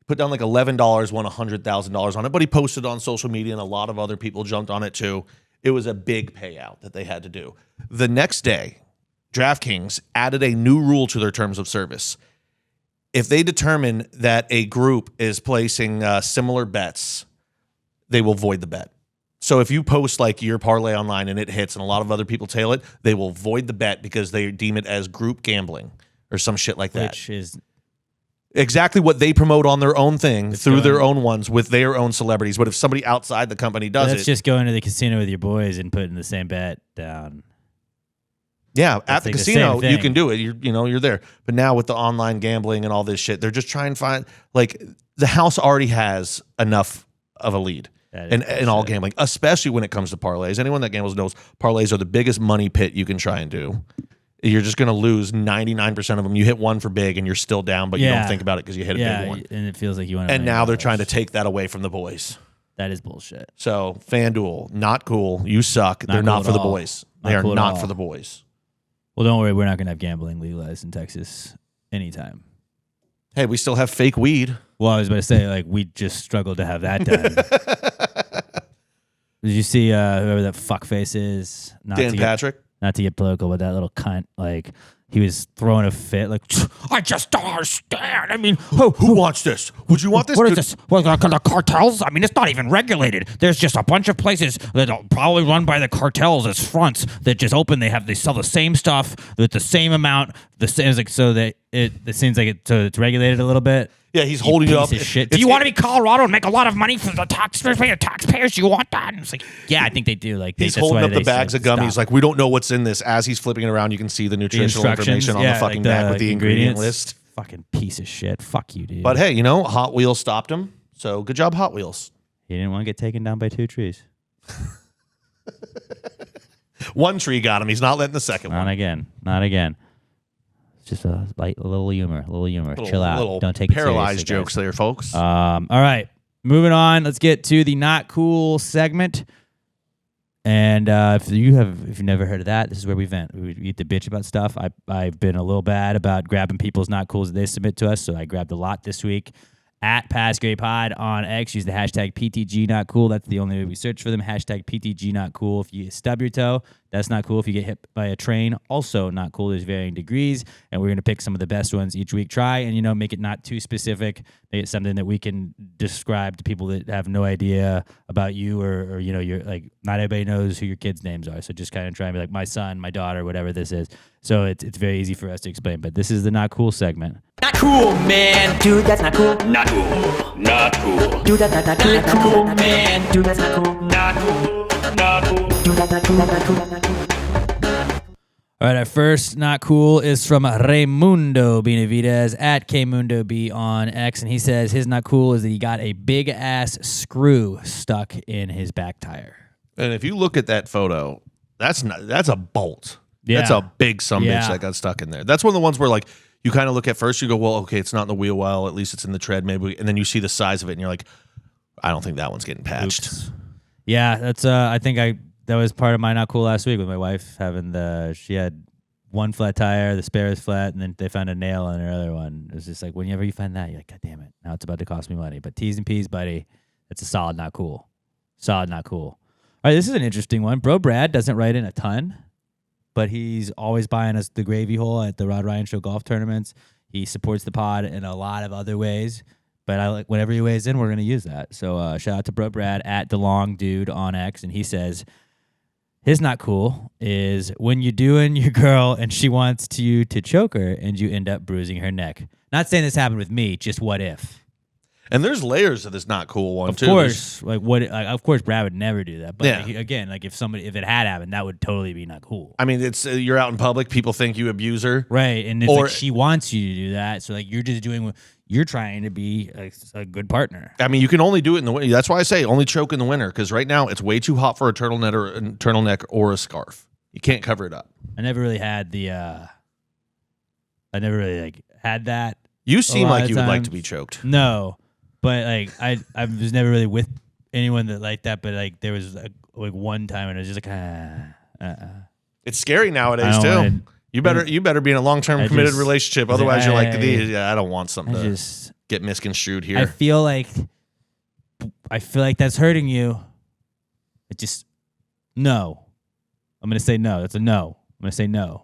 Put down like $11, won $100,000 on it, but he posted on social media, and a lot of other people jumped on it too. It was a big payout that they had to do. The next day, DraftKings added a new rule to their terms of service. If they determine that a group is placing similar bets, they will void the bet. So if you post like your parlay online and it hits and a lot of other people tail it, they will void the bet because they deem it as group gambling or some shit like that. Which is exactly what they promote on their own thing through their own ones with their own celebrities. But if somebody outside the company does that's just going to the casino with your boys and putting the same bet down. Yeah, That's at the like the casino, same you thing. can do it. You're there. But now with the online gambling and all this shit, they're just trying to find, like, the house already has enough of a lead in all gambling, especially when it comes to parlays. Anyone that gambles knows parlays are the biggest money pit you can try and do. You're just going to lose 99% of them. You hit one for big and you're still down, but you don't think about it because you hit a big one. And it feels like you want to. And now they're trying to take that away from the boys. That is bullshit. So FanDuel, not cool. You suck. They're cool not at for the all. boys. Not They are cool at not all. for the boys. Well, don't worry. We're not going to have gambling legalized in Texas anytime. Hey, we still have fake weed. Well, I was about to say, like, we just struggled to have that done. Did you see whoever that fuckface is? Dan Patrick. Not to get political, but that little cunt, like, he was throwing a fit, like, I just don't understand. I mean, Who wants this? Would you want this? What is this? What, the cartels? I mean, it's not even regulated. There's just a bunch of places that are probably run by the cartels as fronts that just open. They sell the same stuff with the same amount. The same, like, so that it seems like it's regulated a little bit. Yeah, he's holding you up. Piece of shit. Do you want to be Colorado and make a lot of money for the taxpayers? You want that? And it's like, Yeah, I think they do. Like, He's that's holding why up the they bags said of gummies. stop. Like, we don't know what's in this. As he's flipping it around, you can see the nutritional information on the fucking bag with the ingredient list. Fucking piece of shit. Fuck you, dude. But hey, you know, Hot Wheels stopped him. So good job, Hot Wheels. He didn't want to get taken down by 2 trees. One tree got him. He's not letting the second Not one. again. Not again. It's just a little humor. Chill out. Little Don't take it paralyzed seriously, jokes there, folks. All right. Moving on. Let's get to the not cool segment. And if you've never heard of that, this is where we vent. We get to bitch about stuff. I've been a little bad about grabbing people's not cools that they submit to us, so I grabbed a lot this week. At PassGrayPod on X, use the hashtag PTG not cool. That's the only way we search for them. Hashtag PTG not cool. If you stub your toe, that's not cool. If you get hit by a train, also not cool. There's varying degrees, and we're going to pick some of the best ones each week. Try and, make it not too specific. Make it something that we can describe to people that have no idea about you or you're like, not everybody knows who your kids' names are. So just kind of try and be like, my son, my daughter, whatever this is. So it's very easy for us to explain. But this is the not cool segment. Not cool, man. Dude, that's not cool. Not cool. Not cool. Dude, that's not cool, man. Dude, that's not cool. Not cool. Not cool. Dude, that's not cool. That's not cool. That's not cool. All right, our first not cool is from Raimundo Benavidez at KMundoB on X, and he says his not cool is that he got a big ass screw stuck in his back tire. And if you look at that photo, that's a bolt. Yeah. That's a big bitch Yeah. that got stuck in there. That's one of the ones where, like, you kind of look at first, you go, well, okay, it's not in the wheel well, at least it's in the tread, maybe. And then you see the size of it, and you're like, I don't think that one's getting patched. Oops. Yeah, that's I think that was part of my not cool last week with my wife having she had one flat tire, the spare was flat, and then they found a nail on her other one. It was just like, whenever you find that, you're like, God damn it, now it's about to cost me money. But T's and P's, buddy, it's a solid not cool. Solid not cool. All right, this is an interesting one. Bro Brad doesn't write in a ton, but he's always buying us the gravy hole at the Rod Ryan Show golf tournaments. He supports the pod in a lot of other ways. But I like whenever he weighs in, we're gonna use that. So shout out to Bro Brad at DeLong Dude on X, and he says his not cool is when you're doing your girl and she wants you to choke her and you end up bruising her neck. Not saying this happened with me, just what if? And there's layers of this not cool one too. Of course, of course, Brad would never do that. But Yeah. again, like if it had happened, that would totally be not cool. I mean, it's you're out in public, people think you abuse her. Right, and it's Or- like she wants you to do that, so like you're just doing. You're trying to be a good partner. I mean, you can only do it in the winter. That's why I say only choke in the winter, because right now it's way too hot for a turtleneck or a scarf. You can't cover it up. I never really had I never really like had that. You seem lot like of you would like to times. be choked. No, but like I was never really with anyone that liked that. But like there was like one time and I was just like It's scary I nowadays don't too. wanna- You better be in a long-term I committed just- relationship. Otherwise, you're like, I- yeah, I don't want something I to just get misconstrued here. I feel like that's hurting you. It just no. I'm gonna say no. That's a no. I'm gonna say no.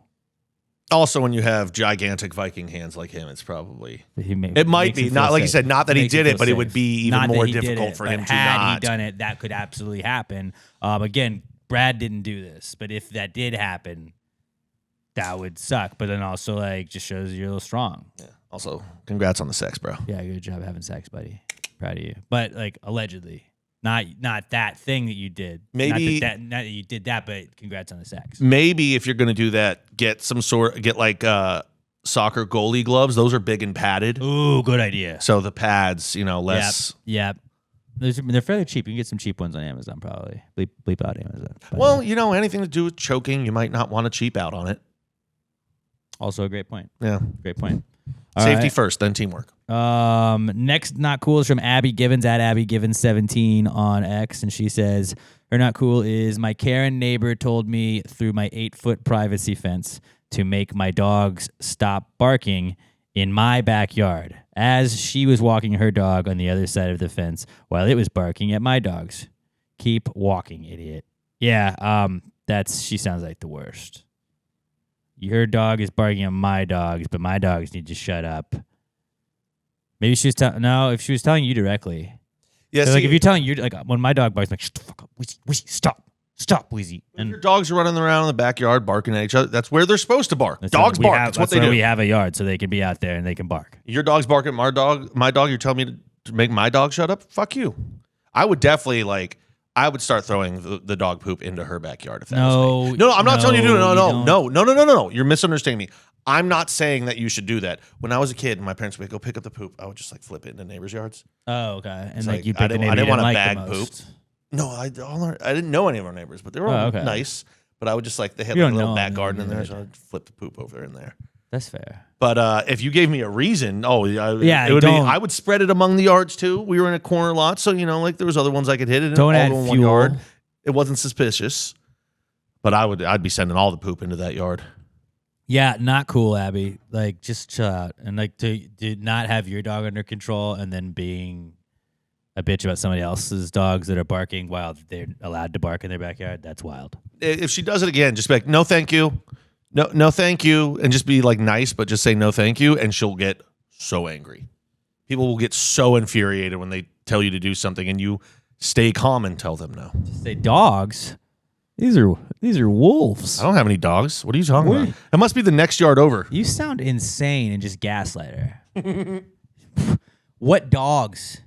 Also, when you have gigantic Viking hands like him, it's probably It might be not like you said, not that he did it, but it would be even Not that more he did difficult it, for but him to had not. he done it, that could absolutely happen. Again, Brad didn't do this, but if that did happen, that would suck. But then also like just shows you're a little strong. Yeah. Also, congrats on the sex, bro. Yeah, good job having sex, buddy. Proud of you. But like allegedly, not that thing that you did. Maybe- not that you did that, but congrats on the sex. Maybe if you're going to do that, get like soccer goalie gloves. Those are big and padded. Ooh, good idea. So the pads, less. Yep. They're fairly cheap. You can get some cheap ones on Amazon, probably. Bleep out Amazon. But, Well, anything to do with choking, you might not want to cheap out on it. also a great point. Yeah. Great point. All Safety right. first, then teamwork. Next not cool is from Abby Givens at Abby Givens 17 on X, and she says her not cool is my Karen neighbor told me through my 8-foot privacy fence to make my dogs stop barking in my backyard as she was walking her dog on the other side of the fence while it was barking at my dogs. Keep walking, idiot. Yeah, she sounds like the worst. Your dog is barking at my dogs, but my dogs need to shut up. Maybe she was if she was telling you directly. Yeah, So, like if you're telling you, like when my dog barks, I'm like shut the fuck up, Wheezy, stop, Wheezy. If your dogs are running around in the backyard barking at each other, that's where they're supposed to bark. that's Dogs what we bark. have- That's what they why do. We have a yard so they can be out there and they can bark. Your dog's barking at my dog. You're telling me to make my dog shut up? Fuck you. I would definitely I would start throwing the dog poop into her backyard if that was me. No, I'm not telling you to do it. No. You're misunderstanding me. I'm not saying that you should do that. When I was a kid and my parents would go pick up the poop, I would just flip it into neighbors' yards. Oh, okay. And It's like like, you I pick the didn't- neighbor I didn't you want didn't to like bag the poop. most. No, I didn't know any of our neighbors, but they were all okay. nice. But I would just they had You a don't little know back them, garden in you there, know. so I'd flip the poop over in there. That's fair. But if you gave me a reason, Yeah, it would be. don't- I would spread it among the yards too. We were in a corner lot, so there was other ones I could hit it in. Don't all add in one fuel. yard. It wasn't suspicious, but I'd be sending all the poop into that yard. Yeah, not cool, Abby. Like, just chill out. And, like, to not have your dog under control and then being a bitch about somebody else's dogs that are barking while they're allowed to bark in their backyard, that's wild. If she does it again, just be like, no, thank you. No, thank you. And just be nice, but just say no, thank you. And she'll get so angry. People will get so infuriated when they tell you to do something and you stay calm and tell them no. Just say dogs. These are wolves. I don't have any dogs. What are you talking What? about? It must be the next yard over. You sound insane and just gaslight her. What dogs?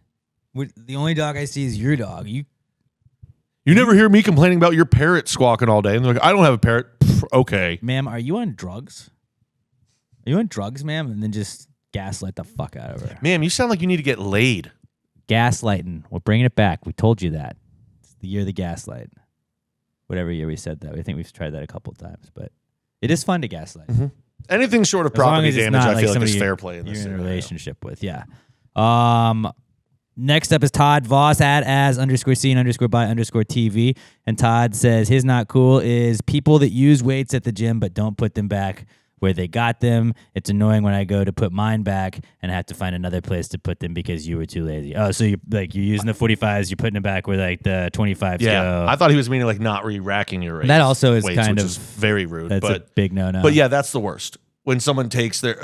The only dog I see is your dog. You never hear me complaining about your parrot squawking all day. And they're like, I don't have a parrot. Pff, okay. Ma'am, are you on drugs? Are you on drugs, ma'am? And then just gaslight the fuck out of her. Ma'am, you sound like you need to get laid. Gaslighting. We're bringing it back. We told you that. It's the year of the gaslight. Whatever year we said that. I think we've tried that a couple of times, but it is fun to gaslight. Mm-hmm. Anything short of As long property as it's damage, not I feel like somebody is fair play in you're this in a scenario. relationship with. Yeah. Next up is Todd Voss at as_scene_by_TV. And Todd says his not cool is people that use weights at the gym but don't put them back where they got them. It's annoying when I go to put mine back and have to find another place to put them because you were too lazy. Oh, so you're using the 45s, you're putting them back where the 25s Yeah, go. I thought he was meaning not re-racking your weights. That also is weights, kind which of is very rude. That's a But big no-no. but yeah, that's the worst. when someone takes their,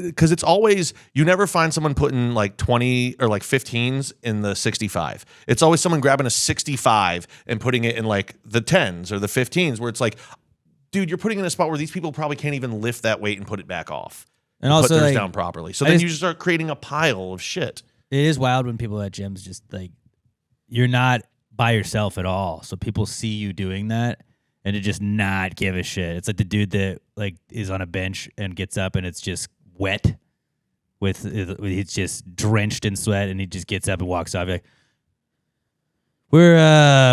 because it's always, you never find someone putting like 20 or like 15s in the 65. It's always someone grabbing a 65 and putting it in like the 10s or the 15s, where it's like, dude, you're putting in a spot where these people probably can't even lift that weight and put it back off. And put also, theirs like, down properly. So I then just- you just start creating a pile of shit. It is wild when people at gyms just like, you're not by yourself at all. So people see you doing that and to just not give a shit. It's like the dude that like is on a bench and gets up and it's just wet he's just drenched in sweat and he just gets up and walks off. You're like, we're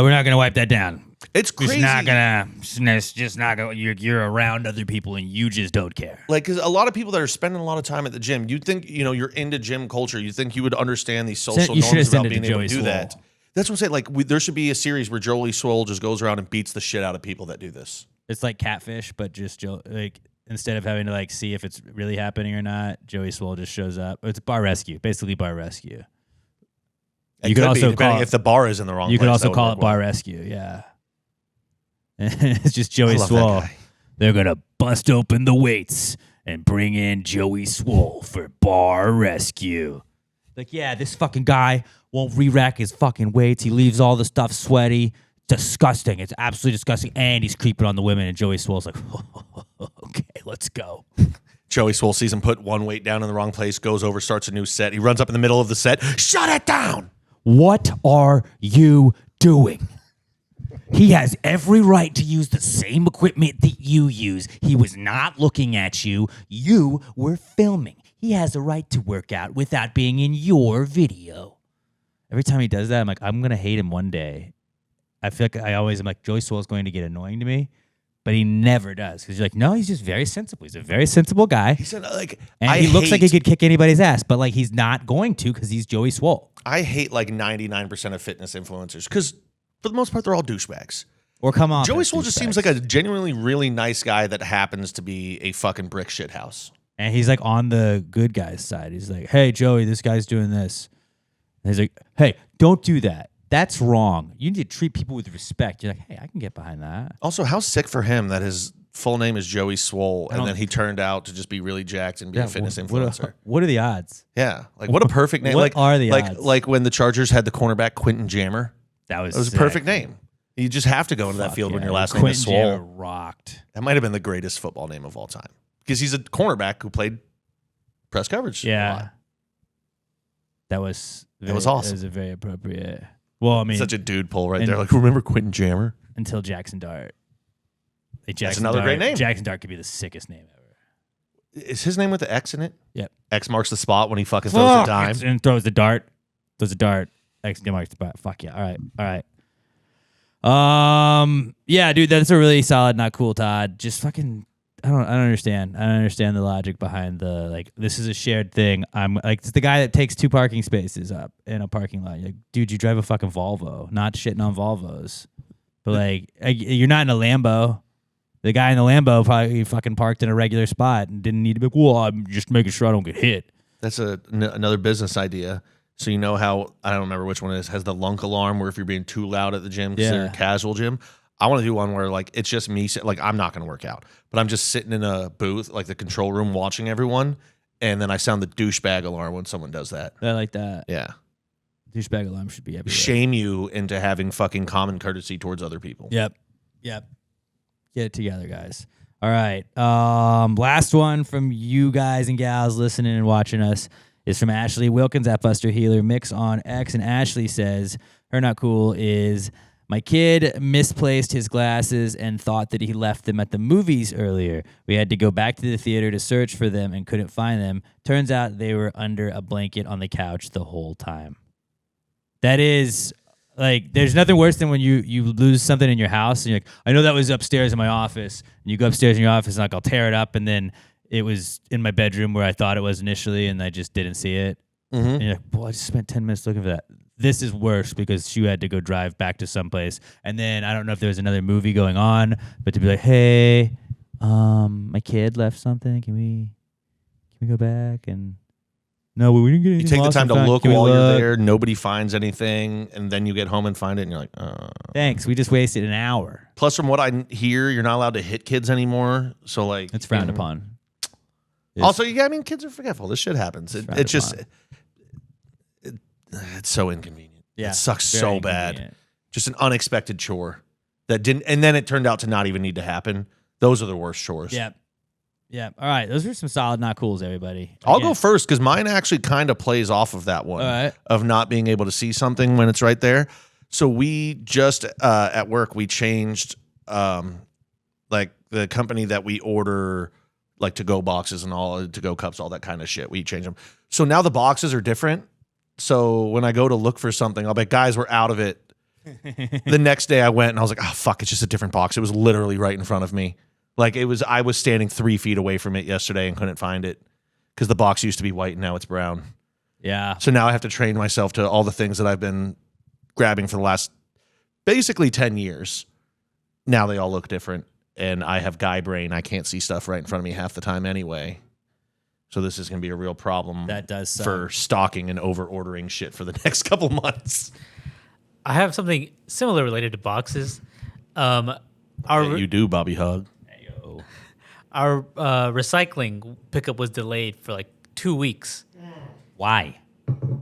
not gonna wipe that down. It's crazy. It's just not gonna. You're around other people and you just don't care. Like, because a lot of people that are spending a lot of time at the gym, you'd think, you're into gym culture. You think you would understand these social You should norms have sent about it to being able Joey to do Swole. that. That's what I'm saying. Like, there should be a series where Joey Swole just goes around and beats the shit out of people that do this. It's like Catfish, but just like instead of having to like see if it's really happening or not, Joey Swole just shows up. It's bar rescue, basically bar rescue. It You could also depending call it- if the bar is in the wrong You place. could also that would call work it bar well. rescue, yeah. It's just Joey I love that Swole. guy. They're gonna bust open the weights and bring in Joey Swole for bar rescue. Like, yeah, this fucking guy won't re-rack his fucking weights. He leaves all the stuff sweaty. Disgusting. It's absolutely disgusting. And he's creeping on the women. And Joey Swole's like, okay, let's go. Joey Swole sees him put one weight down in the wrong place, goes over, starts a new set. He runs up in the middle of the set. Shut it down. What are you doing? He has every right to use the same equipment that you use. He was not looking at you. You were filming. He has a right to work out without being in your video. Every time he does that, I'm like, I'm going to hate him one day. I feel like I'm like, Joey Swole's going to get annoying to me, but he never does. Because you're like, no, he's just very sensible. He's a very sensible guy. He said, like, And he looks like he could kick anybody's ass, but like he's not going to because he's Joey Swole. I hate like 99% of fitness influencers because for the most part, they're all douchebags. Or come on. Joey Swole just seems like a genuinely really nice guy that happens to be a fucking brick shit house. And he's like on the good guy's side. He's like, hey, Joey, this guy's doing this. And he's like, hey, don't do that. That's wrong. You need to treat people with respect. You're like, hey, I can get behind that. Also, how sick for him that his full name is Joey Swole and don't- then he turned out to just be really jacked and be a fitness influencer. What are the odds? Yeah. Like, what a perfect name. What like, are the like, odds? Like when the Chargers had the cornerback Quentin Jammer. That was a sick. perfect name. You just have to go into that field when your last name is Quentin Swole. Jammer rocked. That might have been the greatest football name of all time because he's a cornerback who played press coverage. a Yeah. lot. That was awesome. It was a very appropriate. Well, I mean, Such a dude pull right and- there. Like, remember Quentin Jammer? until Jackson Dart. Like That's another great name. Jackson Dart could be the sickest name ever. Is his name with the X in it? Yep. X marks the spot when he fucking throws a dime. And throws the dart. Throws a dart. X marks the spot. Fuck yeah. All right. Yeah, dude, that's a really solid, not cool, Todd. Just fucking, I don't understand. I don't understand the logic behind the, like, this is a shared thing. I'm like, it's the guy that takes 2 parking spaces up in a parking lot. You're like, dude, you drive a fucking Volvo, not shitting on Volvos. But like, you're not in a Lambo. The guy in the Lambo probably fucking parked in a regular spot and didn't need to be like, well, I'm just making sure I don't get hit. That's another business idea. So you know how, I don't remember which one it is, has the lunk alarm where if you're being too loud at the gym because they're a casual gym. I want to do one where like it's just me, like I'm not going to work out, but I'm just sitting in a booth, like the control room watching everyone. And then I sound the douchebag alarm when someone does that. I like that. Yeah. Douchebag alarm should be everywhere. Shame you into having fucking common courtesy towards other people. Yep. Get it together, guys. All right. Last one from you guys and gals listening and watching us is from Ashley Wilkins at Buster Healer Mix on X. And Ashley says, her not cool is, my kid misplaced his glasses and thought that he left them at the movies earlier. We had to go back to the theater to search for them and couldn't find them. Turns out they were under a blanket on the couch the whole time. That is, like, there's nothing worse than when you lose something in your house and you're like, I know that was upstairs in my office. And you go upstairs in your office and like, I'll tear it up. And then it was in my bedroom where I thought it was initially and I just didn't see it. Mm-hmm. And you're like, well, I just spent 10 minutes looking for that. This is worse because she had to go drive back to someplace. And then I don't know if there was another movie going on, but to be like, hey, my kid left something. Can we go back? And no, we didn't get anything. You take the lost time to in fact. look Can we while you're look? there. Nobody finds anything. And then you get home and find it. And you're like, Thanks. We just wasted an hour. Plus, from what I hear, you're not allowed to hit kids anymore. So, like, It's frowned upon. Also, I mean, kids are forgetful. This shit happens. It's just, it's so inconvenient. Yeah, It sucks very so bad. inconvenient. Just an unexpected chore that didn't, and then it turned out to not even need to happen. Those are the worst chores. Yep. Yeah. All right. Those are some solid not cools, everybody. I'll go first because mine actually kind of plays off of that one All right. of not being able to see something when it's right there. So we just at work we changed like the company that we order like to-go boxes and all to-go cups, all that kind of shit. We changed them. So now the boxes are different. So when I go to look for something, I'll be like, guys, we're out of it. The next day I went and I was like, oh fuck, it's just a different box. It was literally right in front of me. Like I was standing 3 feet away from it yesterday and couldn't find it because the box used to be white and now it's brown. Yeah. So now I have to train myself to all the things that I've been grabbing for the last basically 10 years. Now they all look different and I have guy brain. I can't see stuff right in front of me half the time anyway. So this is going to be a real problem That does suck. for stocking and over ordering shit for the next couple months. I have something similar related to boxes. Yeah, you do, Bobby Hug. Our recycling pickup was delayed for like 2 weeks. Why?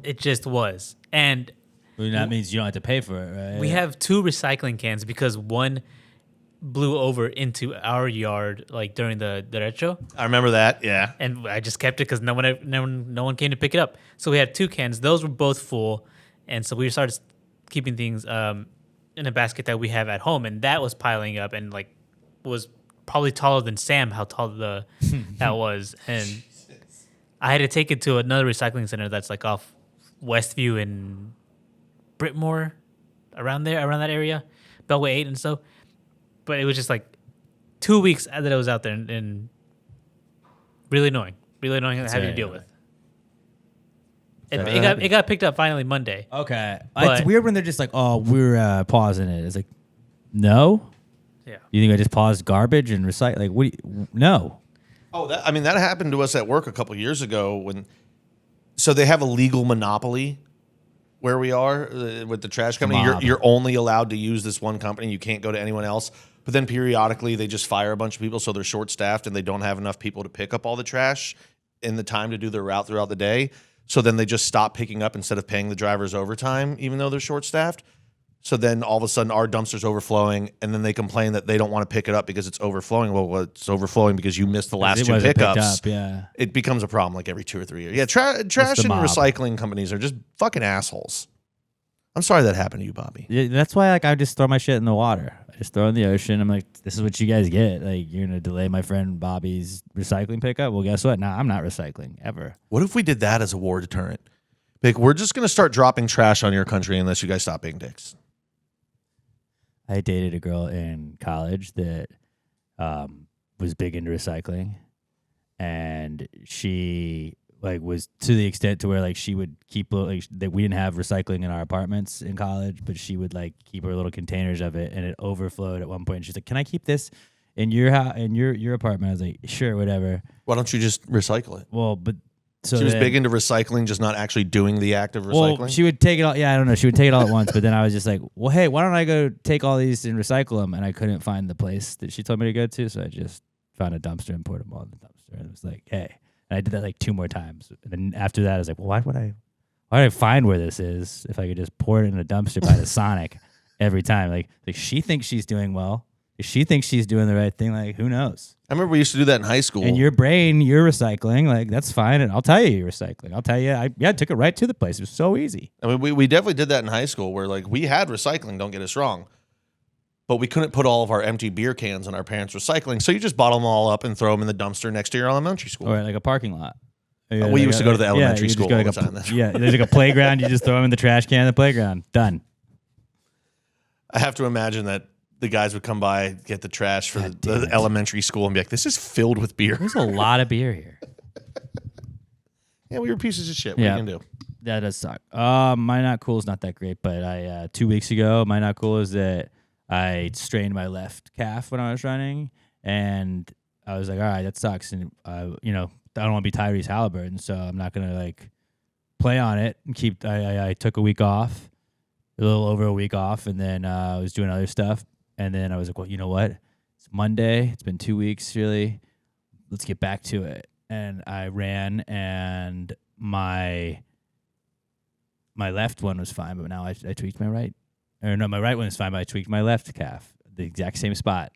It just was. And Well, that means you don't have to pay for it, right? we have 2 recycling cans because one blew over into our yard like during the retro. I remember that. Yeah. And I just kept it because no one came to pick it up. So we had 2 cans. Those were both full. And so we started keeping things in a basket that we have at home. And that was piling up and like was probably taller than Sam, how tall that was. And I had to take it to another recycling center that's like off Westview and Brittmore, around that area, Beltway 8 and so. But it was just like 2 weeks that I was out there and really annoying having to deal with. It got picked up finally Monday. Okay. But- It's weird when they're just like, oh, we're pausing it. It's like, no? Yeah. You think I just paused garbage and recycle? Like, what? No. Oh, that happened to us at work a couple years ago so they have a legal monopoly where we are with the trash company. Mob. You're only allowed to use this one company. You can't go to anyone else. But then periodically they just fire a bunch of people, so they're short staffed and they don't have enough people to pick up all the trash in the time to do their route throughout the day. So then they just stop picking up instead of paying the drivers overtime, even though they're short staffed. So then all of a sudden our dumpster's overflowing, and then they complain that they don't want to pick it up because it's overflowing. Well, it's overflowing because you missed the last It 2 wasn't picked pickups. up, yeah. It becomes a problem like every 2 or 3 years. Yeah, trash the and mob. recycling companies are just fucking assholes. I'm sorry that happened to you, Bobby. Yeah, that's why I just throw my shit in the water. I just throw it in the ocean. I'm like, this is what you guys get. Like, you're going to delay my friend Bobby's recycling pickup? Well, guess what? Nah, I'm not recycling ever. What if we did that as a war deterrent? Like, we're just going to start dropping trash on your country unless you guys stop being dicks. I dated a girl in college that was big into recycling, and she was to the extent to where like she would keep that we didn't have recycling in our apartments in college, but she would like keep her little containers of it, and it overflowed at one point. And she's like, "Can I keep this in your house, in your apartment?" I was like, "Sure, whatever." Why don't you just recycle it? Well, but so She was then- big into recycling, just not actually doing the act of recycling. Well, she would take it all. Yeah, I don't know. She would take it all at once, but then I was just like, well, hey, why don't I go take all these and recycle them? And I couldn't find the place that she told me to go to, so I just found a dumpster and poured them all in the dumpster. And it was like, hey. And I did that like 2 more times. And then after that, I was like, well, why would I find where this is if I could just pour it in a dumpster by the Sonic every time? Like she thinks she's doing well. If she thinks she's doing the right thing, like, who knows? I remember we used to do that in high school. In your brain, you're recycling. Like, that's fine. And I'll tell you you're recycling. I'll tell you, I took it right to the place. It was so easy. I mean, we definitely did that in high school where like we had recycling, don't get us wrong. But we couldn't put all of our empty beer cans in our parents' recycling. So you just bottle them all up and throw them in the dumpster next to your elementary school. Or like a parking lot. We used to go to the elementary you just school go all like the time. Yeah, there's like a playground. You just throw them in the trash can in the playground. Done. I have to imagine that the guys would come by, get the trash for the elementary school and be like, this is filled with beer. There's a lot of beer here. Yeah, we were pieces of shit. What Yeah. are you going to do? That does suck. My not cool is not that great, but I 2 weeks ago, my not cool is that I strained my left calf when I was running, and I was like, all right, that sucks, and I don't want to be Tyrese Halliburton, so I'm not gonna like play on it and keep. I took a week off, a little over a week off, and then I was doing other stuff, and then I was like, well, you know what? It's Monday. It's been 2 weeks, really. Let's get back to it. and I ran, and my left one was fine, but now I tweaked my right. Or no, my right one is fine, but I tweaked my left calf, the exact same spot.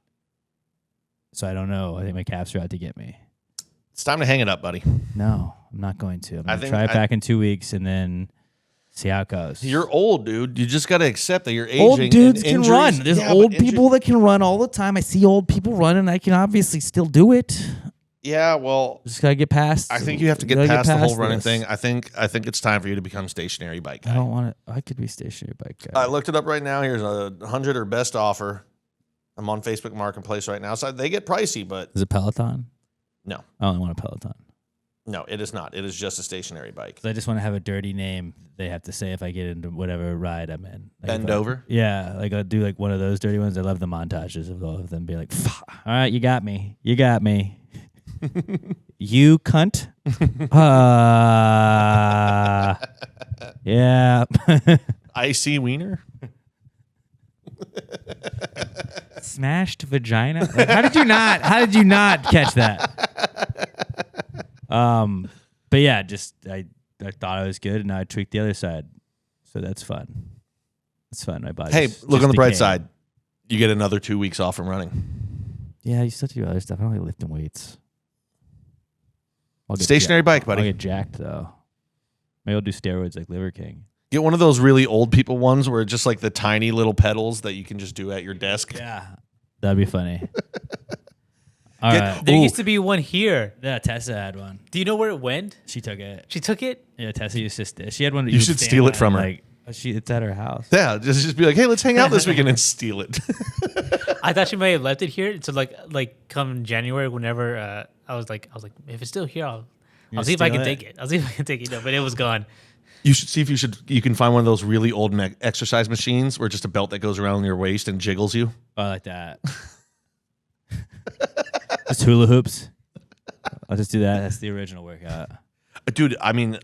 So I don't know. I think my calves are out to get me. It's time to hang it up, buddy. No, I'm not going to. I'm going to think try it back in 2 weeks and then see how it goes. You're old, dude. You just got to accept that you're aging. Old dudes and can run. injuries- There's Yeah, old but inju- people that can run all the time. I see old people run, and I can obviously still do it. Yeah, well, Just gotta get past. I think you have to get gotta past the whole running this. thing. I think it's time for you to become stationary bike guy. I don't want to. I could be stationary bike guy. I looked it up right now. Here's a 100 or best offer. I'm on Facebook Marketplace right now. So they get pricey, but Is it Peloton? no, I only want a Peloton. no, it is not. It is just a stationary bike. 'Cause I just want to have a dirty name. They have to say if I get into whatever ride I'm in. Like Bend if I- over? Yeah, like I'll do like one of those dirty ones. I love the montages of all of them being like, "All right, you got me. You got me. You cunt." Yeah. Icy wiener? Smashed vagina. Like, how did you not? How did you not catch that? But yeah, just I thought I was good, and now I tweaked the other side, so that's fun. It's fun. My body. Hey, look on the bright side. You get another 2 weeks off from running. Yeah, you still have to do other stuff. I don't like lifting weights. I'll get Stationary bike, I'll buddy. get jacked though. Maybe I'll do steroids like Liver King. Get one of those really old people ones where it's just like the tiny little pedals that you can just do at your desk. Yeah, that'd be funny. All right. There used to be one here. Yeah, Tessa had one. Do you know where it went? She took it. She took it. Yeah, Tessa used to. She had one. That You would should stand steal it on from her. Like, it's at her house. Yeah, just be like, hey, let's hang out this weekend and steal it. I thought she may have left it here. So like come January, whenever I was like, if it's still here, I'll see if I can take it. I'll see if I can take it. No, but it was gone. You should see if you can find one of those really old exercise machines where just a belt that goes around your waist and jiggles you. Oh, I like that. Just hula hoops. I'll just do that. That's the original workout. Dude, I mean,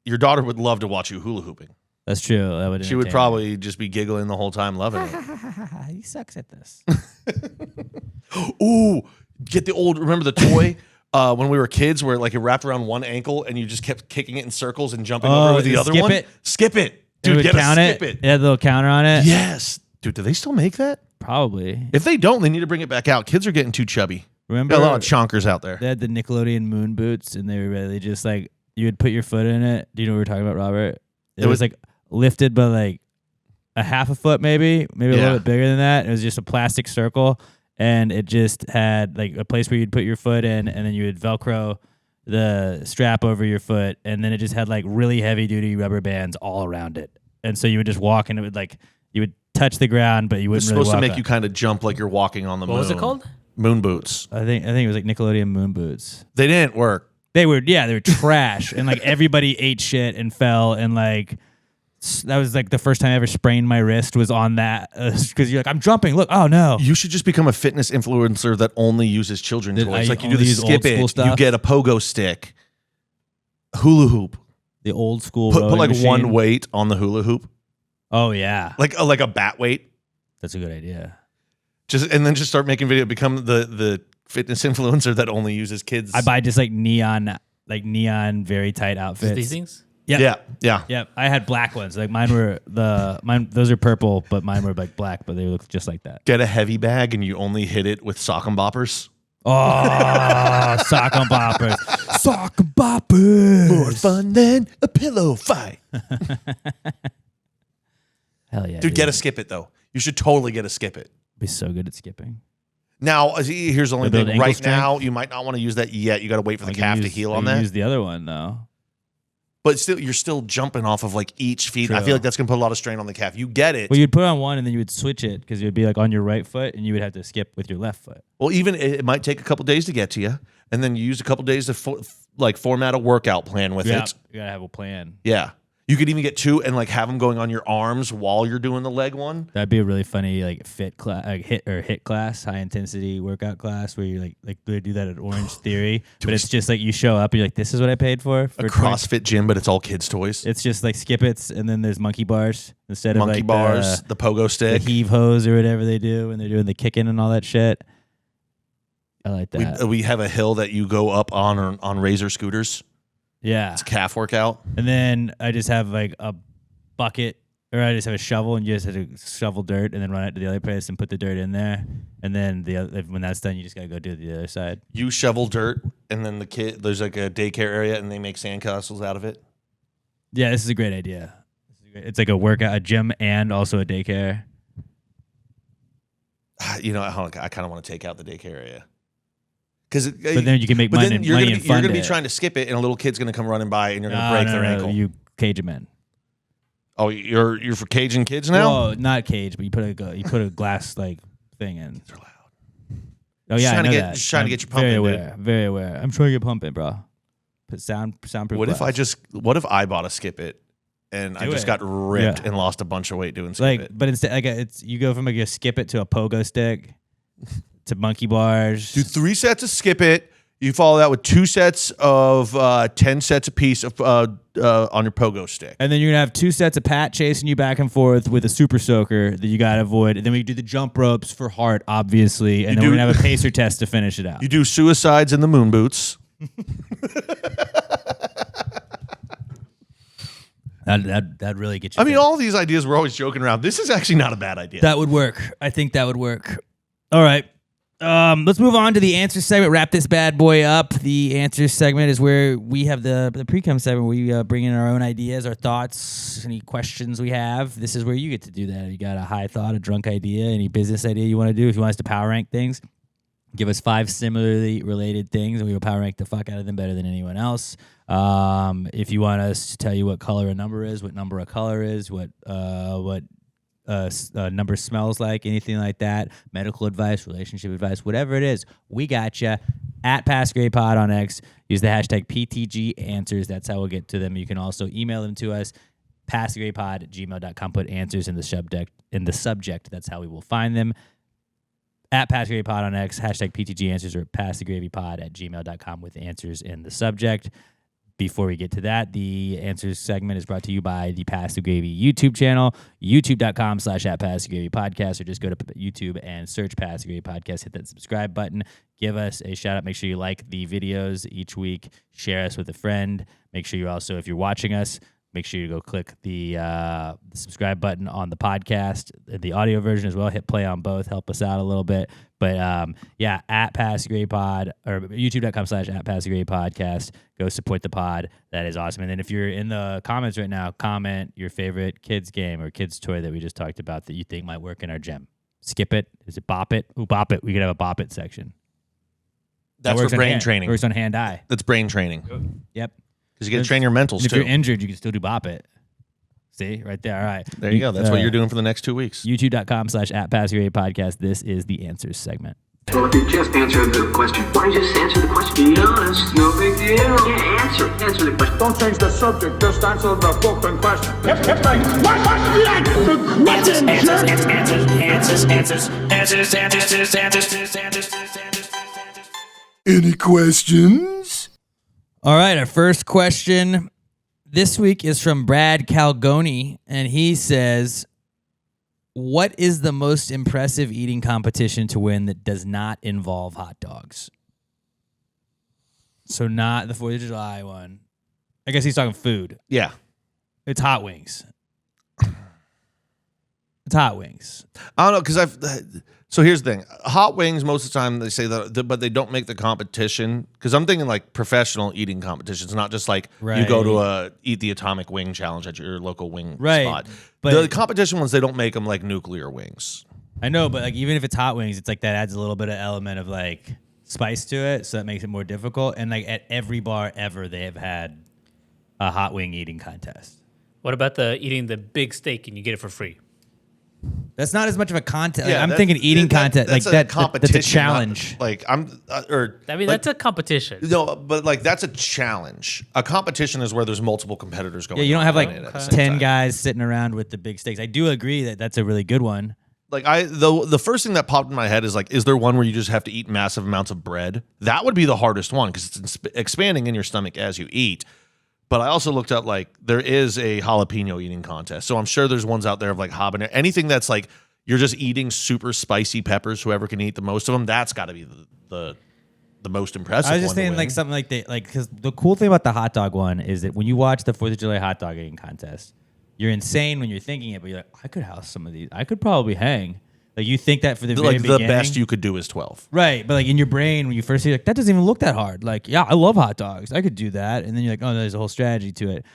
your daughter would love to watch you hula hooping. That's true. That would. She would entertain probably just be giggling the whole time, loving it. her. He sucks at this. Ooh, get the old, remember the toy when we were kids where like it wrapped around one ankle and you just kept kicking it in circles and jumping over with the other skip one? it? Skip it. It Dude, would get a count skip it. it. It had a little counter on it. Yes. Dude, do they still make that? Probably. If they don't, they need to bring it back out. Kids are getting too chubby. Remember Got a lot of chonkers out there. they had the Nickelodeon moon boots, and they were really just like you would put your foot in it. Do you know what we're talking about, Robert? It was like lifted by like a half a foot, maybe a little bit bigger than that. It was just a plastic circle, and it just had like a place where you'd put your foot in, and then you would Velcro the strap over your foot, and then it just had like really heavy duty rubber bands all around it. And so you would just walk, and it would like you would touch the ground, but you It's wouldn't really supposed to walk make on. you kind of jump like you're walking on the moon. What was it called? Moon boots. I think it was like Nickelodeon moon boots. They didn't work. They were trash, and like everybody ate shit and fell, and like that was like the first time I ever sprained my wrist was on that because you're like I'm jumping. Look, oh no. You should just become a fitness influencer that only uses children's That toys. I Like you do only the use old skip school it, stuff? you get a pogo stick, hula hoop. The old school. Put rowing like machine. one weight on the hula hoop, Oh yeah, like a bat weight. that's a good idea. And then just start making video. Become the fitness influencer that only uses kids. I buy just like neon, very tight outfits. These things. Yep. Yeah. Yep. I had black ones. Like mine were those are purple, but mine were like black, but they look just like that. Get a heavy bag and you only hit it with sock and boppers. Oh, sock and boppers. Sock and boppers. More fun than a pillow fight. Hell yeah. Dude, get a skip it though. You should totally get a skip it. Be so good at skipping. Now, here's the only Build thing. ankle Right strength? now, you might not want to use that yet. You got to wait for the calf to heal on that. Use the other one though. But still, you're still jumping off of like each feet. I True. feel like that's gonna put a lot of strain on the calf. You get it. Well, you'd put on one and then you would switch it because you'd be like on your right foot and you would have to skip with your left foot. Well, even it might take a couple days to get to you, and then you use a couple days to format a workout plan with it. You gotta have a plan. Yeah, you could even get two and like have them going on your arms while you're doing the leg one. That'd be a really funny like fit class, like hit class, high intensity workout class where you like they do that at Orange Theory, but it's just like you show up and you're like, this is what I paid for A 20 CrossFit gym, but it's all kids' toys. It's just like skip its and then there's monkey bars instead of Monkey like bars, the pogo the stick. heave hose or whatever they do when they're doing the kicking and all that shit. I like that. We have a hill that you go up on razor scooters. Yeah. It's a calf workout. And then I just have like a bucket, or I just have a shovel, and you just have to shovel dirt and then run it to the other place and put the dirt in there. And then when that's done, you just got to go do the other side. You shovel dirt, and then there's like a daycare area, and they make sandcastles out of it. Yeah, this is a great idea. It's like a workout, a gym, and also a daycare. You know, I kind of want to take out the daycare area. But then you can make money and you're fund going to be it. trying to skip it, and a little kid's going to come running by, and you're going to break their ankle. You cage them in. Oh, you're for caging kids now? Well, not cage, but you put a glass like thing in. They're loud. Oh yeah, I know that. Just trying to get your pump very in, aware, dude. very aware. I'm trying to get pumping, bro. Put soundproof. What glass. if I bought a skip it, and I Do just it. got ripped Yeah. and lost a bunch of weight doing skip it? But instead, you go from like a skip it to a pogo stick to monkey bars. Do 3 sets of skip it. You follow that with 2 sets of 10 sets apiece of on your pogo stick. And then you're gonna have 2 sets of Pat chasing you back and forth with a super soaker that you gotta avoid. And then we do the jump ropes for heart, obviously. And then we're gonna have a pacer test to finish it out. You do suicides in the moon boots. That'd really get you. I mean, fit. all these ideas we're always joking around. This is actually not a bad idea. That would work. I think that would work. All right. Let's move on to the answer segment. Wrap this bad boy up. The answer segment is where we have the Precome segment. We bring in our own ideas, our thoughts, any questions we have. This is where you get to do that. You got a high thought, a drunk idea, any business idea you want to do. If you want us to power rank things, give us 5 similarly related things, and we will power rank the fuck out of them better than anyone else. If you want us to tell you what color a number is, what number a color is, what number smells like, anything like that, medical advice, relationship advice, whatever it is, we got you at PassGradePod on X. Use the hashtag PTG Answers. That's how we'll get to them. You can also email them to us, PassGradePod@gmail.com. Put answers in the subject. That's how we will find them. At PassGradePod on X, hashtag PTG Answers, or PassTheGravyPod@gmail.com with answers in the subject. Before we get to that, the answers segment is brought to you by the Pass the Gravy YouTube channel, youtube.com/@PassTheGravyPodcast, or just go to YouTube and search Pass the Gravy Podcast, hit that subscribe button, give us a shout out, make sure you like the videos each week, share us with a friend, make sure you also, if you're watching us, make sure you go click the subscribe button on the podcast, the audio version as well. Hit play on both. Help us out a little bit. But yeah, at Pass the Gravy Pod, or youtube.com/@Pass the Gravy Podcast. Go support the pod. That is awesome. And then if you're in the comments right now, comment your favorite kids game or kids toy that we just talked about that you think might work in our gym. Skip it. Is it Bop It? Ooh, Bop It. We could have a Bop It section. That's for brain training. Works on hand-eye. That's brain training. Yep. Because you got to train your mentals, If too. you're injured, you can still do Bop It. See? Right there. All right. There you go. That's what you're doing for the next 2 weeks. YouTube.com/@Pass the Gravy Podcast. This is the answers segment. Well, if you just answered the question. Why don't you just answer the question? Be honest. No big deal. Yeah, answer the question. Don't change the subject, just answer the fucking question. Any questions? All right, our first question this week is from Brad Calgoni, and he says, what is the most impressive eating competition to win that does not involve hot dogs? So not the 4th of July one. I guess he's talking food. Yeah. It's hot wings. It's hot wings. I don't know, because so here's the thing. Hot wings, most of the time, they say that, but they don't make the competition. Because I'm thinking like professional eating competitions, not just like you go to eat the atomic wing challenge at your local wing spot. But the competition ones, they don't make them like nuclear wings. I know, but like even if it's hot wings, it's like that adds a little bit of element of like spice to it, so that makes it more difficult. And like at every bar ever, they have had a hot wing eating contest. What about eating the big steak and you get it for free? That's not as much of a contest. Yeah, I'm thinking eating contest like that. Competition, that's a challenge. Not, like I'm, or I mean, like, that's a competition. no, but like that's a challenge. A competition is where there's multiple competitors going. Yeah, you don't have like at the same 10 time. guys sitting around with the big steaks. I do agree that that's a really good one. Like the first thing that popped in my head is like, is there one where you just have to eat massive amounts of bread? That would be the hardest one because it's expanding in your stomach as you eat. But I also looked up like there is a jalapeno eating contest, so I'm sure there's ones out there of like habanero, anything that's like you're just eating super spicy peppers. Whoever can eat the most of them, that's got to be the the most impressive. I was just one to saying win. like something like that, like because the cool thing about the hot dog one is that when you watch the 4th of July hot dog eating contest, you're insane when you're thinking it, but you're like, I could house some of these. I could probably hang. Like you think that for the very like the beginning. best you could do is 12. Right, but like in your brain when you first see it, like that doesn't even look that hard. Like, yeah, I love hot dogs. I could do that. And then you're like, oh, there's a whole strategy to it.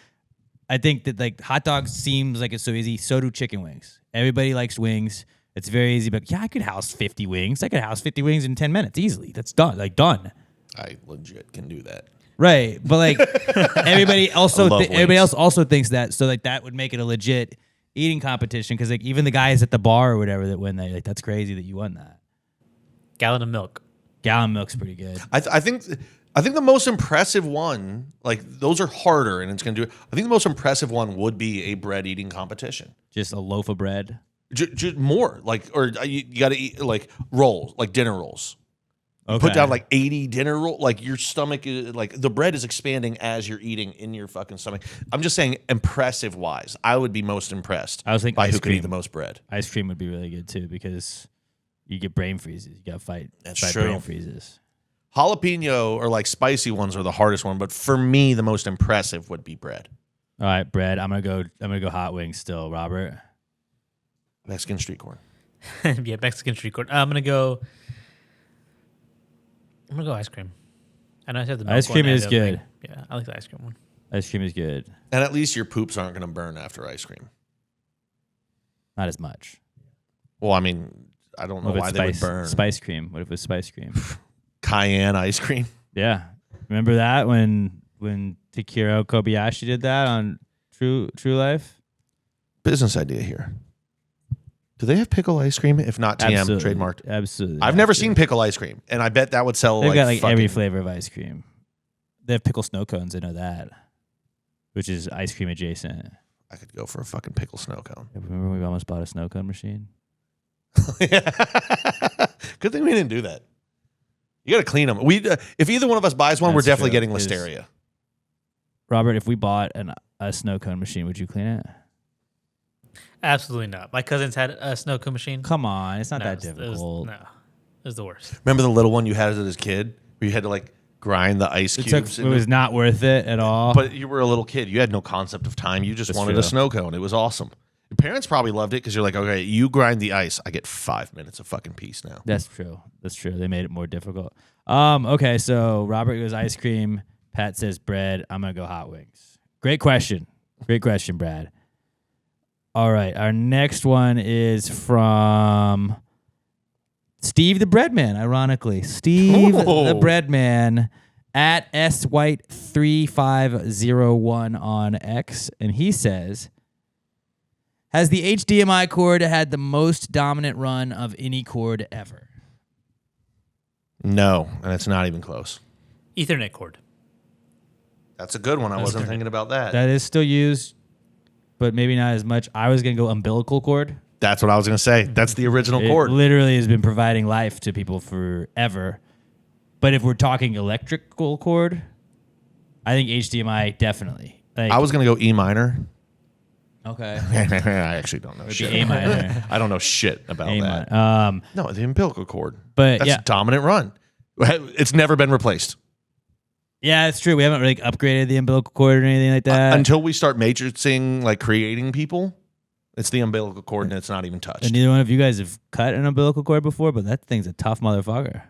I think that like hot dogs seems like it's so easy. So do chicken wings. Everybody likes wings. It's very easy, but yeah, I could house 50 wings. I could house 50 wings in 10 minutes easily. That's done. Like done. I legit can do that. Right, but like everybody else wings. also thinks that. So like that would make it a legit eating competition because like even the guys at the bar or whatever that win, they like that's crazy that you won that. Gallon of milk. Gallon milk's pretty good. I think the most impressive one, like those are harder, and it's going to do. I think the most impressive one would be a bread eating competition. Just a loaf of bread. Just more like, or you got to eat like rolls, like dinner rolls. You Okay. put down like 80 dinner roll, like your stomach is like the bread is expanding as you're eating in your fucking stomach. I'm just saying, impressive wise, I would be most impressed. I was thinking by ice who could eat cream. the most bread. Ice cream would be really good too because you get brain freezes. You got to fight That's brain true. freezes. Jalapeno or like spicy ones are the hardest one, but for me, the most impressive would be bread. All right, bread. I'm gonna go hot wings still, Robert. Mexican street corn. Yeah, Mexican street corn. I'm gonna go ice cream. I know I said the milk Ice cream one, is I don't good. think- yeah, I like the ice cream one. Ice cream is good. And at least your poops aren't going to burn after ice cream. Not as much. Well, I mean, I don't know What if why it's they would burn. spice cream? What if it was spice cream? Cayenne ice cream. Yeah. Remember that when Takiro Kobayashi did that on True Life? Business idea here. Do they have pickle ice cream? If not, TM Absolutely. trademarked. Absolutely. I've never seen pickle ice cream, and I bet that would sell. They've got like every fucking- flavor of ice cream. They have pickle snow cones. I know that, which is ice cream adjacent. I could go for a fucking pickle snow cone. Remember when we almost bought a snow cone machine? Good thing we didn't do that. You got to clean them. If either one of us buys one, we're That's definitely true. getting It is- listeria. Robert, if we bought a snow cone machine, would you clean it? Absolutely not. My cousins had a snow cone machine. Come on, it's not No, that it was- difficult. no, it was the worst. Remember the little one you had as a kid, where you had to like grind the ice It cubes? was not worth it at all. But you were a little kid. You had no concept of time. You just That's wanted true. a snow cone. It was awesome. Your parents probably loved it because you're like, okay, you grind the ice. I get 5 minutes of fucking peace now. That's true. That's true. They made it more difficult. Okay, so Robert goes ice cream. Pat says bread. I'm gonna go hot wings. Great question. Great question, Brad. All right, our next one is from Steve the Breadman, ironically. Steve the Breadman at swhite3501 on X. And he says, has the HDMI cord had the most dominant run of any cord ever? No, and it's not even close. Ethernet cord. That's a good one. I wasn't thinking about that. That is still used, but maybe not as much. I was going to go umbilical cord. That's what I was going to say. That's the original It cord. literally has been providing life to people forever. But if we're talking electrical cord, I think HDMI definitely. Like, I was going to go E minor. okay. I actually don't know It'd shit. be A minor. I don't know shit about A that. minor. No, the umbilical cord. But That's yeah, a dominant run. It's never been replaced. yeah, it's true. We haven't really upgraded the umbilical cord or anything like that. Until we start matrixing, like creating people, it's the umbilical cord and it's not even touched. And neither one of you guys have cut an umbilical cord before, but that thing's a tough motherfucker.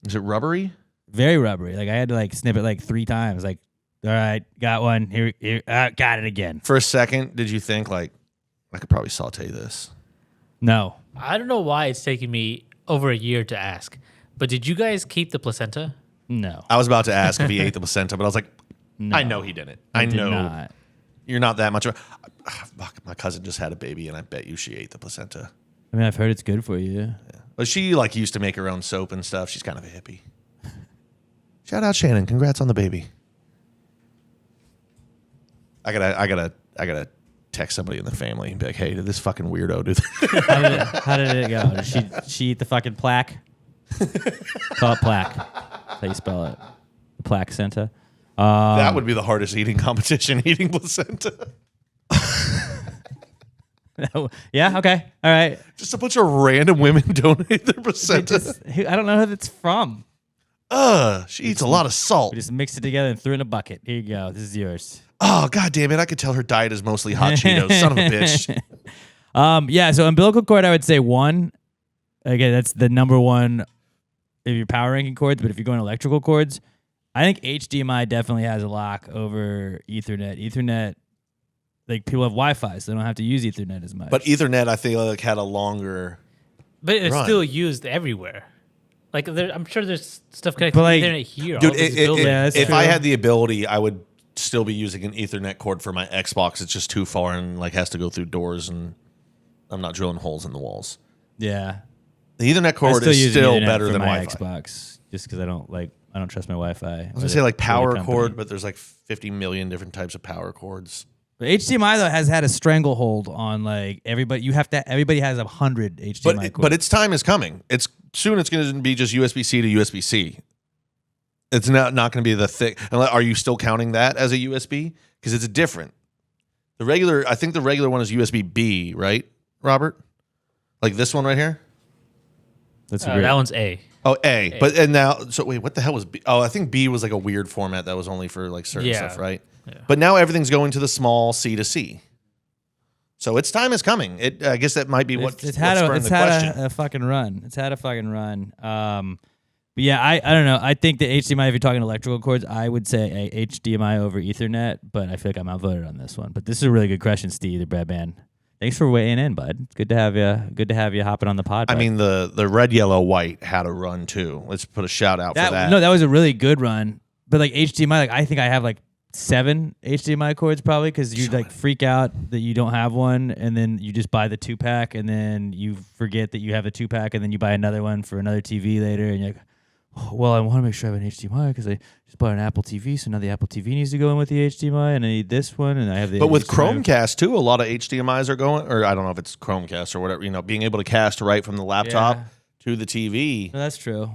Is it rubbery? Very rubbery. Like I had to like snip it like 3 times. Like, all right, got one. Here, got it again. For a second, did you think like, I could probably saute this? No. I don't know why it's taking me over a year to ask, but did you guys keep the placenta? No. I was about to ask if he ate the placenta, but I was like, No. I know he didn't. I I did know not. you're not that much of a... Fuck, my cousin just had a baby, and I bet you she ate the placenta. I mean, I've heard it's good for you. But she like used to make her own soap and stuff. She's kind of a hippie. Shout out Shannon. Congrats on the baby. I gotta text somebody in the family and be like, hey, did this fucking weirdo do that? How did it go? Did she eat the fucking plaque? Call it plaque. That's how you spell it. The placenta. That would be the hardest eating competition, eating placenta. Yeah, okay. All right. Just a bunch of random women donate their placenta. I don't know who that's from. She eats a lot of salt. We just mixed it together and threw it in a bucket. Here you go. This is yours. Oh, God damn it. I could tell her diet is mostly hot Cheetos. Son of a bitch. Yeah, so umbilical cord, I would say 1. Again, that's the number 1 if you're power ranking cords, but if you're going electrical cords, I think HDMI definitely has a lock over Ethernet. Ethernet, like people have Wi-Fi, so they don't have to use Ethernet as much. But Ethernet, I feel like, had a longer... But it's run. still used everywhere. Like I'm sure there's stuff connected to like, Ethernet here. Dude, all these buildings. if I had the ability, I would still be using an Ethernet cord for my Xbox. It's just too far and like has to go through doors, and I'm not drilling holes in the walls. Yeah. The Ethernet cord I is use still Ethernet better for than my Wi-Fi. Xbox just because I don't trust my Wi-Fi. I was gonna say like power cord, but there's like 50 million different types of power cords. But HDMI though has had a stranglehold on like everybody. Everybody has 100 HDMI cords. But its time is coming. It's going to be just USB-C to USB-C. It's not going to be the thick. Are you still counting that as a USB? Because it's different. I think the regular one is USB-B, right, Robert? Like this one right here. That's that one's A. Oh, A. But and now, so wait, what the hell was B? Oh, I think B was like a weird format that was only for like certain stuff, right? Yeah. But now everything's going to the small C to C. So its time is coming. I guess that might be it's had a fucking run. It's had a fucking run. But yeah, I don't know. I think the HDMI, if you're talking electrical cords, I would say a HDMI over Ethernet. But I feel like I'm outvoted on this one. But this is a really good question, Steve, the Breadman. Thanks for weighing in, bud. It's good to have you. Good to have you hopping on the pod. I bud. mean, the red, yellow, white had a run too. Let's put a shout out for that. No, that was a really good run. But like HDMI, like I think I have like 7 HDMI cords probably because you like freak out that you don't have one, and then you just buy the 2-pack, and then you forget that you have a 2-pack, and then you buy another one for another TV later, and you're like, oh, well, I want to make sure I have an HDMI because I just bought an Apple TV, so now the Apple TV needs to go in with the HDMI, and I need this one, and I have the. But with HDMI. Chromecast too, a lot of HDMIs are going, or I don't know if it's Chromecast or whatever. Being able to cast right from the laptop to the TV. No, that's true.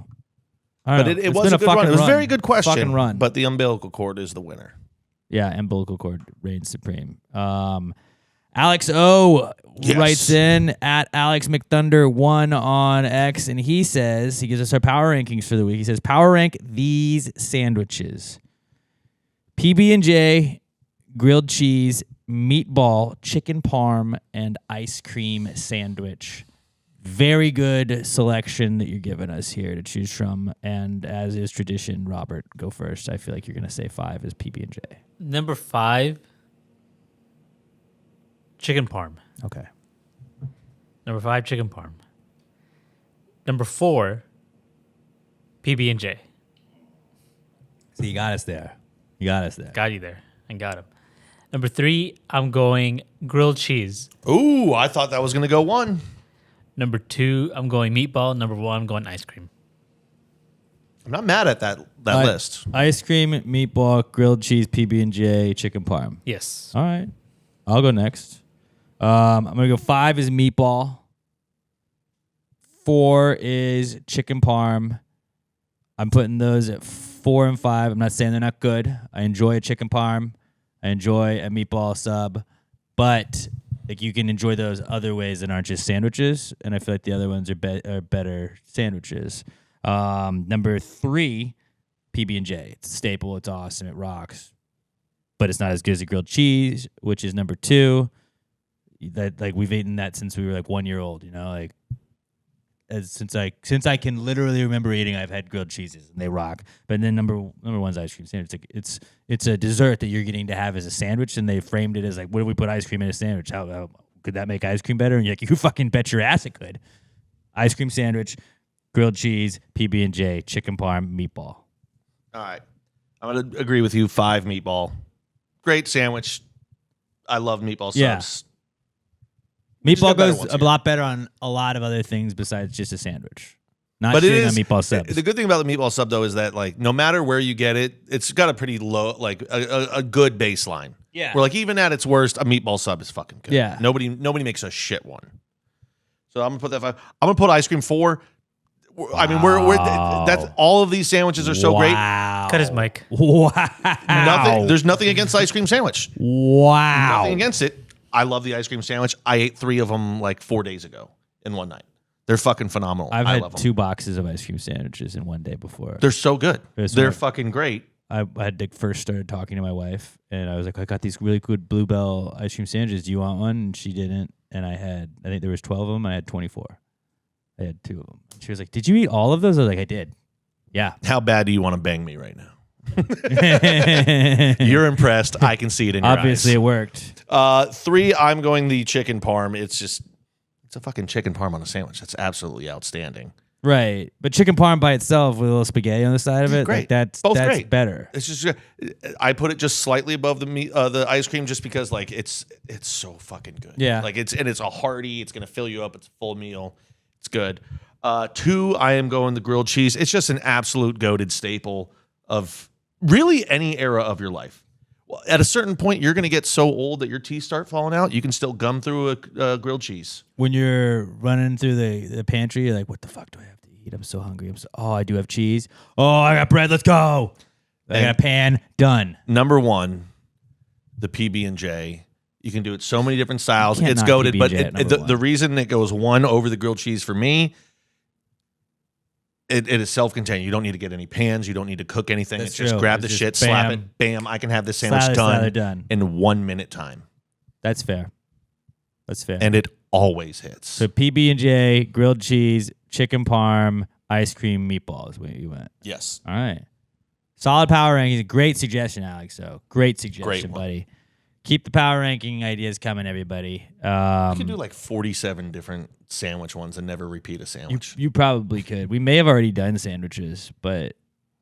But it was a good run. It was a very good question. Fucking run. But the umbilical cord is the winner. Yeah, umbilical cord reigns supreme. Alex O writes in at Alex McThunder1 on X, and he says, he gives us our power rankings for the week. He says, power rank these sandwiches: PB&J, grilled cheese, meatball, chicken parm, and ice cream sandwich. Very good selection that you're giving us here to choose from. And as is tradition, Robert, go first. I feel like you're going to say 5 is PB&J. Number 5, chicken parm. Okay. Number 5, chicken parm. Number 4, PB&J. So you got us there. Got you there. I got him. Number 3, I'm going grilled cheese. Ooh, I thought that was going to go 1. Number 2, I'm going meatball. Number 1, I'm going ice cream. I'm not mad at that list. Ice cream, meatball, grilled cheese, PB&J, chicken parm. Yes. All right. I'll go next. I'm going to go 5 is meatball. 4 is chicken parm. I'm putting those at 4 and 5. I'm not saying they're not good. I enjoy a chicken parm. I enjoy a meatball sub. But like you can enjoy those other ways that aren't just sandwiches. And I feel like the other ones are better sandwiches. Number 3, PB&J. It's a staple. It's awesome. It rocks. But it's not as good as a grilled cheese, which is number 2. That like we've eaten that since we were like 1 year old, like since I can literally remember eating, I've had grilled cheeses and they rock. But then number 1's ice cream sandwich. It's a dessert that you're getting to have as a sandwich, and they framed it as like, what if we put ice cream in a sandwich? How could that make ice cream better? And you're like, you fucking bet your ass it could. Ice cream sandwich, grilled cheese, PB&J, chicken parm, meatball. All right. I'm going to agree with you. 5 meatball. Great sandwich. I love meatball subs. Yeah. Meatball goes a lot better on a lot of other things besides just a sandwich. Not shitting on meatball subs. The good thing about the meatball sub, though, is that like no matter where you get it, it's got a pretty low, like a good baseline. Yeah. Where like even at its worst, a meatball sub is fucking good. Yeah. Nobody makes a shit one. So I'm gonna put that 5. I'm gonna put ice cream 4. I mean, we're that's all of these sandwiches are so great. Cut his mic. Wow. There's nothing against ice cream sandwich. Wow. Nothing against it. I love the ice cream sandwich. I ate 3 of them like 4 days ago in one night. They're fucking phenomenal. I've I had love them. 2 boxes of ice cream sandwiches in one day before. They're so good. It's They're like- fucking great. I had to first started talking to my wife, and I was like, I got these really good Bluebell ice cream sandwiches. Do you want one? And she didn't. And I think there was 12 of them. I had 24. I had 2 of them. She was like, did you eat all of those? I was like, I did. Yeah. How bad do you want to bang me right now? You're impressed. I can see it in your Obviously, eyes. it worked. 3, I'm going the chicken parm. It's a fucking chicken parm on a sandwich. That's absolutely outstanding. Right. But chicken parm by itself with a little spaghetti on the side of it, Great. like that's Both that's great. better. It's just I put it just slightly above the ice cream just because like it's so fucking good. Yeah. Like it's a hearty. It's gonna fill you up. It's a full meal. It's good. 2, I am going the grilled cheese. It's just an absolute goated staple of really any era of your life. Well, at a certain point, you're gonna get so old that your teeth start falling out. You can still gum through a grilled cheese. When you're running through the pantry, you're like, what the fuck do I have to eat? I'm so hungry. I do have cheese. Oh, I got bread. Let's go. I got a pan. Done. Number 1, the PB&J. You can do it so many different styles. can't It's knock goated, but PB&J at number 1. the reason it goes 1 over the grilled cheese for me, it is self-contained. You don't need to get any pans. You don't need to cook anything. That's It's just true. grab It's the just shit, slap bam. it, bam. I can have this sandwich Slather, done done. in 1 minute time, That's fair. That's fair. and it always hits. So PB&J, grilled cheese, chicken parm, ice cream, meatballs. Where you went? Yes, All right. Solid power rankings. Great suggestion, Alex. So great suggestion, Great one. buddy. Keep the power ranking ideas coming, everybody. you could do like 47 different sandwich ones and never repeat a sandwich. You probably could. We may have already done sandwiches, but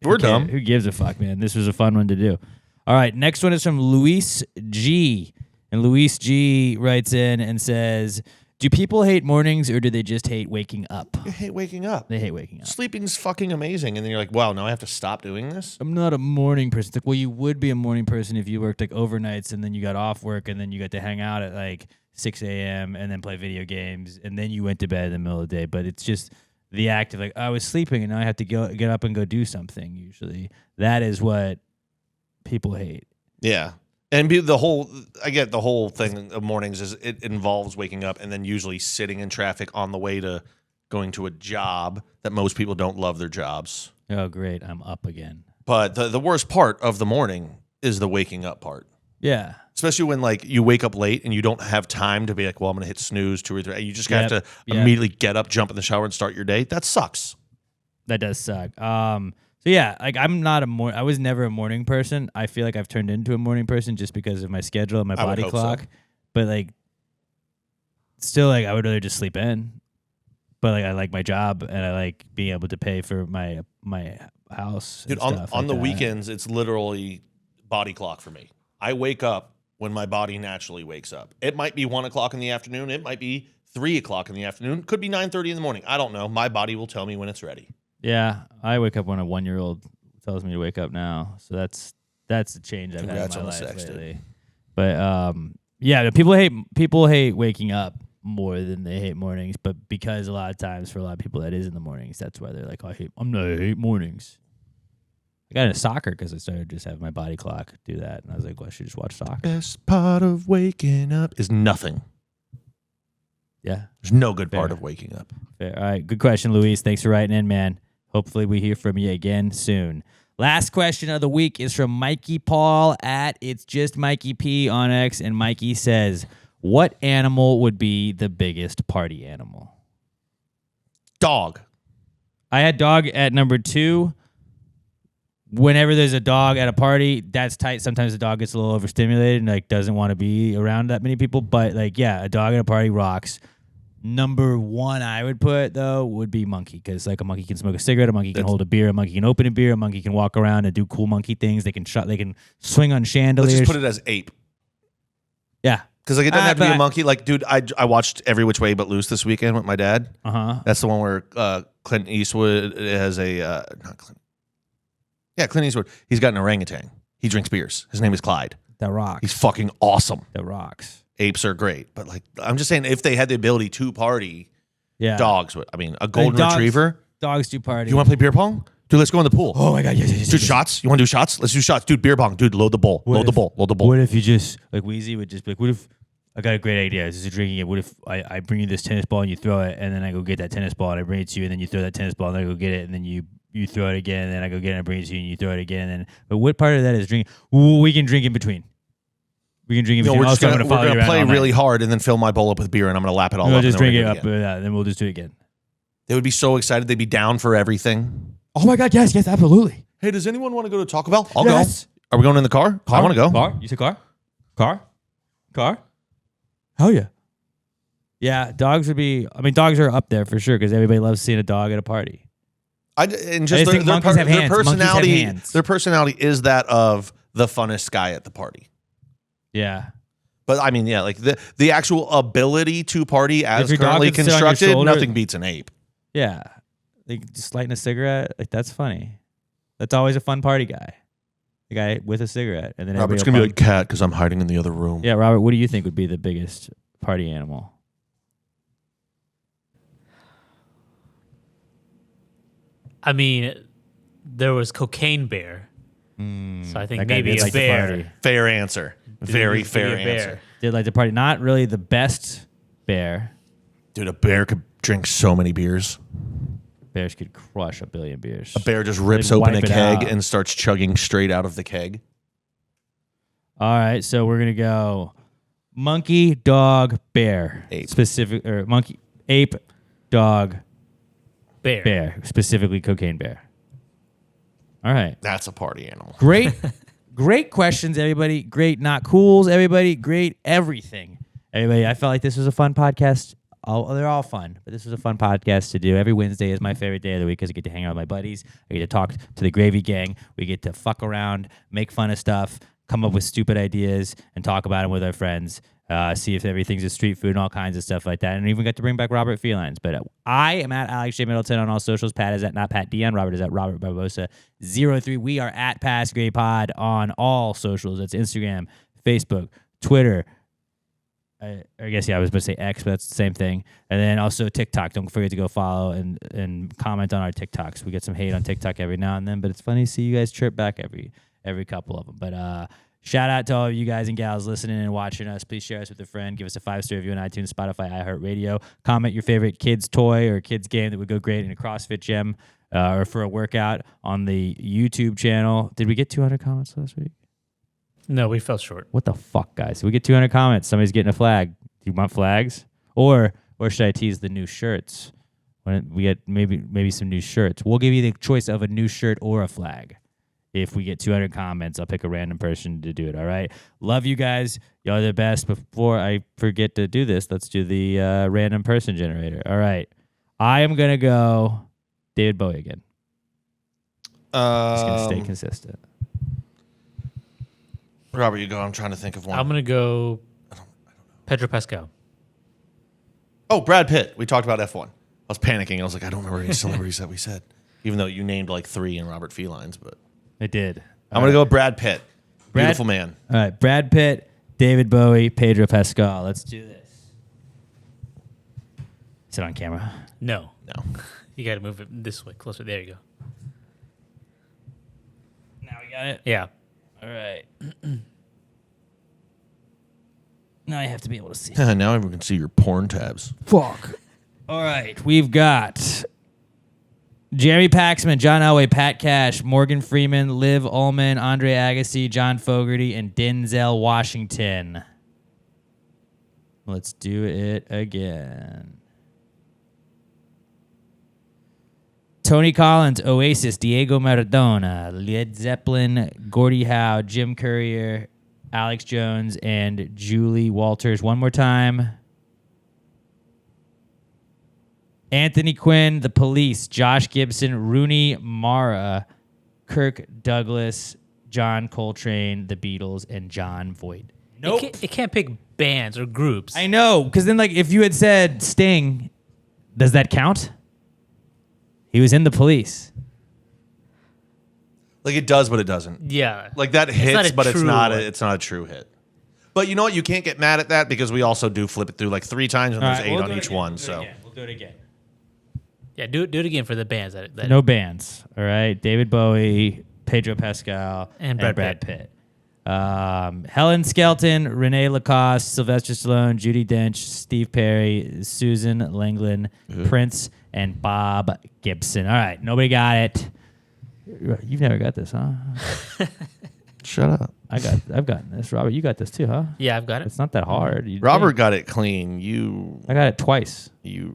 We're dumb. Who gives a fuck, man? This was a fun one to do. All right, next one is from Luis G. And Luis G writes in and says, do people hate mornings or do they just hate waking up? I hate waking up. They hate waking up. Sleeping's fucking amazing, and then you're like, wow, now I have to stop doing this. I'm not a morning person. It's like, well, you would be a morning person if you worked like overnights and then you got off work and then you got to hang out at like 6 a.m. and then play video games and then you went to bed in the middle of the day. But it's just the act of like, I was sleeping and now I have to get up and go do something usually. That is what people hate. Yeah. And I get the whole thing of mornings is it involves waking up and then usually sitting in traffic on the way to going to a job that most people don't love their jobs. Oh, great. I'm up again. But the worst part of the morning is the waking up part. Yeah. Especially when like you wake up late and you don't have time to be like, well, I'm going to hit snooze 2 or 3. You just have to immediately get up, jump in the shower and start your day. That sucks. That does suck. So yeah, like I was never a morning person. I feel like I've turned into a morning person just because of my schedule and my I would body hope clock. so. But like, still, like I would rather just sleep in. But like, I like my job and I like being able to pay for my house. Dude, and on stuff like the that. weekends, it's literally body clock for me. I wake up when my body naturally wakes up. It might be 1 o'clock in the afternoon. It might be 3 o'clock in the afternoon. Could be 9:30 in the morning. I don't know. My body will tell me when it's ready. Yeah, I wake up when a 1-year-old tells me to wake up now. So that's the change I've Congrats had in on my the life sex, dude. lately. But yeah, people hate waking up more than they hate mornings. But because a lot of times for a lot of people that is in the mornings, that's why they're like, I hate mornings. I got into soccer because I started just having my body clock do that, and I was like, well, I should just watch soccer. Best part of waking up is nothing. Yeah, There's no good part Fair. of waking up. fair. All right, good question, Luis. Thanks for writing in, man. Hopefully we hear from you again soon. Last question of the week is from Mikey Paul at It's Just Mikey P on X, and Mikey says, what animal would be the biggest party animal? Dog. I had dog at number 2. Whenever there's a dog at a party, that's tight. Sometimes the dog gets a little overstimulated and like doesn't want to be around that many people. But like, yeah, a dog at a party rocks. Number 1 I would put though would be monkey, because like a monkey can smoke a cigarette, a monkey can hold a beer, a monkey can open a beer, a monkey can walk around and do cool monkey things. They can swing on chandeliers. Let's just put it as ape. Yeah. Because like it doesn't have to be but a monkey. Like, dude, I watched Every Which Way But Loose this weekend with my dad. That's the one where Clint Eastwood has not Clint. Yeah, Clint Eastwood. He's got an orangutan. He drinks beers. His name is Clyde. That rocks. He's fucking awesome. That rocks. Apes are great, but like I'm just saying, if they had the ability to party, Yeah. dogs would. I mean, a golden dogs- retriever. Dogs do party. You want to play beer pong? Dude, let's go in the pool. Oh my god, yes. Dude, shots? You want to do shots? Let's do shots. Dude, beer pong. Dude, load the bowl. Load the bowl. Load the bowl. What if you just like Wheezy would just be like, what if I got a great idea. This is a drinking game. What if I bring you this tennis ball and you throw it, and then I go get that tennis ball and I bring it to you, and then you throw that tennis ball and I go get it, and then you throw it again, and then I go get it and I bring it to you, and you throw it again, and then. But what part of that is drinking? Ooh, we can drink in between. We can drink in No, between. we're just Also, I'm gonna, follow you around play all really night. hard and then fill my bowl up with beer and I'm gonna lap it all We'll up. just and then drink we're it gonna up, do again. then we'll just do it again. They would be so excited. They'd be down for everything. Oh my God! Yes, absolutely. Hey, does anyone want to go to Taco Bell? I'll Yes. go. Are we going in the car? I want to go. Car? You said car? Car? Hell yeah. Yeah, dogs would be. I mean, dogs are up there for sure because everybody loves seeing a dog at a party. And I just just think monkeys have hands. Monkeys have personality, hands. their personality is that of the funnest guy at the party. Yeah. But I mean, yeah, like the actual ability to party as your dog currently could sit on your constructed, shoulder- nothing beats an ape. Yeah. Like just lighting a cigarette. Like that's funny. That's always a fun party guy. The guy with a cigarette. And then Robert's everybody gonna be will like cat because I'm hiding in the other room. Yeah, Robert, what do you think would be the biggest party animal? I mean, there was Cocaine Bear. So I think That guy maybe did a like to bear. party. Fair answer. Very fair Maybe a answer. bear. Did like the party. Not really the best bear. Dude, a bear could drink so many beers. Bears could crush a billion beers. A bear just rips They'd open a wipe it keg out. and starts chugging straight out of the keg. All right, so we're gonna go monkey, dog, bear. Ape. Specific or monkey, ape, dog, Bear. bear. Specifically cocaine bear. All right. That's a party animal. Great, great questions, everybody. Great not cools, everybody. Great everything. Everybody, I felt like this was a fun podcast. They're all fun, but this was a fun podcast to do. Every Wednesday is my favorite day of the week because I get to hang out with my buddies. I get to talk to the Gravy Gang. We get to fuck around, make fun of stuff, come up with stupid ideas, and talk about them with our friends. See if everything's a street food and all kinds of stuff like that. And even got to bring back Robert Felines. But I am at Alex J. Middleton on all socials. Pat is at not Pat Dion. Robert is at Robert Barbosa 03. We are at Pass Gray Pod on all socials. That's Instagram, Facebook, Twitter. I guess, yeah, I was going to say X, but that's the same thing. And then also TikTok. Don't forget to go follow and comment on our TikToks. We get some hate on TikTok every now and then, but it's funny to see you guys chirp back every couple of them. But shout out to all of you guys and gals listening and watching us. Please share us with a friend. Give us a 5-star review on iTunes, Spotify, iHeartRadio. Comment your favorite kid's toy or kid's game that would go great in a CrossFit gym or for a workout on the YouTube channel. Did we get 200 comments last week? No, we fell short. What the fuck, guys? We get 200 comments. Somebody's getting a flag. Do you want flags? Or should I tease the new shirts? When we get maybe some new shirts. We'll give you the choice of a new shirt or a flag. If we get 200 comments, I'll pick a random person to do it, all right? Love you guys. Y'all are the best. Before I forget to do this, let's do the random person generator. All right. I am going to go David Bowie again. Just going to stay consistent. Robert, you go. I'm trying to think of one. I'm gonna go Pedro Pascal. Oh, Brad Pitt. We talked about F1. I was panicking. I was like, I don't remember any celebrities that we said, even though you named like 3 in Robert Felines. But I did. I'm gonna go with Brad Pitt. Brad- Beautiful man. All right, Brad Pitt, David Bowie, Pedro Pascal. Let's do this. Is it on camera? No, No. you got to move it this way, closer. There you go. Now we got it. Yeah. All right. Now I have to be able to see. Now everyone can see your porn tabs. Fuck. All right, we've got Jeremy Paxman, John Elway, Pat Cash, Morgan Freeman, Liv Ullman, Andre Agassi, John Fogerty, and Denzel Washington. Let's do it again. Tony Collins, Oasis, Diego Maradona, Led Zeppelin, Gordie Howe, Jim Courier, Alex Jones, and Julie Walters. One more time. Anthony Quinn, The Police, Josh Gibson, Rooney Mara, Kirk Douglas, John Coltrane, The Beatles, and John Voight. Nope. It can't pick bands or groups. I know, because then, like, if you had said Sting, does that count? He was in The Police. Like it does, but it doesn't. Yeah. Like that not hits, a but it's true not. one. It's not a true hit. But you know what? You can't get mad at that because we also do flip it through like 3 times and All there's right, 8 we'll on do it each again. one. We'll do it So again. We'll do it again. Yeah, do it again for the bands. No bands. All right. David Bowie, Pedro Pascal, And Brad Pitt. Helen Skelton, Renee Lacoste, Sylvester Stallone, Judi Dench, Steve Perry, Susan Langland, Prince, and Bob Gibson. All right, nobody got it. You've never got this, huh? Shut up. I've gotten this. Robert, you got this too, huh? Yeah, I've got it. It's not that hard. Robert got it clean. I got it twice.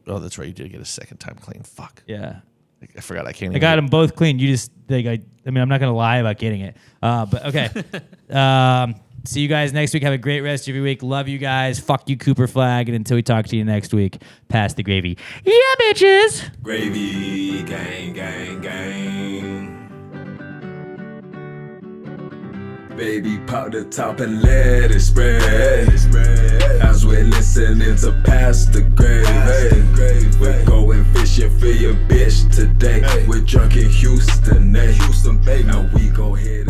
Oh, that's right. You did get a second time clean. Fuck. Yeah. I forgot. I can't. I got them both clean. You just, I mean, I'm not going to lie about getting it. But okay. See you guys next week. Have a great rest of your week. Love you guys. Fuck you, Cooper Flag. And until we talk to you next week, pass the gravy. Yeah, bitches. Gravy, gang, gang, gang. Baby, pop the top and let it spread. As we're listening to Pass the Gravy. We're going fishing for your bitch today. We're drunk in Houston, baby. And we go ahead